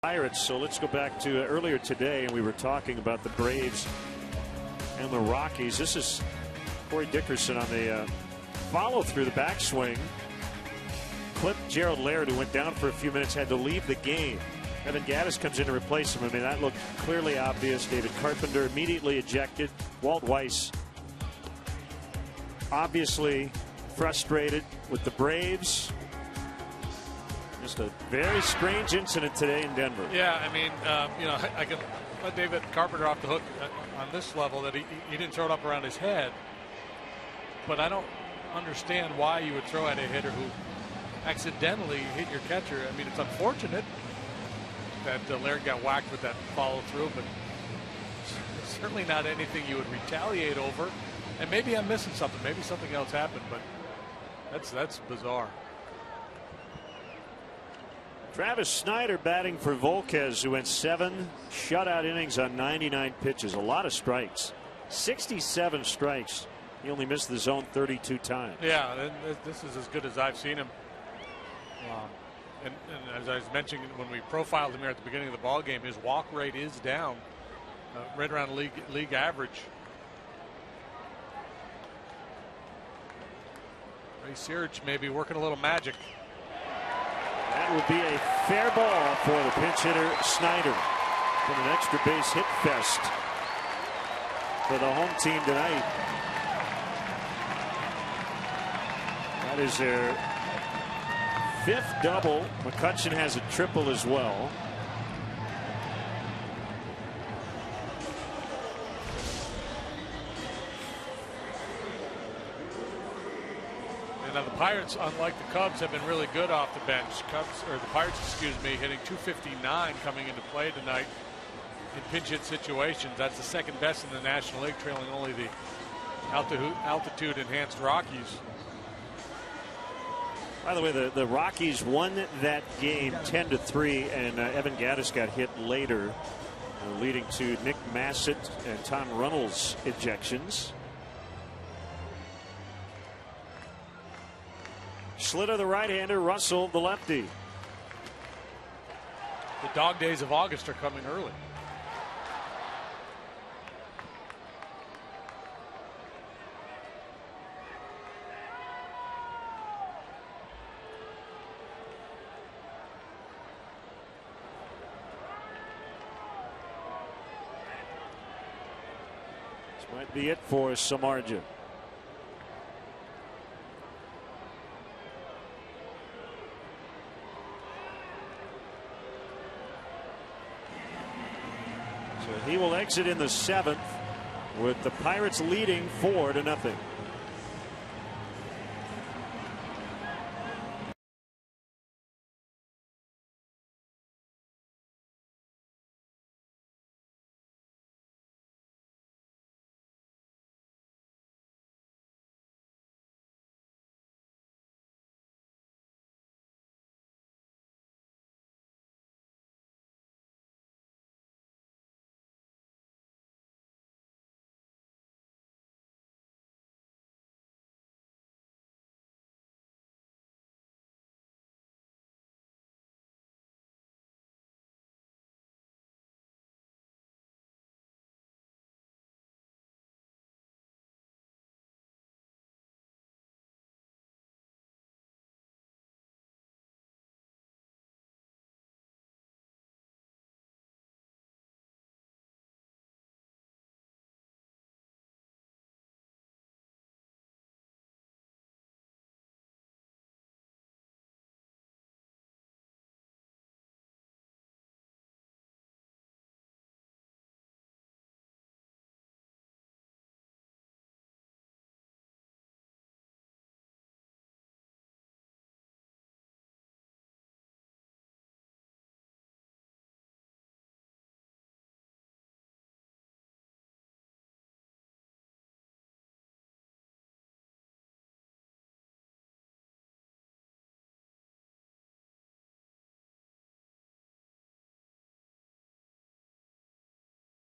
Pirates. So let's go back to earlier today, and we were talking about the Braves and the Rockies. This is Corey Dickerson on the follow through the backswing. Clipped Gerald Laird, who went down for a few minutes, had to leave the game. Evan Gattis comes in to replace him. I mean, that looked clearly obvious. David Carpenter immediately ejected. Walt Weiss obviously frustrated with the Braves. Just a very strange incident today in Denver. Yeah, I mean, I can let David Carpenter off the hook on this level that he didn't throw it up around his head. But I don't understand why you would throw at a hitter who accidentally hit your catcher. I mean, it's unfortunate that Laird got whacked with that follow through, but it's certainly not anything you would retaliate over. And maybe I'm missing something. Maybe something else happened, but that's bizarre. Travis Snyder batting for Volquez, who went 7 shutout innings on 99 pitches. A lot of strikes. 67 strikes. He only missed the zone 32 times. Yeah, this is as good as I've seen him. And as I was mentioning when we profiled him here at the beginning of the ball game, his walk rate is down, right around league average. Ray Search may be working a little magic. That will be a fair ball for the pinch hitter Snyder. Been an extra base hit fest for the home team tonight. That is their 5th double. McCutchen has a triple as well. Now the Pirates, unlike the Cubs, have been really good off the bench. The Pirates, excuse me, hitting .259 coming into play tonight in pinch hit situations. That's the second best in the National League, trailing only the altitude enhanced Rockies. By the way, the Rockies won that game 10-3, and Evan Gattis got hit later, leading to Nick Massett and Tom Runnels ejections. Schlitter, the right-hander, Russell, the lefty. The dog days of August are coming early. This might be it for Samardzija. He will exit in the 7th with the Pirates leading 4-0.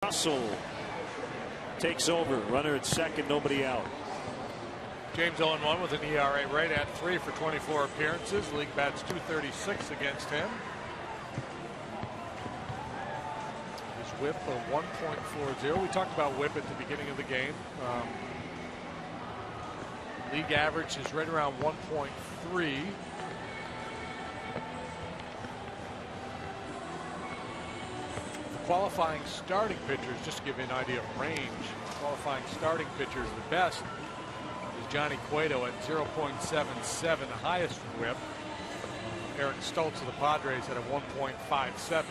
Russell takes over. Runner at second, nobody out. James 0-1 with an ERA right at 3 for 24 appearances. League bats .236 against him. whip of 1.40. We talked about whip at the beginning of the game. League average is right around 1.3. Qualifying starting pitchers, just to give you an idea of range, qualifying starting pitchers, the best is Johnny Cueto at 0.77, the highest whip. Eric Stoltz of the Padres at a 1.57.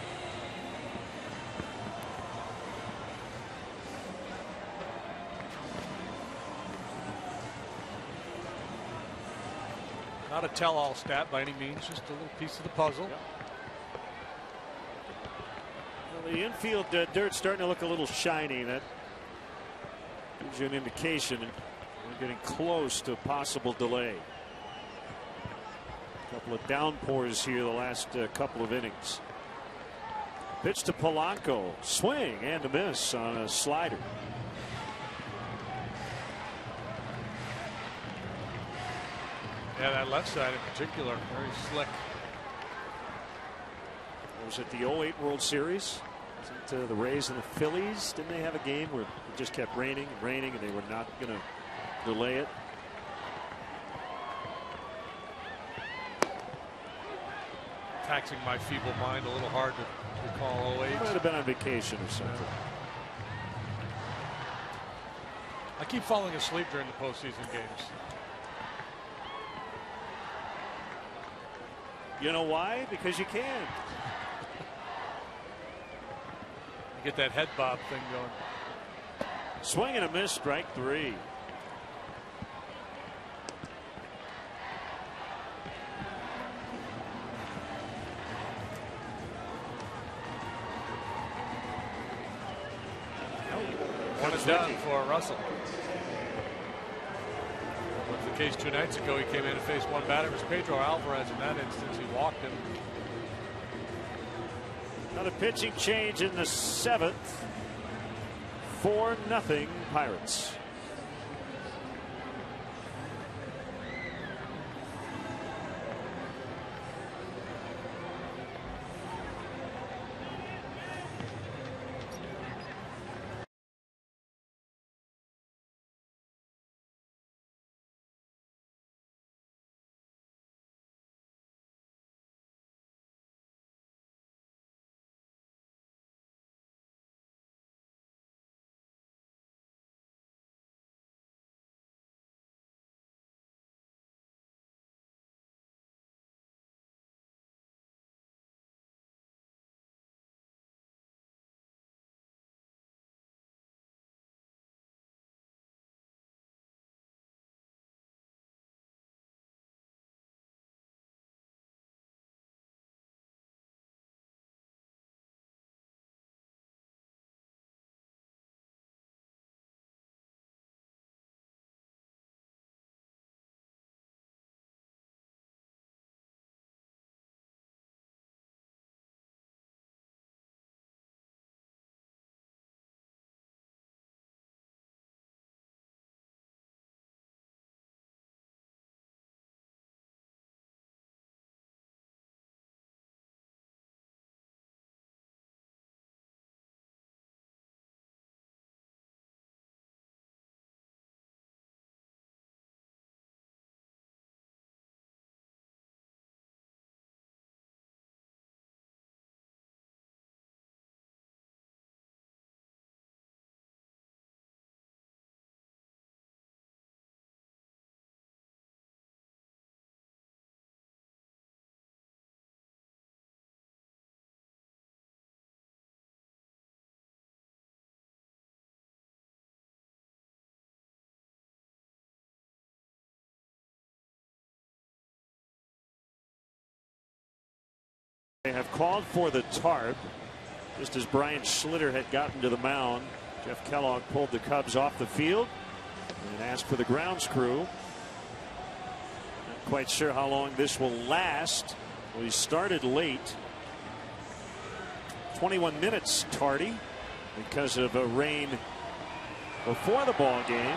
Not a tell-all stat by any means, just a little piece of the puzzle. Yep. Well, the infield dirt's starting to look a little shiny. That gives you an indication we're getting close to a possible delay. A couple of downpours here the last couple of innings. Pitch to Polanco, swing and a miss on a slider. Yeah, that left side in particular, very slick. Was it the 08 World Series? Was it the Rays and the Phillies? Didn't they have a game where it just kept raining and raining and they were not going to delay it? Taxing my feeble mind a little hard to recall 08. Might have been on vacation or something. I keep falling asleep during the postseason games. You know why? Because you can. You get that head bob thing going. Swing and a miss, strike 3. One is done for Russell. Was the case 2 nights ago. He came in and faced one batter. It was Pedro Alvarez. In that instance, he walked him. Another pitching change in the 7th. 4-0 Pirates. They have called for the tarp just as Brian Schlitter had gotten to the mound. Jeff Kellogg pulled the Cubs off the field and asked for the grounds crew. Not quite sure how long this will last. Well, he started late. 21 minutes tardy because of a rain before the ball game.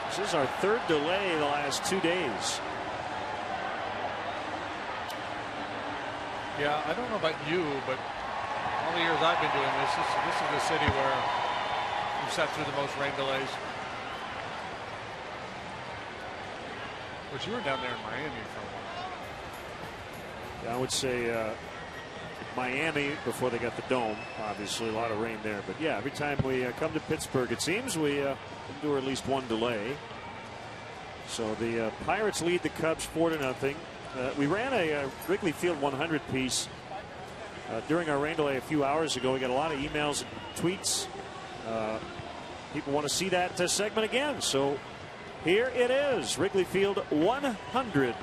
This is our 3rd delay the last 2 days. Yeah, I don't know about you, but All the years I've been doing this is the city where we've sat through the most rain delays. But you were down there in Miami for a while. Yeah, I would say Miami before they got the dome. Obviously, a lot of rain there. But yeah, every time we come to Pittsburgh, it seems we endure at least one delay. So the Pirates lead the Cubs 4-0. We ran a Wrigley Field 100 piece during our rain delay a few hours ago. We got a lot of emails and tweets. People want to see that segment again. So here it is, Wrigley Field 100.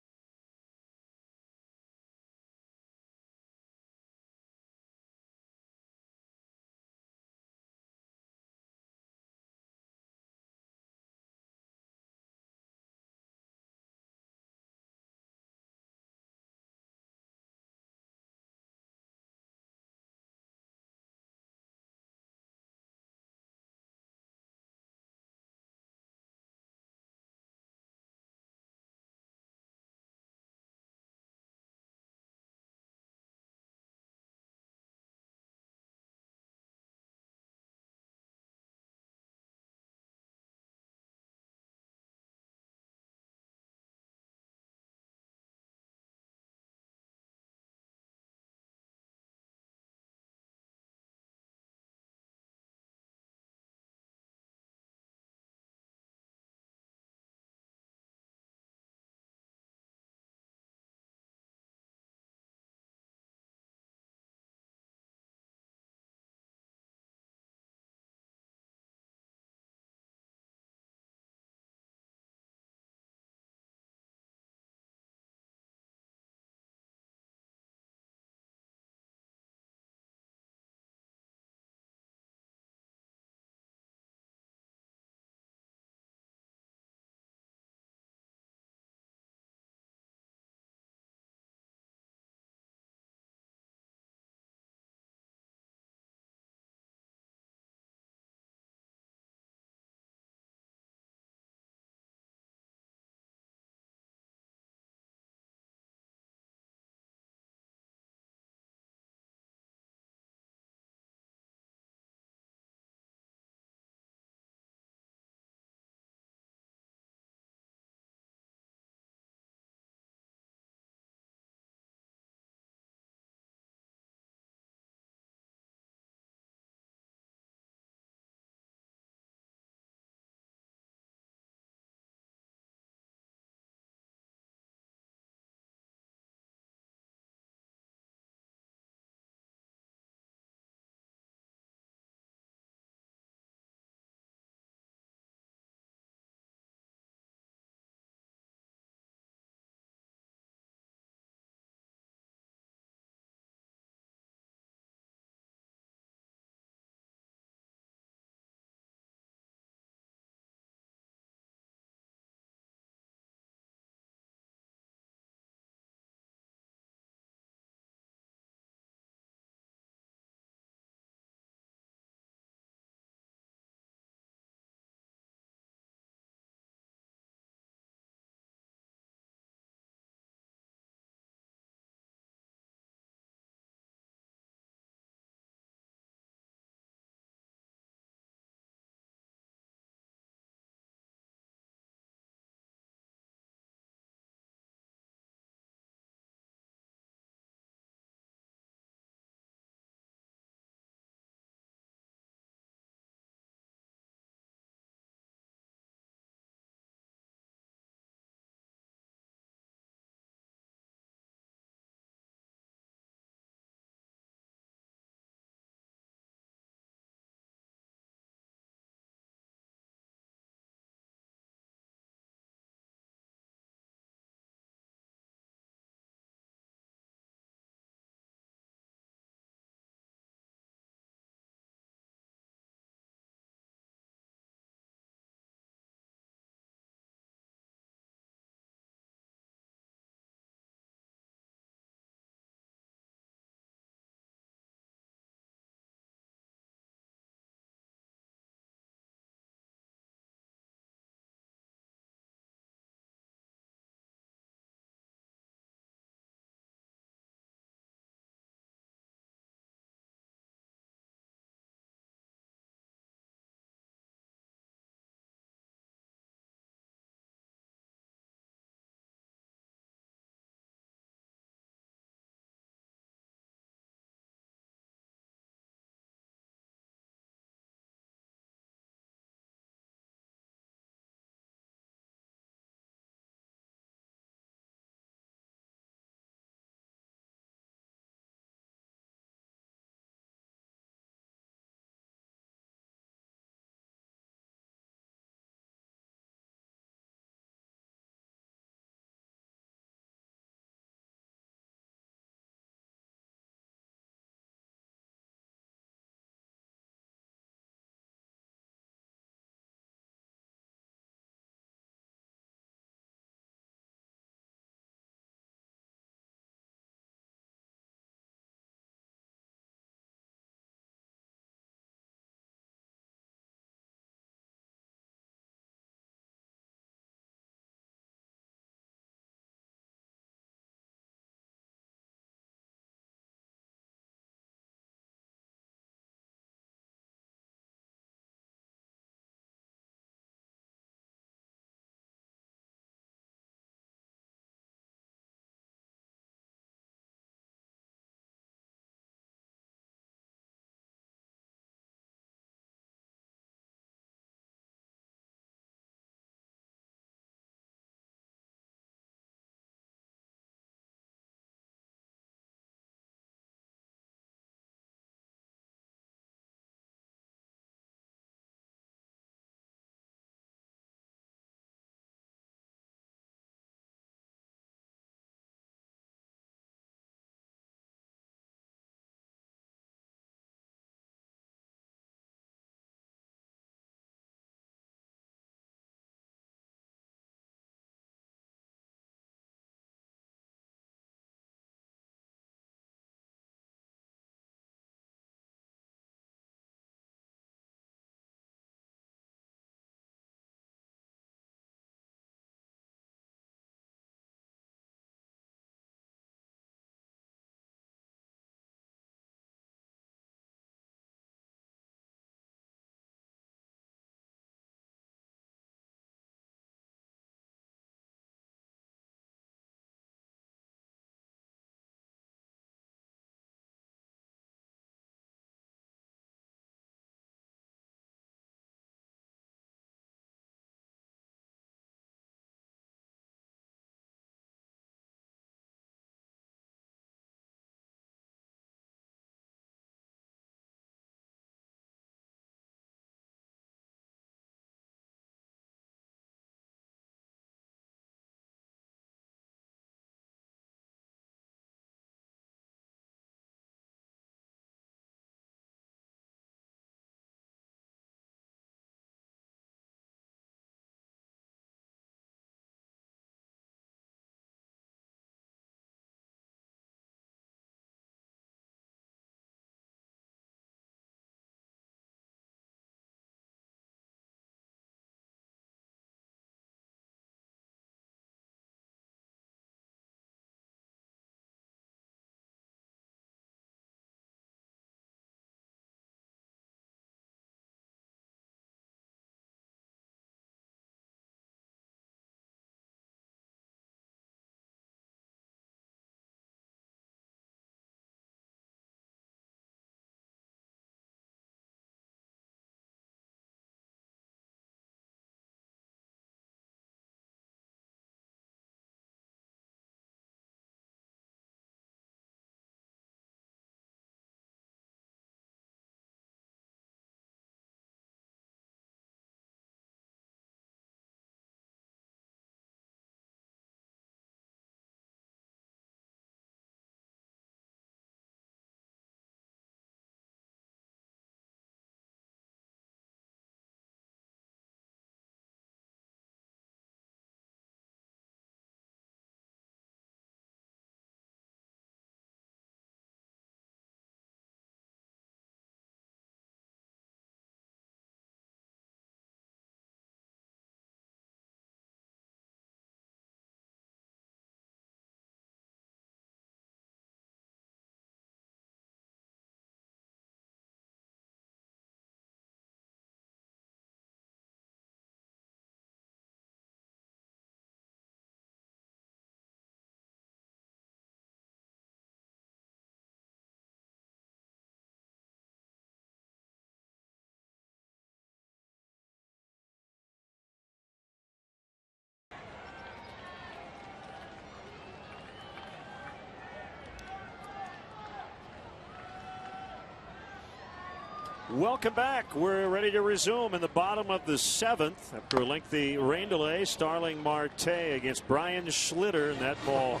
Welcome back. We're ready to resume in the bottom of the 7th after a lengthy rain delay. Starling Marte against Brian Schlitter, and that ball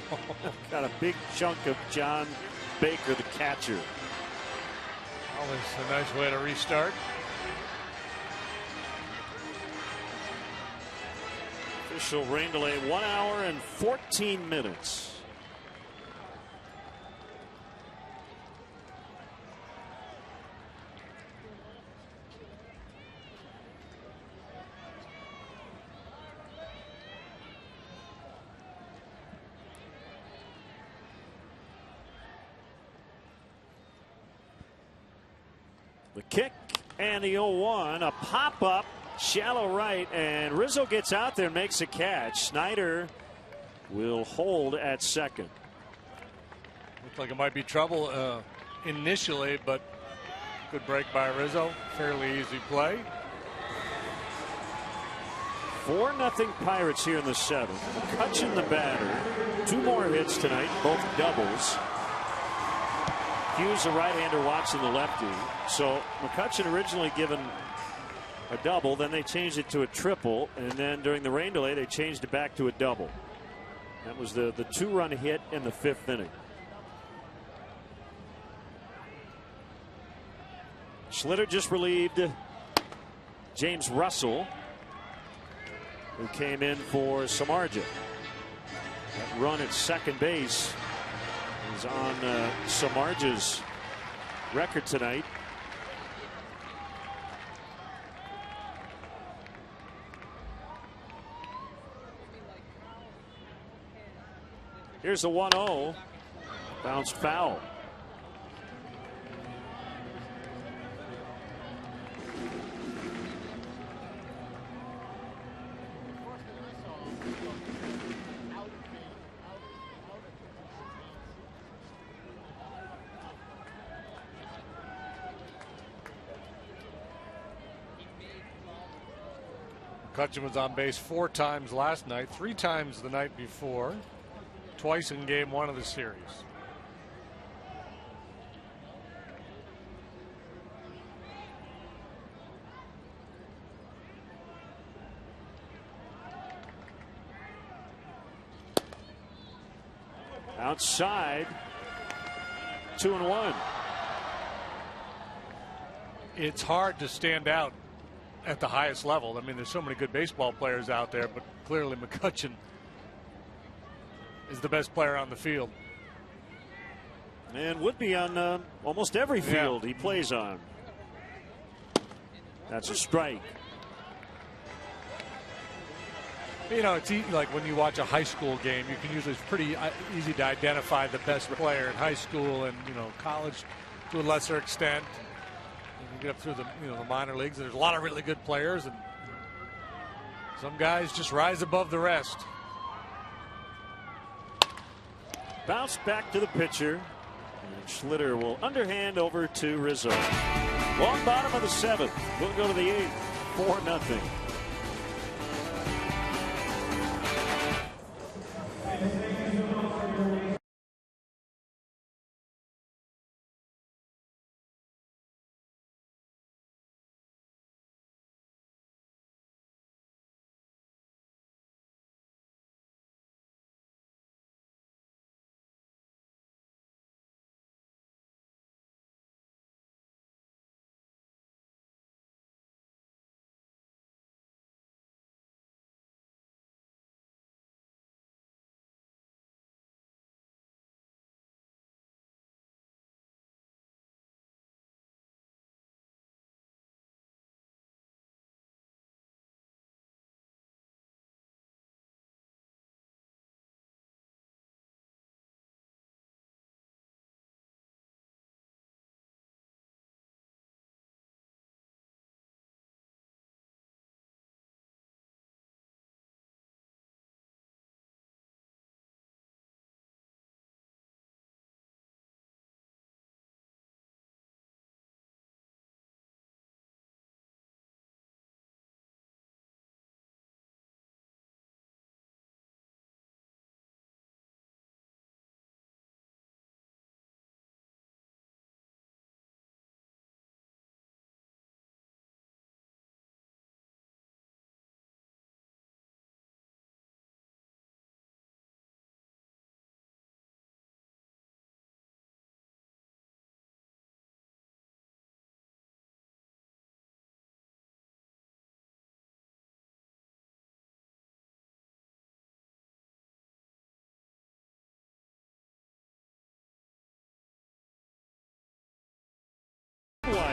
got a big chunk of John Baker, the catcher. Always a nice way to restart. Official rain delay 1 hour and 14 minutes. The kick and the 0-1, a pop-up, shallow right, and Rizzo gets out there and makes a catch. Snyder will hold at second. Looked like it might be trouble initially, but good break by Rizzo. Fairly easy play. 4-0 Pirates here in the 7th. McCutchen the batter. 2 more hits tonight, both doubles. Hughes the right-hander, Watson the lefty. So McCutchen originally given a double, then they changed it to a triple, and then during the rain delay they changed it back to a double. That was the 2-run hit in the 5th inning. Schlitter just relieved James Russell, who came in for Samardzija. That run at second base is on Samardzija's record tonight. Here's the 1-0. Bounced foul. McCutchen was on base 4 times last night, 3 times the night before, twice in game 1 of the series. Outside, 2-1. It's hard to stand out at the highest level. I mean, there's so many good baseball players out there, but clearly McCutchen is the best player on the field. And would be on almost every field he plays on. That's a strike. You know, it's like when you watch a high school game, you can usually, it's pretty easy to identify the best player in high school and, you know, college to a lesser extent. You get up through the, you know, the minor leagues, there's a lot of really good players, and some guys just rise above the rest. Bounce back to the pitcher, and Schlitter will underhand over to Rizzo. Long bottom of the 7th. We'll go to the 8th. 4-0.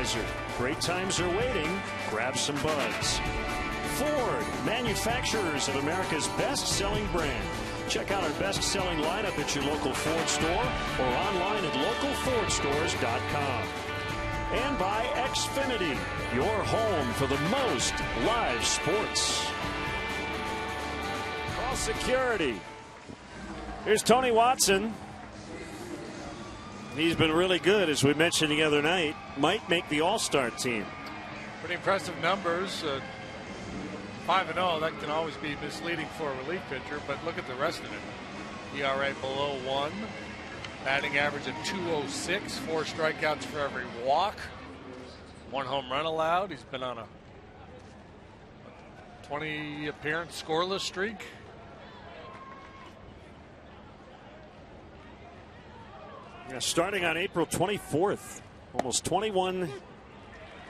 Budweiser. Great times are waiting. Grab some buds. Ford, manufacturers of America's best-selling brand. Check out our best-selling lineup at your local Ford store or online at localfordstores.com. And by Xfinity, your home for the most live sports. Call security. Here's Tony Watson. He's been really good, as we mentioned the other night. Might make the All-Star team. Pretty impressive numbers. 5-0, that can always be misleading for a relief pitcher, but look at the rest of it. ERA below 1. Batting average of .206. 4 strikeouts for every walk. 1 home run allowed. He's been on a 20 appearance scoreless streak. Yeah, starting on April 24th, almost 21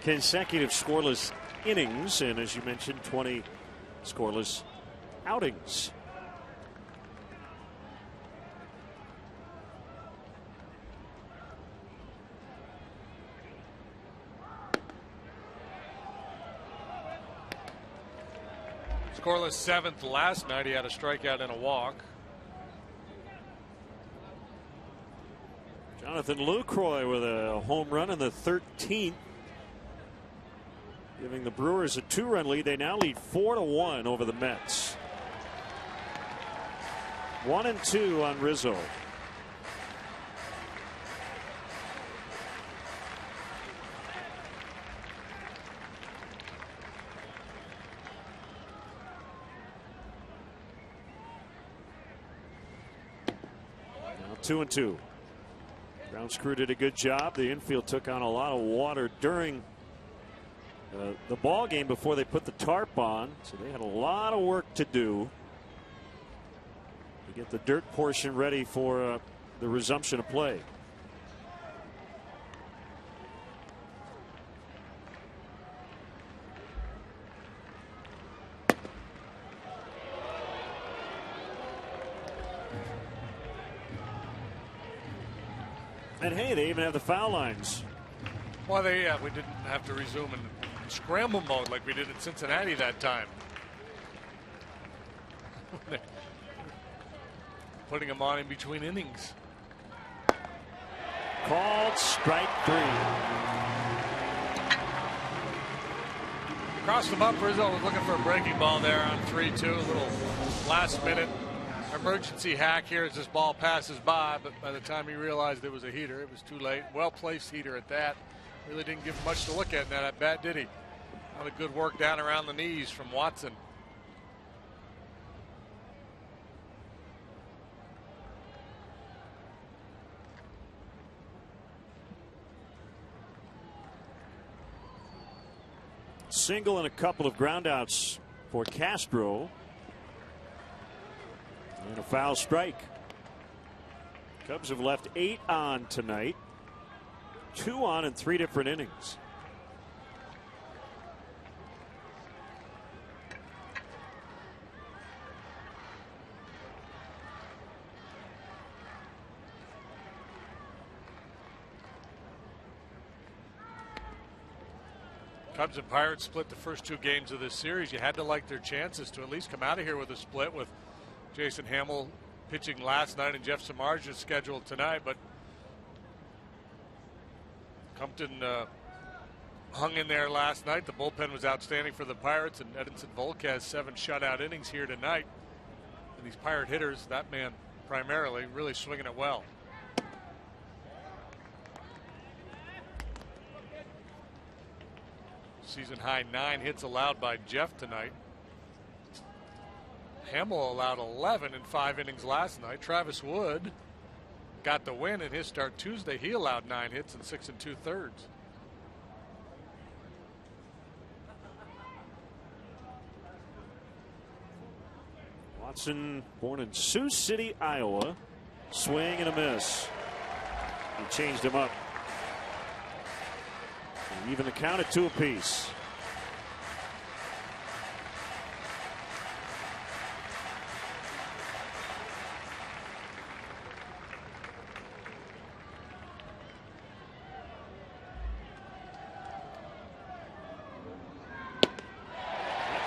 consecutive scoreless innings, and as you mentioned, 20 scoreless outings. Scoreless 7th last night. He had a strikeout and a walk. Jonathan Lucroy with a home run in the 13th, giving the Brewers a 2-run lead. They now lead 4-1 over the Mets. 1-2 on Rizzo. Now 2-2. Grounds crew did a good job. The infield took on a lot of water during the ball game before they put the tarp on, so they had a lot of work to do to get the dirt portion ready for the resumption of play. And hey, they even have the foul lines. Well, we didn't have to resume in scramble mode like we did in Cincinnati that time. Putting them on in between innings. Called strike 3. Crossed him up. Rizzo was looking for a breaking ball there on 3-2. A little last minute emergency hack here as this ball passes by, but by the time he realized it was a heater, it was too late. Well placed heater at that. Really didn't give him much to look at in that at bat, did he? A lot of good work down around the knees from Watson. Single and a couple of groundouts for Castro. And a foul strike. Cubs have left 8 on tonight. 2 on in 3 different innings. Cubs and Pirates split the first 2 games of this series. You had to like their chances to at least come out of here with a split, with Jason Hamill pitching last night and Jeff Samardzija scheduled tonight, but Compton hung in there last night. The bullpen was outstanding for the Pirates, and Edinson Volquez 7 shutout innings here tonight. And these Pirate hitters, that man primarily, really swinging it well. Season high 9 hits allowed by Jeff tonight. Hamill allowed 11 in 5 innings last night. Travis Wood got the win in his start Tuesday. He allowed 9 hits in 6 2/3. Watson, born in Sioux City, Iowa. Swing and a miss. He changed him up. And even the count at 2 apiece.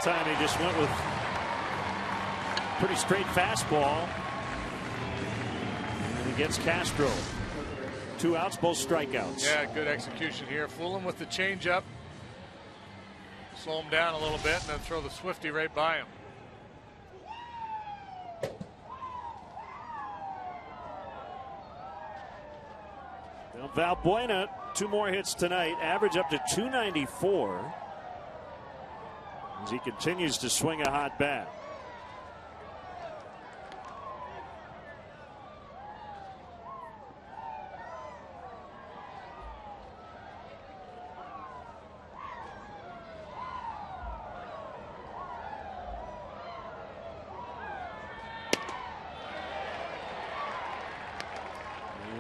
time he just went with pretty straight fastball. And he gets Castro. 2 outs, both strikeouts. Yeah, good execution here. Fool him with the changeup. Slow him down a little bit and then throw the Swifty right by him. Now Valbuena, 2 more hits tonight, average up to 294 as he continues to swing a hot bat.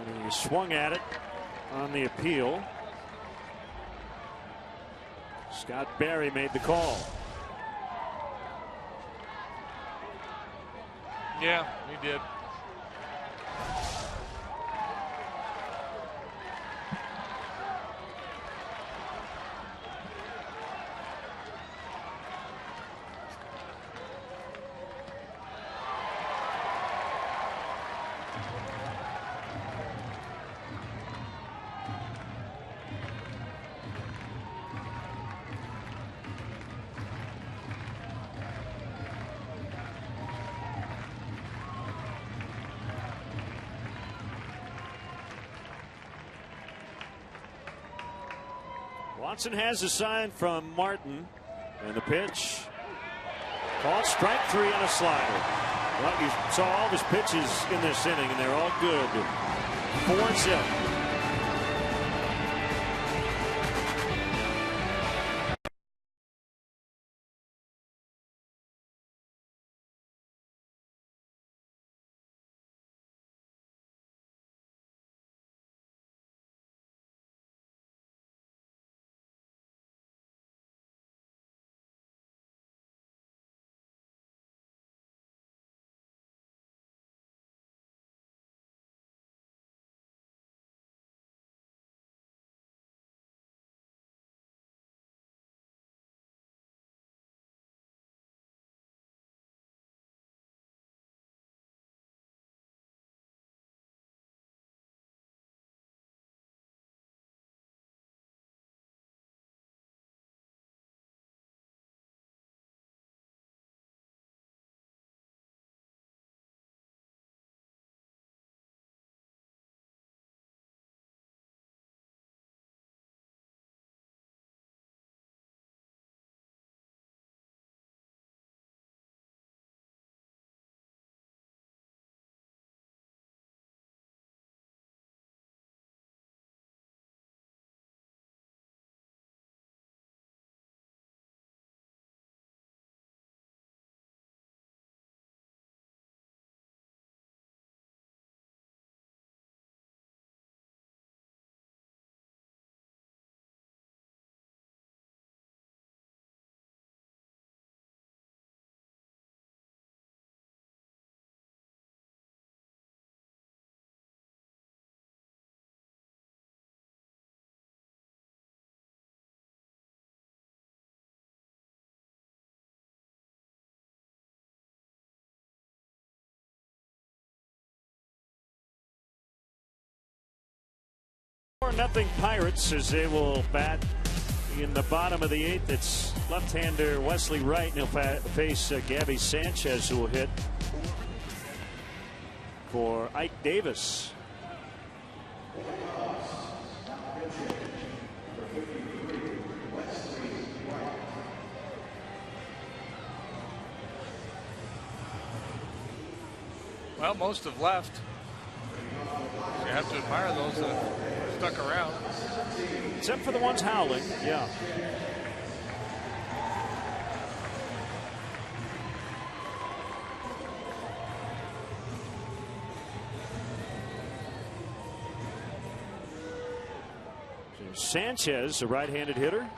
And he swung at it on the appeal. Scott Barry made the call. Yeah, he did. Watson has a sign from Martin, and the pitch. Called strike 3 on a slider. Well, you saw all of his pitches in this inning, and they're all good. 4-0. Nothing Pirates as they will bat in the bottom of the 8th. It's left-hander Wesley Wright, and he'll face Gabby Sanchez, who will hit for Ike Davis. Well, most have left. You have to admire those that have stuck around. Except for the ones howling, yeah. Sanchez, a right-handed hitter.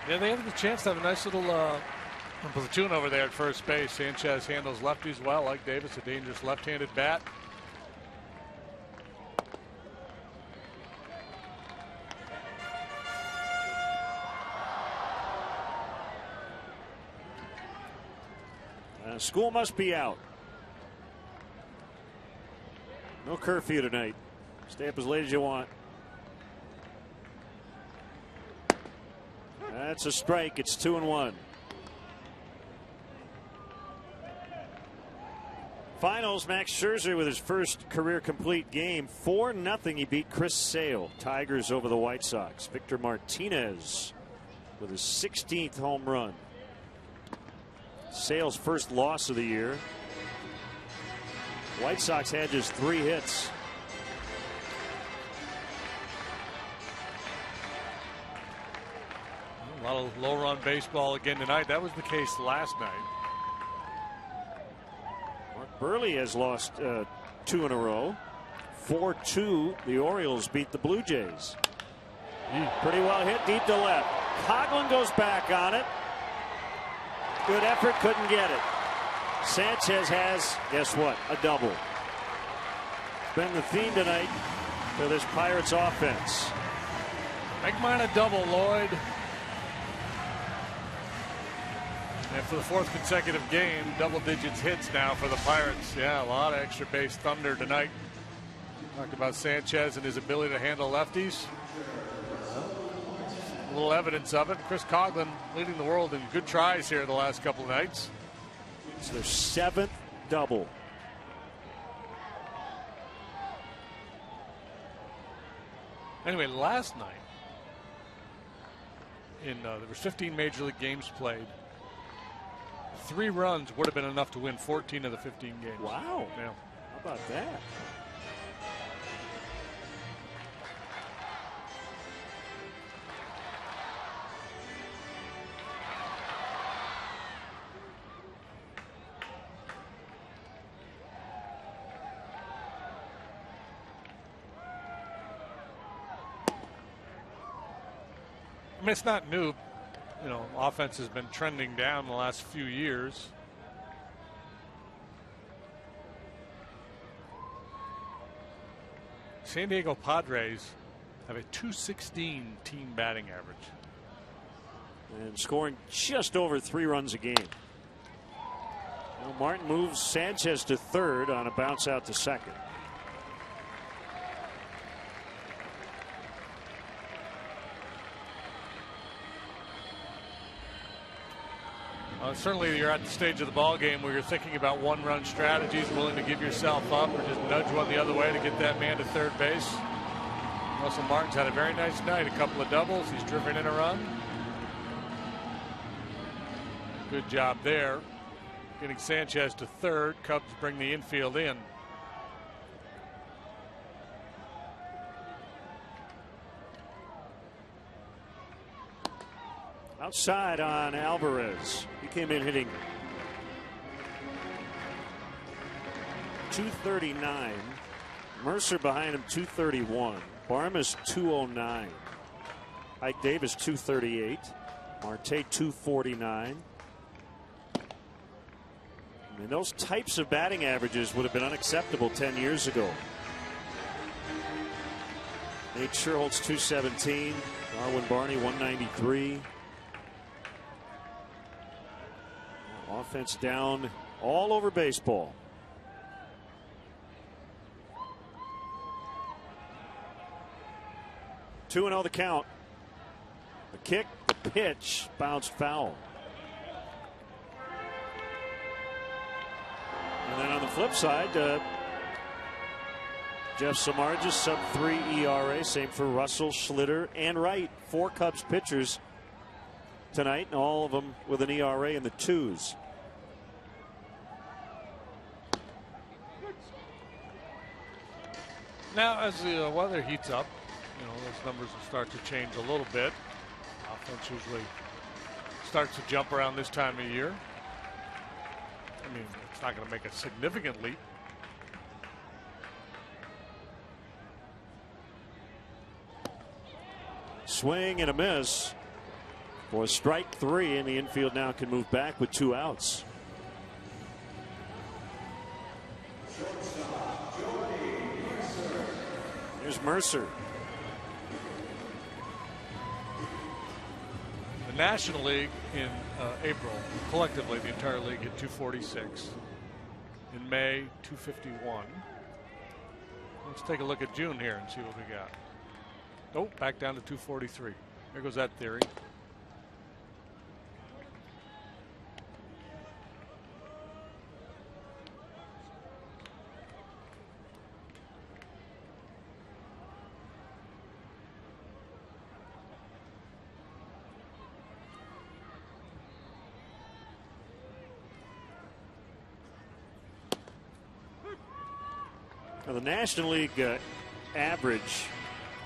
Yeah, they have the chance to have a nice little platoon over there at first base. Sanchez handles lefties well, like Davis, a dangerous left-handed bat. School must be out. No curfew tonight. Stay up as late as you want. That's a strike. It's 2-1. Finals, Max Scherzer with his first career complete game. 4-0 he beat Chris Sale. Tigers over the White Sox. Victor Martinez with his 16th home run. Sale's first loss of the year. White Sox had just 3 hits. A lot of low-run baseball again tonight. That was the case last night. Mark Burley has lost 2 in a row. 4-2, the Orioles beat the Blue Jays. Pretty well hit deep to left. Coghlan goes back on it. Good effort, couldn't get it. Sanchez has, guess what, a double. It's been the theme tonight for this Pirates offense. Make mine a double, Lloyd. And for the 4th consecutive game, double digits hits now for the Pirates. Yeah, a lot of extra base thunder tonight. Talked about Sanchez and his ability to handle lefties. A little evidence of it. Chris Coghlan leading the world in good tries here the last couple of nights. It's their 7th double. Anyway, last night, there was 15 Major League games played. 3 runs would have been enough to win 14 of the 15 games. Wow. Yeah. How about that? I mean, it's not new. You know, offense has been trending down the last few years. San Diego Padres have a .216 team batting average. And scoring just over 3 runs a game. Now Martin moves Sanchez to third on a bounce out to second. Certainly you're at the stage of the ball game where you're thinking about 1-run strategies, willing to give yourself up or just nudge one the other way to get that man to third base. Russell Martin's had a very nice night, a couple of doubles. He's driven in a run. Good job there. Getting Sanchez to third. Cubs bring the infield in. Outside on Alvarez. He came in hitting .239. Mercer behind him .231. Barmas .209. Ike Davis .238. Marte .249. I mean, those types of batting averages would have been unacceptable 10 years ago. Nate Scherholtz .217. Darwin Barney .193. Offense down all over baseball. 2-0 the count. The kick, the pitch, bounced foul. And then on the flip side, Jeff Samardzija, sub-3 ERA. Same for Russell, Schlitter, and Wright. 4 Cubs pitchers tonight, and all of them with an ERA in the 2s. Now, as the weather heats up, you know, those numbers will start to change a little bit. Offense usually starts to jump around this time of year. I mean, it's not going to make a significant leap. Swing and a miss For strike 3, and the infield now can move back with 2 outs. Here's Mercer. The National League in April, collectively, the entire league hit 246. In May, 251. Let's take a look at June here and see what we got. Oh, back down to 243. There goes that theory. Now, the National League average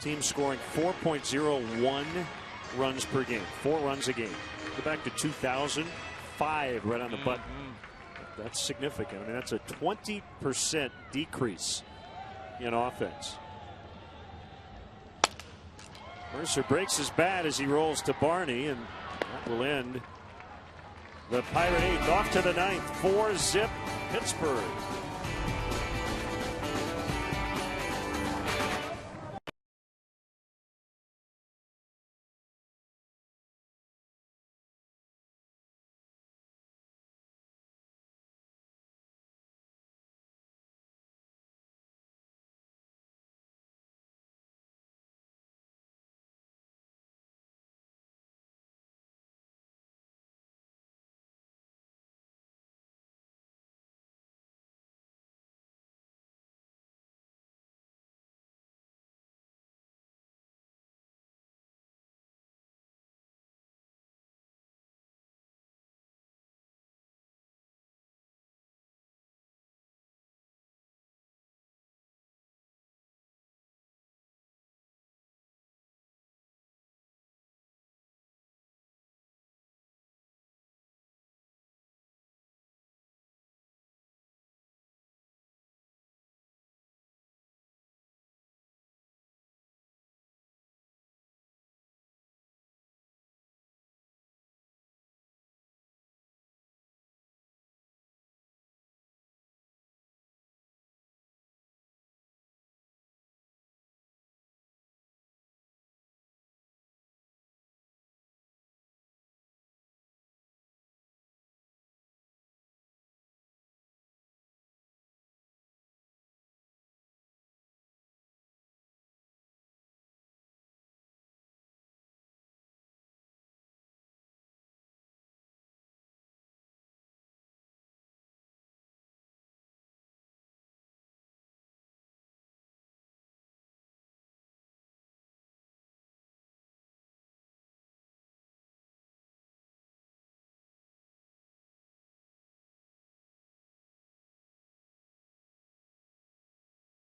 team scoring 4.01 runs per game, 4 runs a game. Go back to 2005, right on the button. That's significant. I mean, that's a 20% decrease in offense. Mercer breaks his bat as he rolls to Barney, and that will end the Pirate 8th. Off to the 9th, 4-zip Pittsburgh.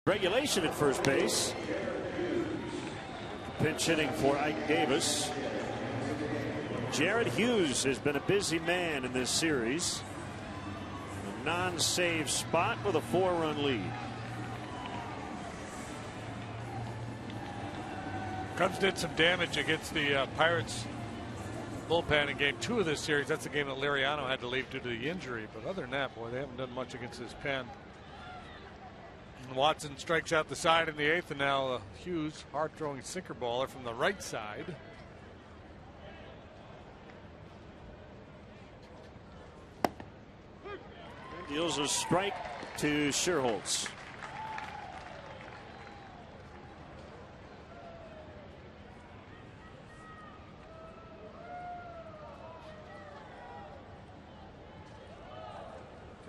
Regulation at first base. Pinch hitting for Ike Davis. Jared Hughes has been a busy man in this series. A non-save spot with a 4-run lead. Cubs did some damage against the Pirates bullpen in game 2 of this series. That's the game that Liriano had to leave due to the injury. But other than that, boy, they haven't done much against this pen. Watson strikes out the side in the 8th, and now Hughes, hard-throwing sinker baller from the right side. Deals a strike to Scherholz.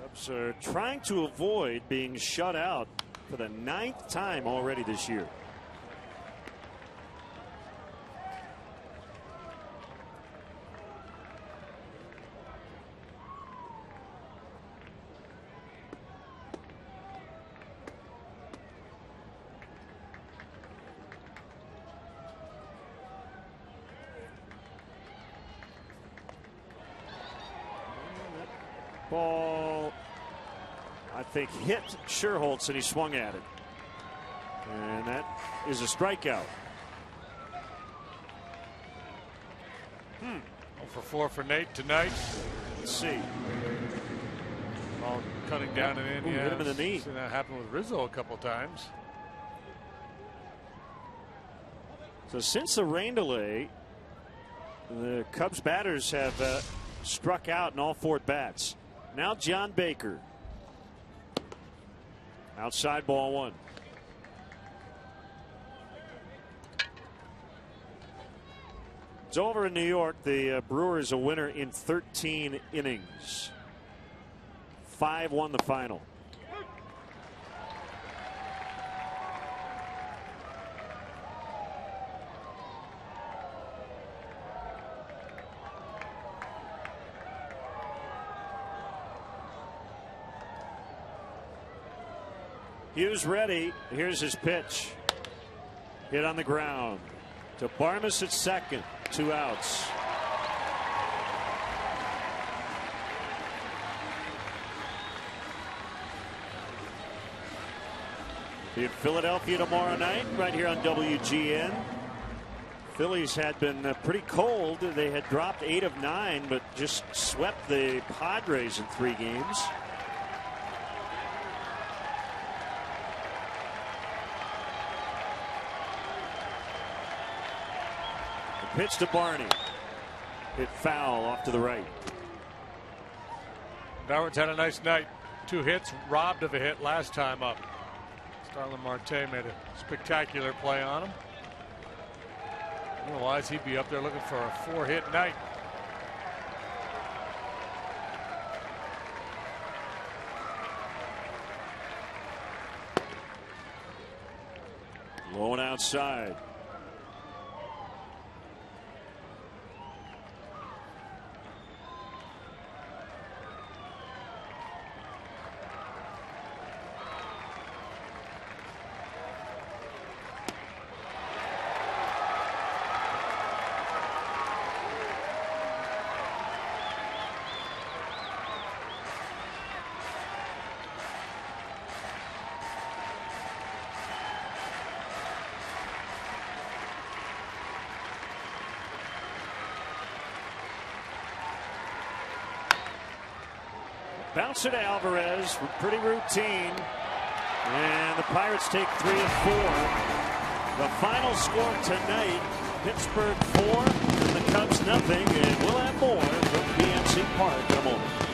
Cubs are trying to avoid being shut out for the 9th time already this year. Ball, I think, hit Scherholz and he swung at it. And that is a strikeout. For 4 for Nate tonight. Let's see. All cutting down and in. Ooh, hit him in the knee. Seen that happen with Rizzo a couple times. So since the rain delay, the Cubs batters have struck out in all 4 at-bats. Now John Baker. Outside, ball 1. It's over in New York. The Brewers a winner in 13 innings. 5-1 the final. Hughes ready. Here's his pitch. Hit on the ground. To Barmes at second. 2 outs. In Philadelphia tomorrow night, right here on WGN. Phillies had been pretty cold. They had dropped 8 of 9, but just swept the Padres in 3 games. Pitch to Barney. Hit foul off to the right. Darwin's had a nice night. 2 hits, robbed of a hit last time up. Starlin Marte made a spectacular play on him. Otherwise, he'd be up there looking for a 4-hit night. Low and outside. Bouncer to Alvarez, pretty routine. And the Pirates take 3 of 4. The final score tonight, Pittsburgh 4 and the Cubs nothing. And we'll have more from PNC Park in a moment.